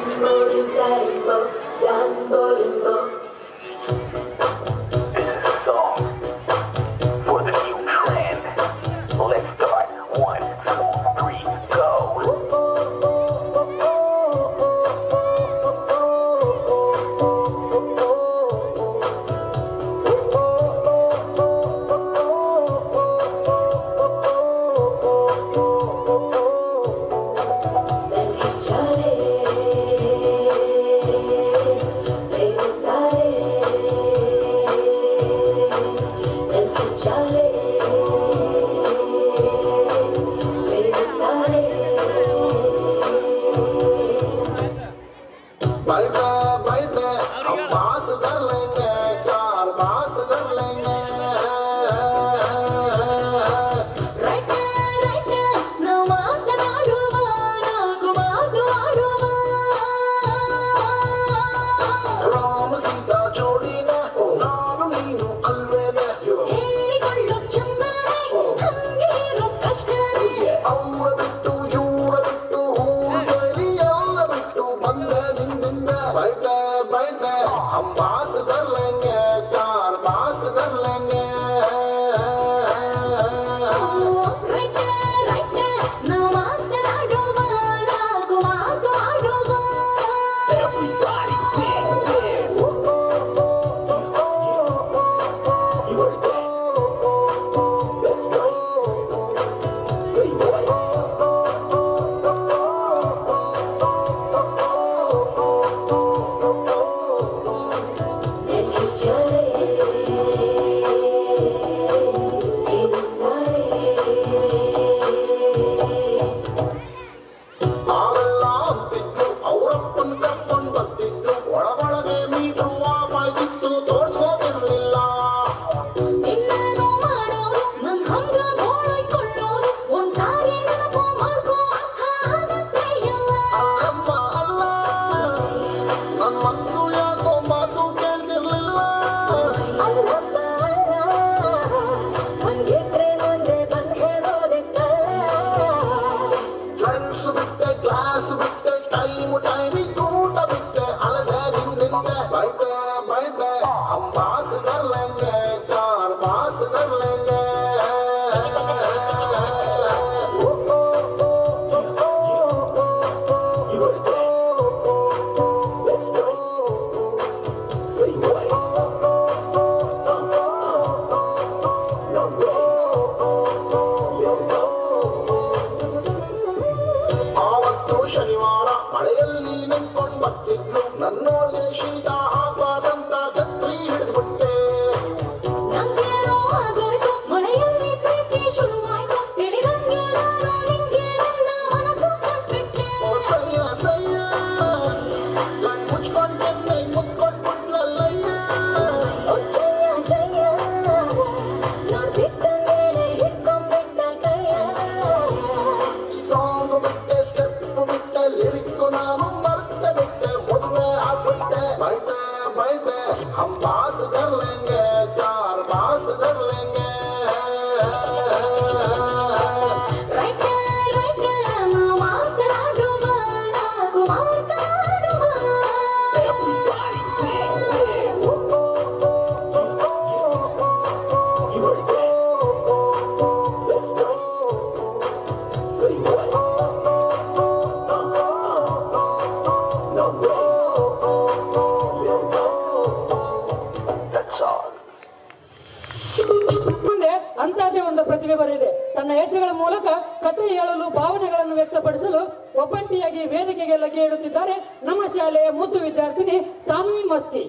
ಅವ್ರ ಬಿಟ್ಟು ಇವ್ರ ಬಿಟ್ಟು ಹೂರಿ ಎಲ್ಲ ಬಿಟ್ಟು ಬಂದೆ ನಿನ್ನಿಂದ ಬೈಟೆ ಬೈಟೆ हम बात कर लेंगे 4 बात कर लेंगे Everybody sing this. You heard that? That's right. Say what? ನಾವೆಲ್ಲ ಅಂತಿದ್ದು ಅವರಪ್ಪನ್ ಕರ್ಕೊಂಡ್ ಬರ್ತಿದ್ದು ಒಳಗೊಳಗೆ ಮೀಟರ್ ಆಫ್ ಆಗಿತ್ತು ತೋರ್ಸ್ಕೋತಿರ್ಲಿಲ್ಲ ಅಲ್ಲಮ್ಮ ಅಲ್ಲ ನನ್ ಮನ್ಸು ಯಾಕೋ ಮಾತು ಕೇಳ್ತಿರ್ಲಿಲ್ಲ ಫ್ರೆಂಡ್ಸ್ ಬಿಟ್ಟೆ ಕ್ಲಾಸ್ ಬಿಟ್ಟೆ ಟೈಮಿಗೆ ಊಟ ಬಿಟ್ಟೆ ಅಳದೆ ನಿನ್ನಿಂದೆ ಬೈಟೆ ಬೈಟೆ हम बात कर लेंगे 4 बात कर लेंगे You heard that? That's right. Say what? No way. Let's go. ಆವತ್ತು ಶನಿವಾರ ಮಳೆಯಲ್ಲಿ ನಿಂತ್ಕೊಂಡ್ ಬರ್ತಿದ್ಲು ನನ್ನೊಳಗೆ ಶೀತ ಹಾಕದಂತ ಛತ್ರಿ ಹಿಡಿದ್ಬಿಟ್ಟೆ ಸಯ್ಯ ಸಯ್ಯ ಕಣ್ ಮುಚ್ಕೊಂಡ್ ಕೆನ್ನೆ ಮುತ್ಕೊಂಡ್ಬಿಟ್ಲಲ್ಲಯ್ಯ ಸಾಂಗ್ ಬಿಟ್ಟೆ ಸ್ಟೆಪ್ ಬಿಟ್ಟೆ ಲಿರಿಕ್ಕು ನಾನು ಮರ್ತೆ ಬಿಟ್ಟೆ ಮದುವೆ ಆಗ್ಬಿಟ್ಟೆ ಬೈಟೆ ಬೈಟೆ हम बात कर लेंगे 4 बात कर लेंगे Everybody sing this. You heard that? Let's go. Say what? No way. Let's go. That's all. ಮುಂದೆ ಅಂತಹದೇ ಒಂದು ಪ್ರತಿಭೆ ಬರಲಿದೆ. ತನ್ನ ಹೆಜ್ಜೆಗಳ ಮೂಲಕ ಕಥೆ ಹೇಳಲು ಭಾವನೆಗಳನ್ನು ವ್ಯಕ್ತಪಡಿಸಲು ಒಬ್ಬಂಟಿಯಾಗಿ ವೇದಿಕೆಗೆ ಲಗ್ಗೆ ಇಡುತ್ತಿದ್ದಾರೆ ನಮ್ಮ ಶಾಲೆಯ ಮುದ್ದು ವಿದ್ಯಾರ್ಥಿನಿ ಸಾನ್ವಿ ಮಸ್ಕಿ.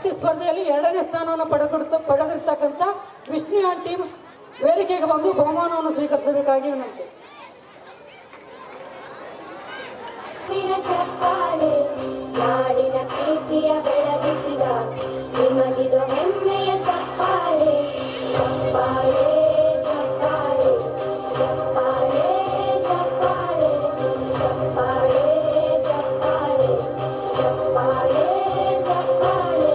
ಪ್ರಾಕ್ಟೀಸ್ ಸ್ಪರ್ಧೆಯಲ್ಲಿ 2ನೇ ಸ್ಥಾನವನ್ನು ಪಡೆದಿರ್ತಕ್ಕಂಥ ವಿಷ್ಣು ಆ್ಯಂಡ್ ಟೀಮ್ ವೇದಿಕೆಗೆ ಬಂದು ಬಹುಮಾನವನ್ನು ಸ್ವೀಕರಿಸಬೇಕಾಗಿ ವಿನಂತಿ. ಚಪ್ಪಾಳೆ ನಾಡಿನ ಪ್ರೀತಿಯ ಬೆಳಗಿಸಿದ ನಿಮಗಿದು ಹೆಮ್ಮೆಯ ಚಪ್ಪಾಳೆ ಚಪ್ಪಾಳೆ ಚಪ್ಪಾಳೆ ಚಪ್ಪಾಳೆ ಚಪ್ಪಾಳೆ ಚಪ್ಪಾಳೆ ಚಪ್ಪಾಳೆ ಚಪ್ಪಾಳೆ ಚಪ್ಪಾಳೆ.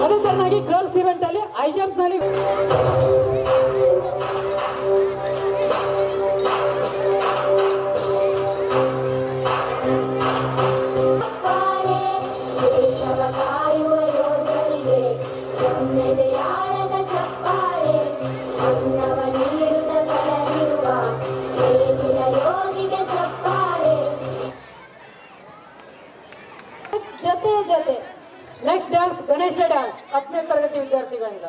ಅದೇ ತರನಾಗಿ ಗರ್ಲ್ಸ್ ಇವೆಂಟ್ ಅಲ್ಲಿ ಹೈ ಜಂಪ್ ನಲ್ಲಿ ಚಪ್ಪಾಳೆ ದೇಶವ ಕಾಯುವ ಯೋಧರಿಗೆ ನಮ್ಮೆದೆಯಾಳದ ಚಪ್ಪಾಳೆ ಅನ್ನವ ನೀಡುತ್ತ ಸಲಹಿರುವ ನೇಗಿಲ ಯೋಗಿಗೆ ಚಪ್ಪಾಳೆ. ಜೊತೆ ಜೊತೆ ನೆಕ್ಸ್ಟ್ ಡ್ಯಾನ್ಸ್ ಗಣೇಶ ಡ್ಯಾನ್ಸ್ 10ನೇ ತರಗತಿ ವಿದ್ಯಾರ್ಥಿಗಳಿಂದ.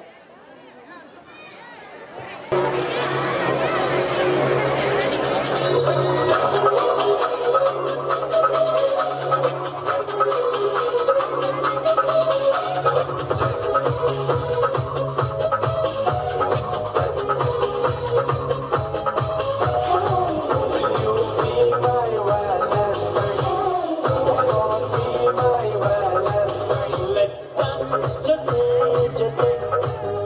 Let's dance, jate, jate.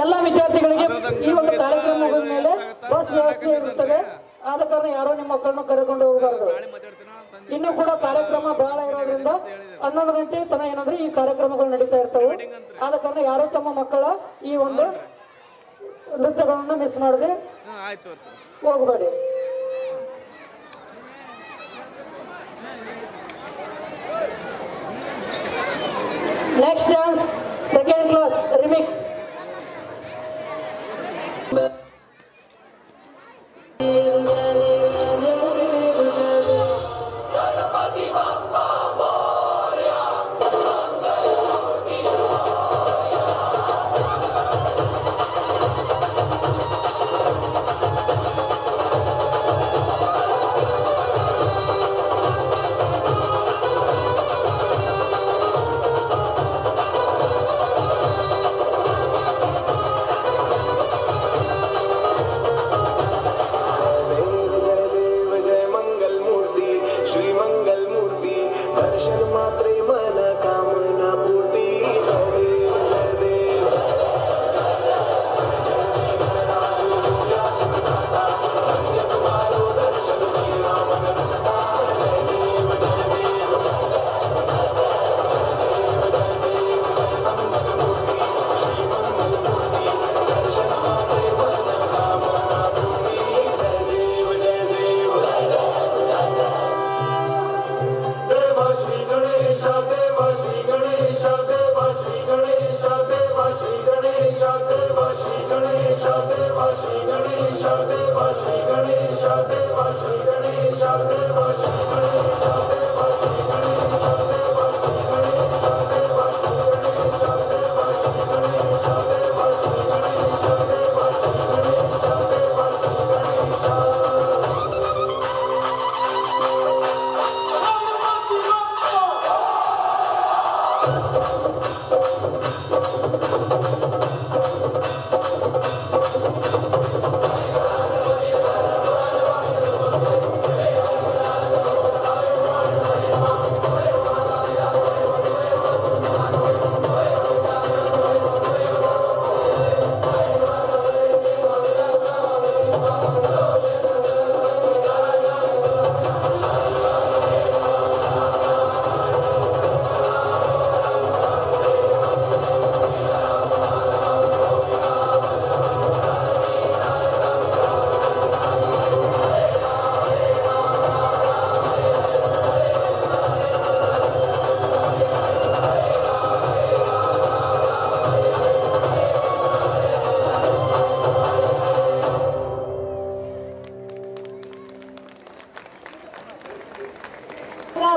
ಎಲ್ಲ ವಿದ್ಯಾರ್ಥಿಗಳಿಗೆ ಈ ಒಂದು ಕಾರ್ಯಕ್ರಮ ಮುಗಿದ ಮೇಲೆ ಬಸ್ ವ್ಯವಸ್ಥೆ ಇರುತ್ತದೆ. ಆದ ಕಾರಣ ಯಾರೋ ನಿಮ್ಮ ಮಕ್ಕಳನ್ನು ಕರೆದುಕೊಂಡು ಹೋಗಬಾರ್ದು. ಇನ್ನು ಕೂಡ ಕಾರ್ಯಕ್ರಮ ಬಹಳ ಇರೋದ್ರಿಂದ 11 ಗಂಟೆ ತನಕ ಏನಂದ್ರೆ ಈ ಕಾರ್ಯಕ್ರಮಗಳು ನಡೀತಾ ಇರ್ತವೆ. ಆದ ಕಾರಣ ಯಾರೋ ತಮ್ಮ ಮಕ್ಕಳ ಈ ಒಂದು ನೃತ್ಯಗಳನ್ನು ಮಿಸ್ ಮಾಡದೆ ಹೋಗಬೇಡಿ. Next dance second class remix.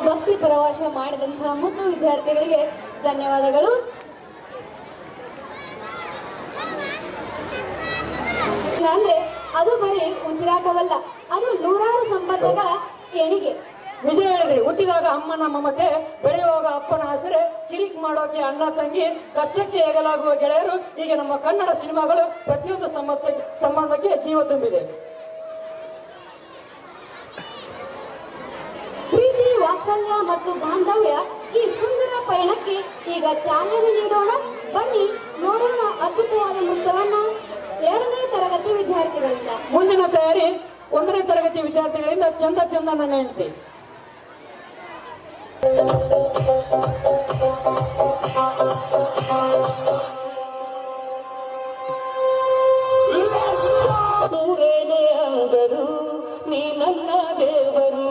ಭಕ್ತಿ ಪ್ರವಾಸ ಮಾಡಿದಂತಹ ಮುದ್ದು ವಿದ್ಯಾರ್ಥಿಗಳಿಗೆ ಧನ್ಯವಾದಗಳು. ಅಂದ್ರೆ ಅದು ಬರೀ ಉಸಿರಾಟವಲ್ಲ, ಅದು ನೂರಾರು ಸಂಬಂಧಗಳ ಎಣಿಗೆ. ವಿಜಯ ಹೇಳಿದ್ರಿ, ಹುಟ್ಟಿದಾಗ ಅಮ್ಮನ ಮಮತೆ, ಬೆಳೆಯುವಾಗ ಅಪ್ಪನ ಹಸಿರೆ, ಕಿರಿಕ್ ಮಾಡೋಕೆ ಅಣ್ಣ ತಂಗಿ, ಕಷ್ಟಕ್ಕೆ ಎಗಲಾಗುವ ಗೆಳೆಯರು, ಹೀಗೆ ನಮ್ಮ ಕನ್ನಡ ಸಿನಿಮಾಗಳು ಪ್ರತಿಯೊಂದು ಸಂಬಂಧಕ್ಕೆ ಜೀವ ತುಂಬಿದೆ. ಪ್ರೀತಿ, ವಾತ್ಸಲ್ಯ ಮತ್ತು ಬಾಂಧವ್ಯ ಈ ಸುಂದರ ಪಯಣಕ್ಕೆ ಈಗ ಚಾಲನೆ ನೀಡೋಣ. ಬನ್ನಿ ನೋಡೋಣ ಅದ್ಭುತವಾದ ನೃತ್ಯವನ್ನ 2ನೇ ತರಗತಿ ವಿದ್ಯಾರ್ಥಿಗಳಿಂದ. ಮುಂದಿನ ತಯಾರಿ 1ನೇ ತರಗತಿ ವಿದ್ಯಾರ್ಥಿಗಳಿಂದ ಚಂದ ಚಂದ ನನ್ನ ಹೆಂಡತಿ. ದೂರೇನೆ ಆದರೂ ನೀ ನನ್ನ ದೇವರು,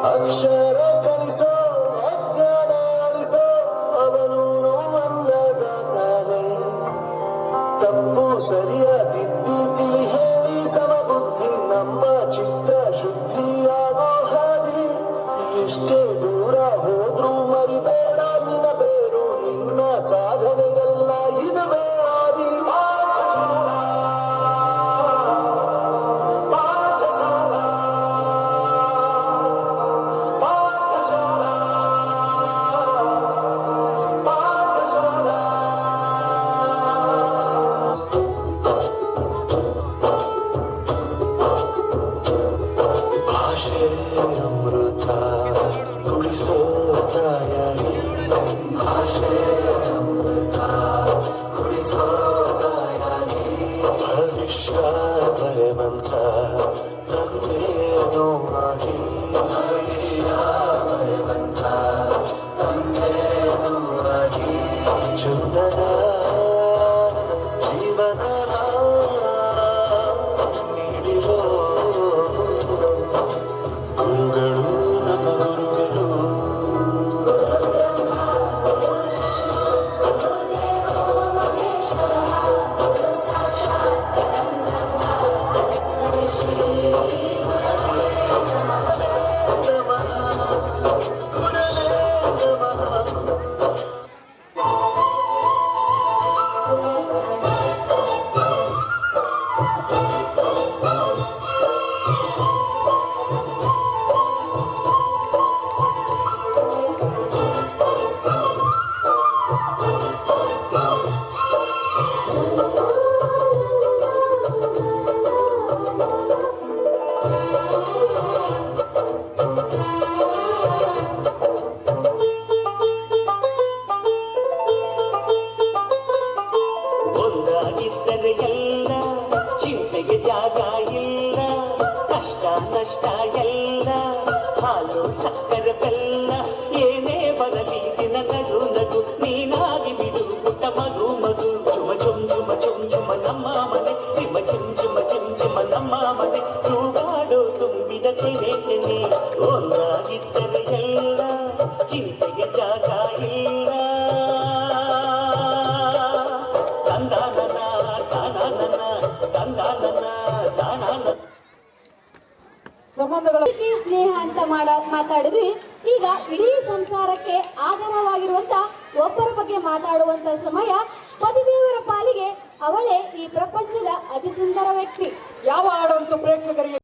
ಅಕ್ಷರ ಕಲಿಸೋ ಅಜ್ಞಾನ ಅಳಿಸೋ ಅವನು ಅನ್ನದಾತಾನೆ ತಪ್ಪು ಸರಿಯ ತಿದ್ದು ತಿಳಿ ಹೇಳಿ ಸಮಬುದ್ಧಿ ನಮ್ಮ ಚಿತ್ತ ಶುದ್ಧಿಯಾಗೋ ಹಾದಿ ಎಷ್ಟೇ ದೂರ ಹೋದ್ರೂ ಮರಿಬೇಡ ನಿನ್ನ ಬೇರು ನಿನ್ನ ಸಾಧನೆಗೆಲ್ಲ ಇದುವೇ ಆದಿ ಅಮೃತ ಕುಡಿಸೋ ತಾಯಾಗಿ ಭಾಷೆ ಅಮೃತ ಕುಡಿಸೋ ತಾಯಾಗಿ ಭವಿಷ್ಯ ಬರೆವಂತ ತಂದೆಯೋ ಆಗಿ ಭವಿಷ್ಯ ಬರೆವಂತ ತಂದೆಯೋ ಆಗಿ ಚಂದನ ಜೀವನ ನೀಡಿರೋ ಗುರುಗಳು ನಮ್ಮ ಗುರುಗಳು ಒಂದಾಗಿದ್ದರೆ ಎಲ್ಲ ಚಿಂತೆಗೆ ಜಾಗ ಇಲ್ಲ ಕಷ್ಟ ನಷ್ಟ ಎಲ್ಲ ಹಾಲು ಸಕ್ಕರೆ ಬೆಲ್ಲ ಏನೇ ಬರಲಿ ದಿನ ನಗು ನಗು ನೀನಾಗಿ ಬಿಡು ಪುಟ್ಟ ಮಗು ಮಗು ಚುಮ ಚುಮ್ ಚುಮ ಚುಮ್ ಚುಮ ನಮ್ಮ ಮನೆ ನಿಮ್ಮ ಚಿಮ್ ಚುಮ ಚಿಮ್ ಚುಮ ನಮ್ಮ ಮನೆ ತೂಗಾಡೋ ತುಂಬಿದ ತೆನೆ ತೆನೆ ಒಂದಾಗಿದ್ದರೆ ಎಲ್ಲ ಚಿಂತೆಗೆ ಜಾಗ ಇಲ್ಲ ಸಂಬಂಧಗಳ ಸ್ನೇಹ ಅಂತ ಮಾತಾಡಿದ್ವಿ. ಈಗ ಇಡೀ ಸಂಸಾರಕ್ಕೆ ಆಧಾರವಾಗಿರುವಂತ ಒಬ್ಬರ ಬಗ್ಗೆ ಮಾತಾಡುವಂತ ಸಮಯ ಪತಿದೇವರ ಪಾಲಿಗೆ ಅವಳೇ ಈ ಪ್ರಪಂಚದ ಅತಿ ಸುಂದರ ವ್ಯಕ್ತಿ. ಯಾವ ಹಾಡಂತೂ ಪ್ರೇಕ್ಷಕರಿಗೆ